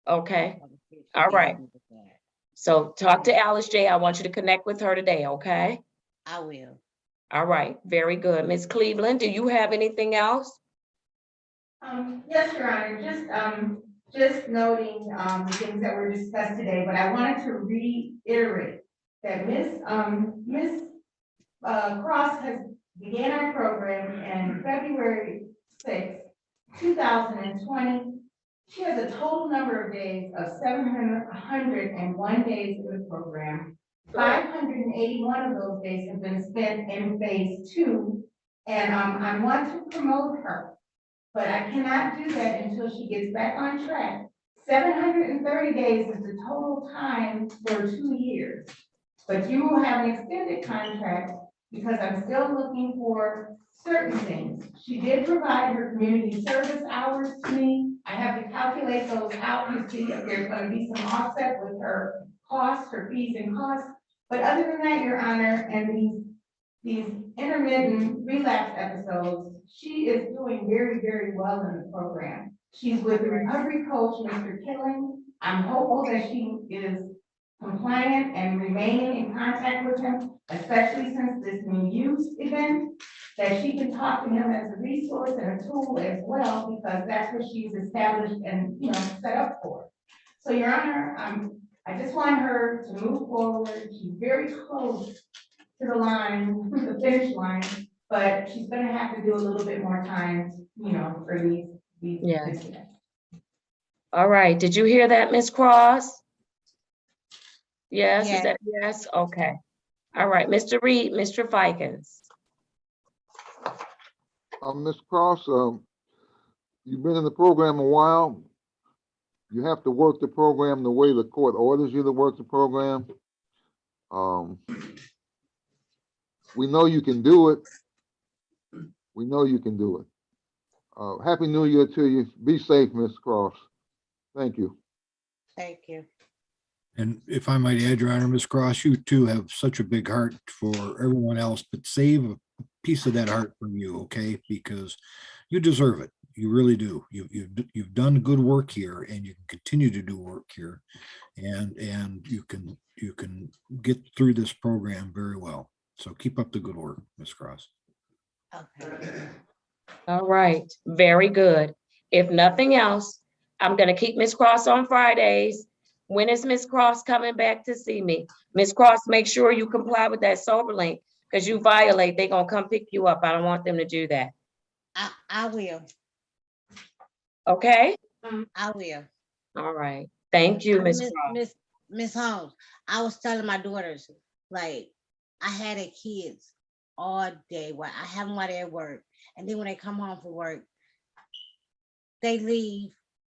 Okay. All right. So talk to Alice J. I want you to connect with her today, okay? I will. All right. Very good. Ms. Cleveland, do you have anything else? Yes, Your Honor, just noting the things that were discussed today, but I wanted to reiterate that Miss Cross has began our program in February 6th, 2020. She has a total number of days of 701 days in the program. 581 of those days have been spent in phase 2, and I want to promote her, but I cannot do that until she gets back on track 730 days is the total time for 2 years. But you will have an extended contract because I'm still looking for certain things. She did provide her community service hours to me. I have to calculate those out to see if there's gonna be some offset with her costs, her fees and costs. But other than that, Your Honor, and these intermittent relapse episodes, she is doing very, very well in the program. She's with the recovery coach, Mr. Killing. I'm hopeful that she is compliant and remaining in contact with him, especially since this new use event, that she can talk to him as a resource and a tool as well, because that's what she's established and, set up for. So, Your Honor, I just want her to move forward. She's very close to the line, the finish line, but she's gonna have to do a little bit more time, for these Yes. incidents. All right, did you hear that, Ms. Cross? Yes, is Yes. that yes? Okay. All right, Mr. Reed, Mr. Fikens. Ms. Cross, you've been in the program a while. You have to work the program the way the court orders you to work the program. We know you can do it. We know you can do it. Happy New Year to you. Be safe, Ms. Cross. Thank you. Thank you. And if I might add, Your Honor, Ms. Cross, you too have such a big heart for everyone else, but save a piece of that heart from you, okay? Because you deserve it. You really do. You've done good work here, and you can continue to do work here, and you can get through this program very well. So keep up the good work, Ms. Cross. Okay. All right, very good. If nothing else, I'm gonna keep Ms. Cross on Fridays. When is Ms. Cross coming back to see me? Ms. Cross, make sure you comply with that sober link, because you violate, they're gonna come pick you up. I don't want them to do that. I will. Okay? I will. All right. Thank you, Ms. Cross. Miss Holmes, I was telling my daughters, like, I had their kids all day. While I have them while they're at work. And then when they come home from work, they leave.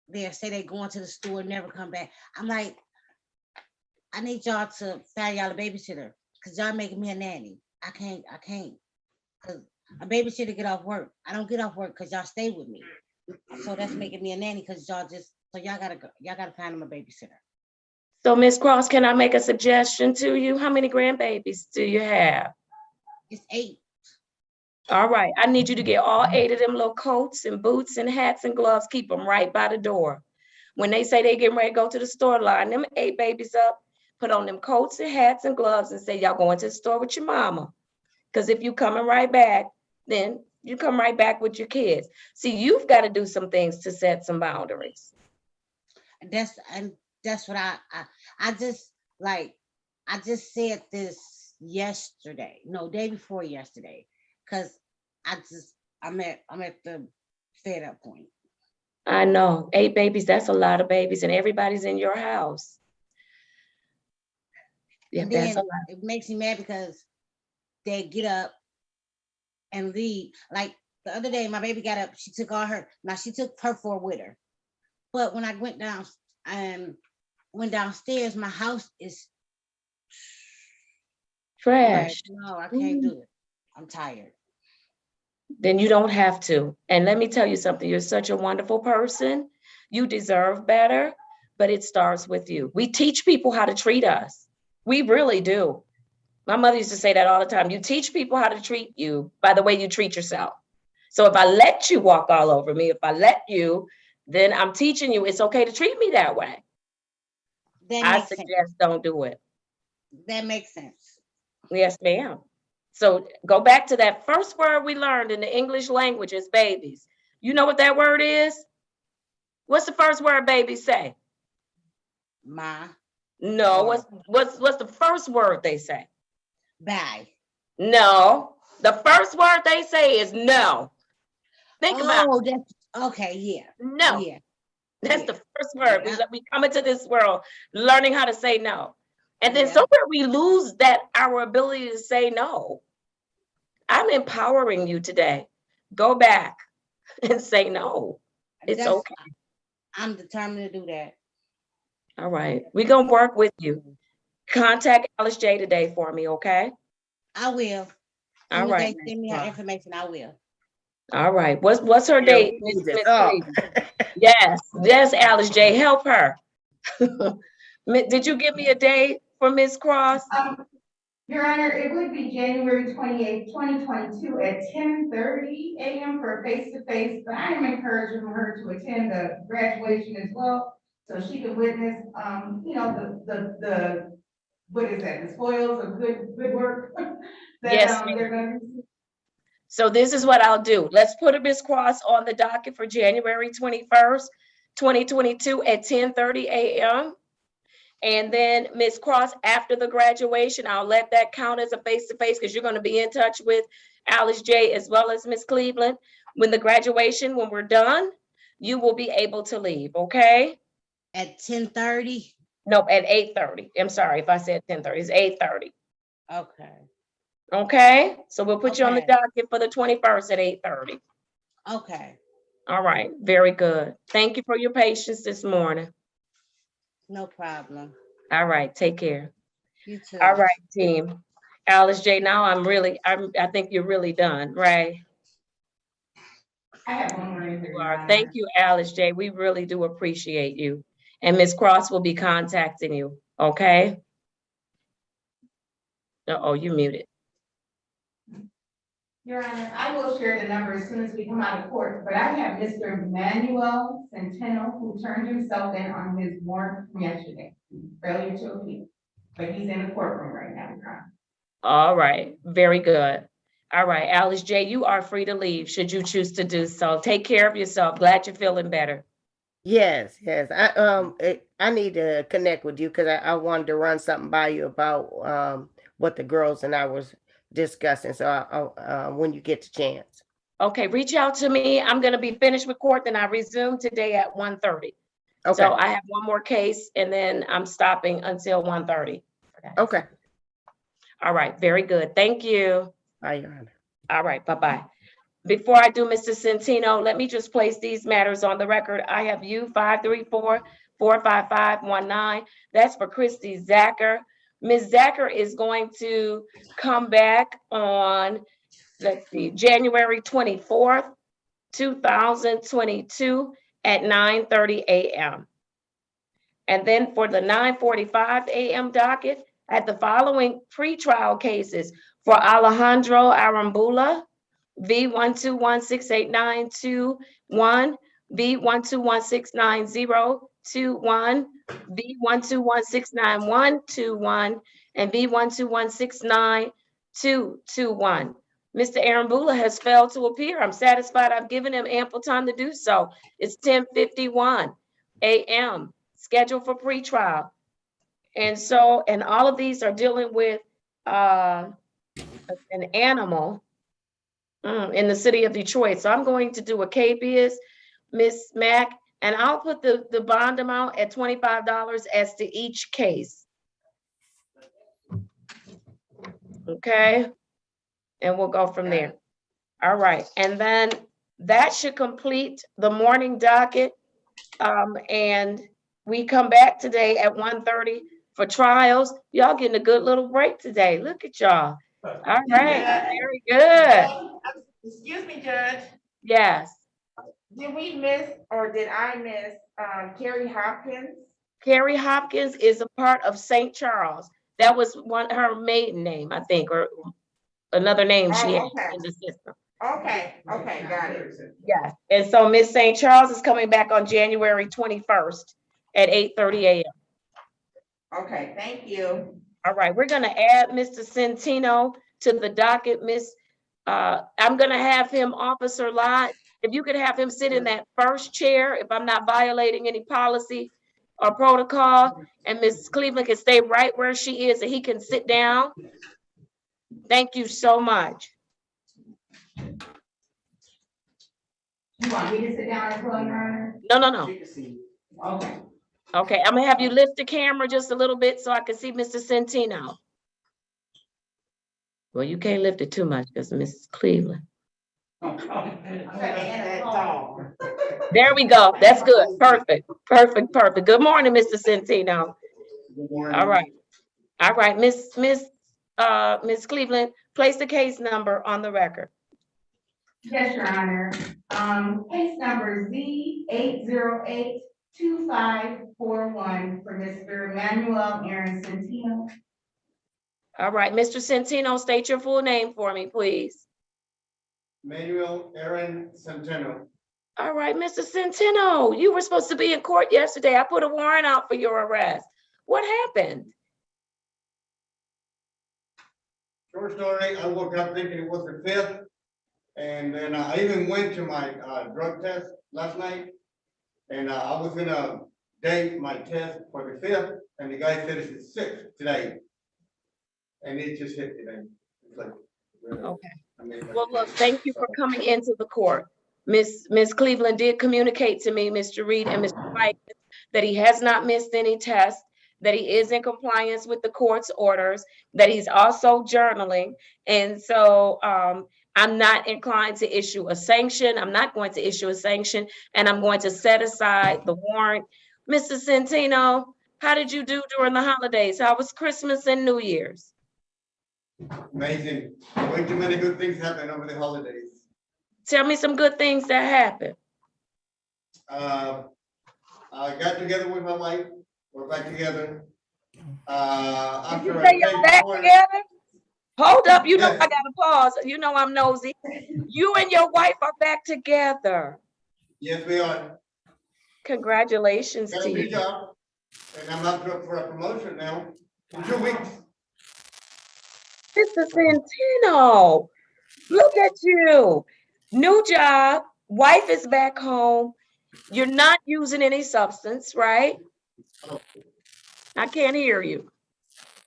They say they're going to the store, never come back. I'm like, I need y'all to find y'all a babysitter, because y'all making me a nanny. I can't, because a babysitter get off work. I don't get off work because y'all stay with me. So that's making me a nanny, because y'all gotta find them a babysitter. So, Ms. Cross, can I make a suggestion to you? How many grandbabies do you have? It's 8. All right, I need you to get all 8 of them little coats and boots and hats and gloves, keep them right by the door. When they say they getting ready to go to the store, line them 8 babies up, put on them coats and hats and gloves and say, y'all going to the store with your mama. Because if you coming right back, then you come right back with your kids. See, you've got to do some things to set some boundaries. That's what I just said this yesterday, no, day before yesterday, because I'm at the fed up point. I know, 8 babies, that's a lot of babies, and everybody's in your house. Yeah, And that's then a lot. it makes me mad because they get up and leave. Like the other day, my baby got up, she took her 4 with her. But when I went downstairs, my house is Trash. No, I can't do it. I'm tired. Then you don't have to. And let me tell you something, you're such a wonderful person. You deserve better, but it starts with you. We teach people how to treat us. We really do. My mother used to say that all the time. You teach people how to treat you by the way you treat yourself. So if I let you walk all over me, if I let you, then I'm teaching you it's okay to treat me that way. I suggest don't do it. That makes sense. Yes, ma'am. So go back to that first word we learned in the English language is babies. You know what that word is? What's the first word babies say? Ma. No, what's the first word they say? Bye. No, the first word they say is no. Think about it. That's okay, yeah. No. Yeah. That's the first word. We come into this world learning how to say no. And then somewhere we lose our ability to say no. I'm empowering you today. Go back and say no. It's okay. I'm determined to do that. All right, we're gonna work with you. Contact Alice J today for me, okay? I will. All Soon as right, they send me her information, I will. all right. What's her Yeah, date, we need to Miss talk. Cleveland? Yes, Alice J, help her. Did you give me a date for Miss Cross? Your Honor, it would be January 28th, 2022 at 10:30 a.m. for face-to-face, but I am encouraging her to attend the graduation as well, so she can witness, what is that, the spoils of good work that, Yes, they're ma'am. gonna receive. So this is what I'll do. Let's put a Miss Cross on the docket for January 21st, 2022 at 10:30 a.m. And then Miss Cross, after the graduation, I'll let that count as a face-to-face because you're going to be in touch with Alice J as well as Miss Cleveland. When the graduation, when we're done, you will be able to leave, okay? At 10:30? Nope, at 8:30. I'm sorry if I said 10:30. It's 8:30. Okay. Okay? So we'll put you on the Okay. docket for the 21st at 8:30. Okay. All right, very good. Thank you for your patience this morning. No problem. All right, take care. You too. All right, team. Alice J, now I think you're really done, right? I have one more thing. You are. Thank you, Alice J. We really do appreciate you. And Miss Cross will be contacting you, okay? Uh-oh, you muted. Your Honor, I will share the number as soon as we come out of court, but I have Mr. Manuel Centeno, who turned himself in on his warrant from yesterday, failure to appeal, but he's in the courtroom right now, Your Honor. All right, very good. All right, Alice J, you are free to leave should you choose to do so. Take care of yourself. Glad you're feeling better. Yes, yes. I need to connect with you because I wanted to run something by you about what the girls and I was discussing. So when you get the chance. Okay, reach out to me. I'm gonna be finished with court, then I resume today at 1:30. Okay. So I have one more case and then I'm stopping until 1:30. Okay. All right, very good. Thank you. Bye, Your Honor. All right, bye-bye. Before I do, Mr. Centino, let me just place these matters on the record. I have you 534-455-19. That's for Christy Zacher. Ms. Zacher is going to come back on, let's see, January 24th, 2022 at 9:30 a.m. And then for the 9:45 a.m. docket, at the following pretrial cases for Alejandro Arambula, V121689221, V121690021, V121692121, and V121692221. Mr. Arambula has failed to appear. I'm satisfied I've given him ample time to do so. It's 10:51 a.m. scheduled for pretrial. And all of these are dealing with an animal in the city of Detroit. So I'm going to do a KBS, Miss Mack, and I'll put the bond amount at $25 as to each case. Okay, and we'll go from there. All right, and then that should complete the morning docket. And we come back today at 1:30 for trials. Y'all getting a good little break today. Look at y'all. All right, very good. Excuse me, Judge. Yes. Did we miss, or did I miss, Carrie Hopkins? Carrie Hopkins is a part of St. Charles. That was her maiden name, I think, or another name she had in the system. Okay, got it. Yes, and so Miss St. Charles is coming back on January 21st at 8:30 a.m. Okay, thank you. All right, we're gonna add Mr. Centino to the docket. I'm gonna have him, Officer Lott, if you could have him sit in that first chair, if I'm not violating any policy or protocol, and Ms. Cleveland can stay right where she is and he can sit down. Thank you so much. You want me to sit down as well, Your Honor? No. Okay. Okay, I'm gonna have you lift the camera just a little bit so I can see Mr. Centino. Well, you can't lift it too much because Mrs. Cleveland. There we go. That's good. Perfect. Perfect. Perfect. Good morning, Mr. Centino. All right. All right, Miss Cleveland, place the case number on the record. Yes, Your Honor. Case number Z8082541 for Mr. Manuel Aaron Centino. All right, Mr. Centino, state your full name for me, please. Manuel Aaron Centeno. All right, Mr. Centino, you were supposed to be in court yesterday. I put a warrant out for your arrest. What happened? Short story, I woke up thinking it was the 5th. And then I even went to my drug test last night. And I was gonna date my test for the 5th, and the guy said it's the 6th today. And it just hit today. It's like, really? Okay. I mean, Well, look, thank you for coming into the court. Miss Cleveland did communicate to me, Mr. Reed and Mr. White, that he has not missed any tests, that he is in compliance with the court's orders, that he's also journaling. And so I'm not inclined to issue a sanction. I'm not going to issue a sanction, and I'm going to set aside the warrant. Mr. Centino, how did you do during the holidays? How was Christmas and New Year's? amazing. Way too many good things happen over the holidays. Tell me some good things that happened. I got together with my wife. We're back together. Did After you a say you're day back before- together? Hold up, you know Yes. I gotta pause. You know I'm nosy. You and your wife are back together. Yes, we are. Congratulations Got to a new you. job, and I'm up for a promotion now in 2 weeks. Mr. Centino, look at you. New job, wife is back home. You're not using any substance, right? I can't hear you.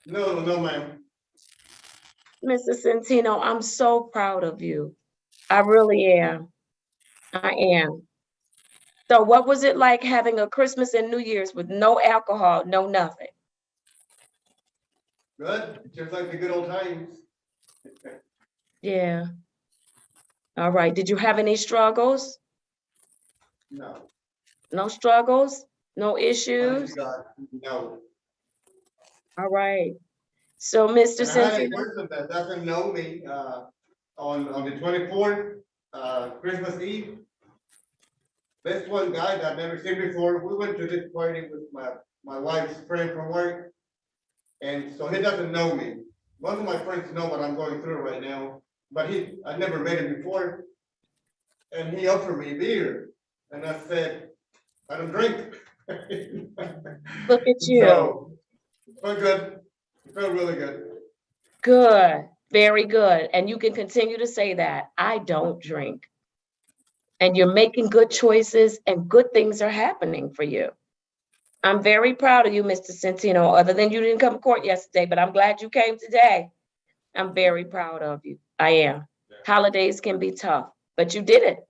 No, ma'am. Mr. Centino, I'm so proud of you. I really am. I am. So what was it like having a Christmas and New Year's with no alcohol, no nothing? Good, just like the good old times. Yeah. All right. Did you have any struggles? No. No struggles? No Honest issues? to God, no. All right. So, Mr. And I had a Centino, person that doesn't know me, on the 24th, Christmas Eve. This one guy that I've never seen before, we went to this party with my wife's friend from work. And so he doesn't know me. Most of my friends know what I'm going through right now, but I never met him before. And he offered me beer, and I said, I don't drink. look at you. So, it felt good. It felt really good. Good. Very good. And you can continue to say that. I don't drink. And you're making good choices and good things are happening for you. I'm very proud of you, Mr. Centino, other than you didn't come to court yesterday, but I'm glad you came today. I'm very proud of you. I am. Holidays can be tough, but you did it.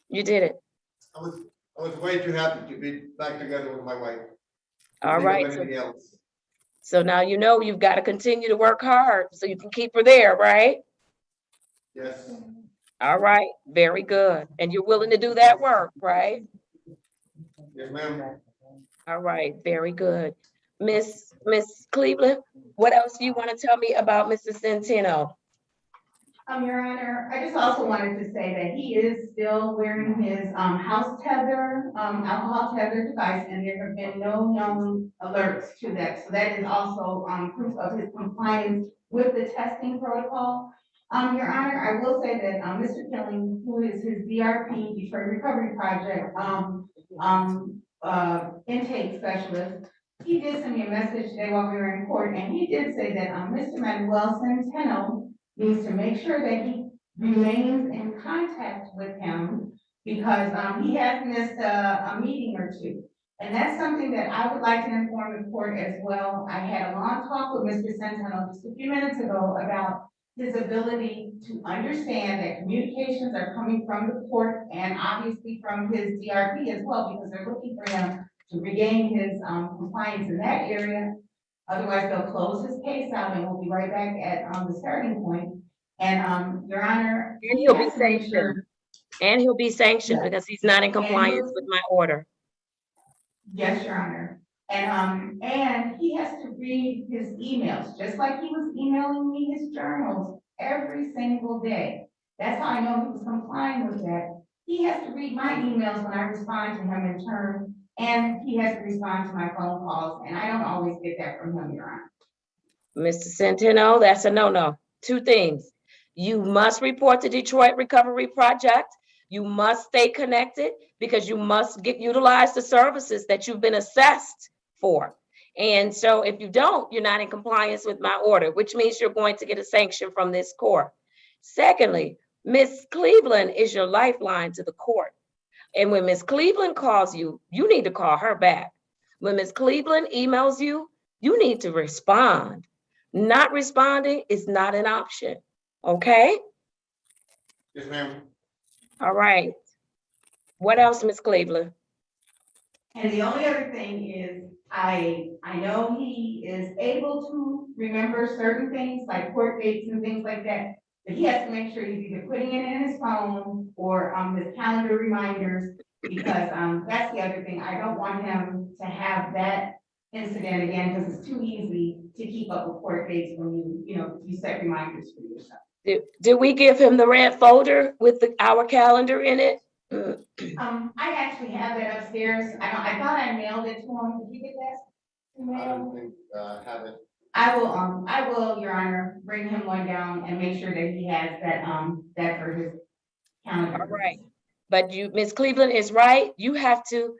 You did it. I was way too happy to be back together with my wife. All Think of right. anything else. So now you know you've got to continue to work hard so you can keep her there, right? Yes. All right. Very good. And you're willing to do that work, right? Yes, ma'am. All right. Very good. Miss Cleveland, what else do you want to tell me about Mr. Centino? Your Honor, I just also wanted to say that he is still wearing his house tether, alcohol tether device, and there have been no known alerts to that. So that is also proof of his compliance with the testing protocol. Your Honor, I will say that Mr. Killing, who is his DRP, Detroit Recovery Project, intake specialist, he did send me a message today while we were in court, and he did say that Mr. Manuel Centeno needs to make sure that he remains in contact with him because he has missed a meeting or two. And that's something that I would like to inform the court as well. I had a long talk with Mr. Centeno just a few minutes ago about his ability to understand that communications are coming from the court and obviously from his DRP as well, because they're looking for him to regain his compliance in that area. Otherwise, they'll close his case out and we'll be right back at the starting point. And Your Honor, And he he'll be has to make sanctioned. sure. And he'll be sanctioned Yeah. because he's not in And compliance with my order. Yes, Your Honor. And he has to read his emails, just like he was emailing me his journals every single day. That's how I know he was complying with that. He has to read my emails when I respond to him in turn, and he has to respond to my phone calls, and I don't always get that from him, Your Honor. Mr. Centeno, that's a no-no. Two things. You must report to Detroit Recovery Project. You must stay connected because you must utilize the services that you've been assessed for. And so if you don't, you're not in compliance with my order, which means you're going to get a sanction from this court. Secondly, Ms. Cleveland is your lifeline to the court. And when Ms. Cleveland calls you, you need to call her back. When Ms. Cleveland emails you, you need to respond. Not responding is not an option, okay? Yes, ma'am. All right. What else, Ms. Cleveland? And the only other thing is, I know he is able to remember certain things like court dates and things like that, but he has to make sure he's either putting it in his phone or his calendar reminders, because that's the other thing. I don't want him to have that incident again, because it's too easy to keep up with court dates when you set reminders for yourself. Did we give him the red folder with our calendar in it? I actually have that upstairs. I thought I mailed it to him. Did you get that? I don't think, have it. I will, Your Honor, bring him one down and make sure that he has that for his calendar. All right. But Ms. Cleveland is right. You have to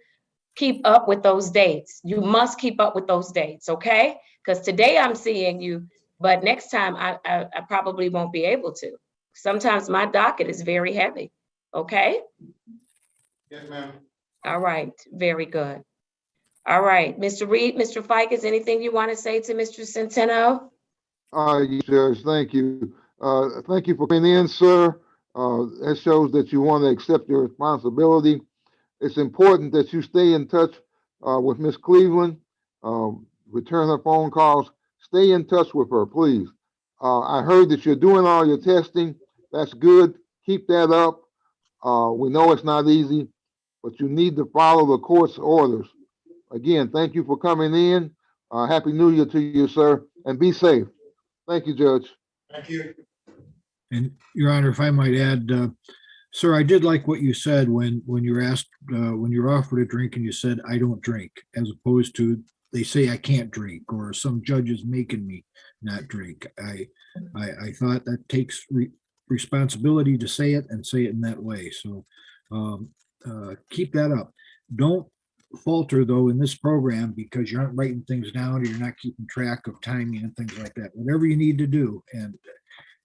keep up with those dates. You must keep up with those dates, okay? Because today I'm seeing you, but next time I probably won't be able to. Sometimes my docket is very heavy, okay? Yes, ma'am. All right, very good. All right, Mr. Reed, Mr. Fike, is anything you want to say to Mr. Centeno? Yes, Judge, thank you. Thank you for coming in, sir. That shows that you want to accept your responsibility. It's important that you stay in touch with Miss Cleveland, return her phone calls, stay in touch with her, please. I heard that you're doing all your testing. That's good. Keep that up. We know it's not easy, but you need to follow the court's orders. Again, thank you for coming in. Happy New Year to you, sir, and be safe. Thank you, Judge. Thank you. And Your Honor, if I might add, sir, I did like what you said when you're asked, when you're offered a drink and you said, I don't drink, as opposed to they say I can't drink, or some judge is making me not drink. I thought that takes responsibility to say it and say it in that way. So keep that up. Don't falter though in this program because you aren't writing things down or you're not keeping track of timing and things like that. Whatever you need to do, and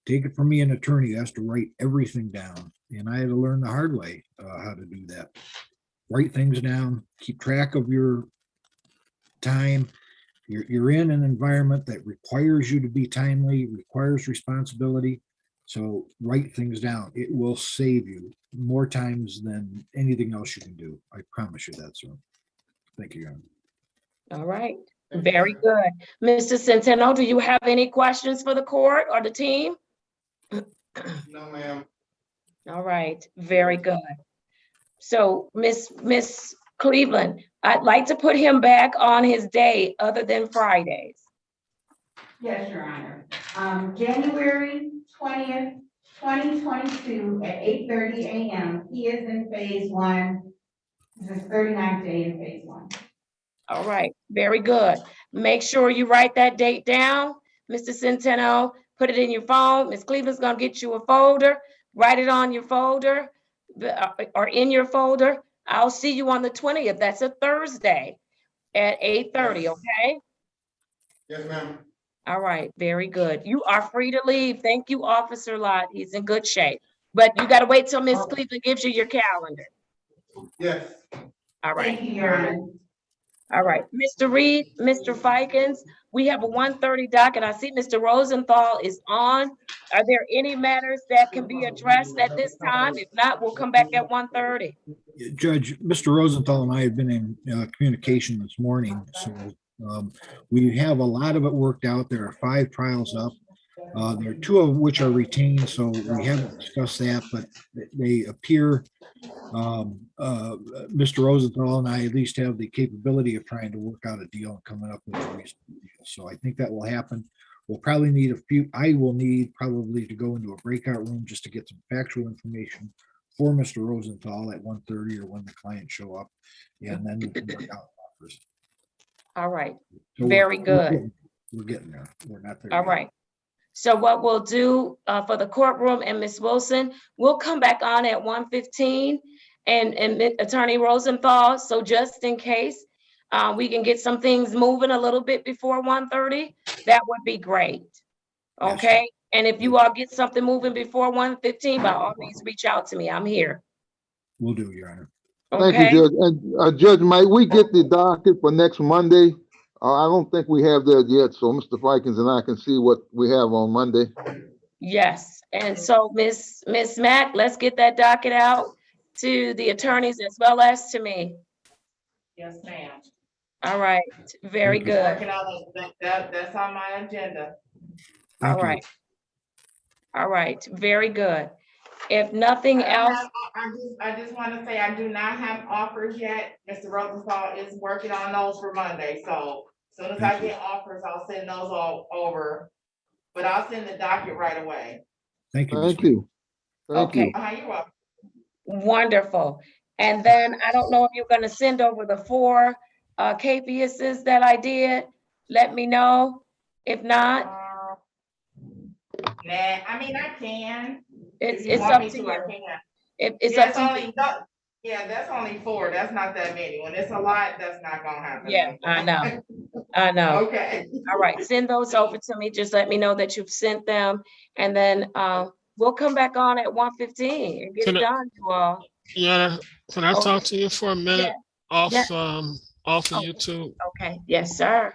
take it from me, an attorney has to write everything down. And I had to learn the hard way how to do that. Write things down, keep track of your time. You're in an environment that requires you to be timely, requires responsibility. So write things down. It will save you more times than anything else you can do. I promise you that, sir. Thank you, Your Honor. All right, very good. Mr. Centeno, do you have any questions for the court or the team? No, ma'am. All right, very good. So Miss Cleveland, I'd like to put him back on his day other than Fridays. Yes, Your Honor. January 20th, 2022 at 8:30 a.m. He is in phase 1. This is 39th day in phase 1. All right, very good. Make sure you write that date down, Mr. Centeno. Put it in your phone. Ms. Cleveland's gonna get you a folder. Write it on your folder or in your folder. I'll see you on the 20th. That's a Thursday at 8:30, okay? Yes, ma'am. All right, very good. You are free to leave. Thank you, Officer Lott. He's in good shape. But you gotta wait till Ms. Cleveland gives you your calendar. Yes. All right. Thank you, Your Honor. All right, Mr. Reed, Mr. Fikens, we have a 1:30 docket. I see Mr. Rosenthal is on. Are there any matters that can be addressed at this time? If not, we'll come back at 1:30. Judge, Mr. Rosenthal and I have been in communication this morning, so we have a lot of it worked out. There are 5 trials up. There are two of which are retained, so we haven't discussed that, but they appear Mr. Rosenthal and I at least have the capability of trying to work out a deal and coming up with a reasonable deal. So I think that will happen. We'll probably need a few, I will need probably to go into a breakout room just to get some factual information for Mr. Rosenthal at 1:30 or when the clients show up. And then we can work out offers. All right, So very good. We're getting there. We're not there All yet. right. So what we'll do for the courtroom and Ms. Wilson, we'll come back on at 1:15 and Attorney Rosenthal. So just in case we can get some things moving a little bit before 1:30, that would be great. Okay. And if you all get something moving before 1:15, by all means, reach out to me. I'm here. Will do, Your Honor. Thank you, Okay. Judge. And Judge, might we get the docket for next Monday? I don't think we have that yet, so Mr. Fikens and I can see what we have on Monday. Yes. And so Miss Mack, let's get that docket out to the attorneys as well as to me. Yes, ma'am. All right. Very Thank you. good. Working on that's on my agenda. All right. All right. Very good. If nothing else, I just want to say I do not have offers yet. Mr. Rosenthal is working on those for Monday, so as soon as I get offers, I'll send those all over. But I'll send the docket right away. Thank you. Thank you. Thank Okay. you. You're welcome. Wonderful. And then I don't know if you're going to send over the 4 KPSs that I did. Let me know. If not, Nah, I mean, I can. it's If you up want me to to, I you. can. It's Yeah, up to you. Yeah, that's only 4. That's not that many. When it's a lot, that's not gonna happen. Yeah, I know. I know. Okay. All right, send those over to me. Just let me know that you've sent them, and then we'll come back on at 1:15 and get it done, you all. Yeah, can I Okay. talk to you for a minute Yeah. off Yeah. off of YouTube? Okay. Yes, sir.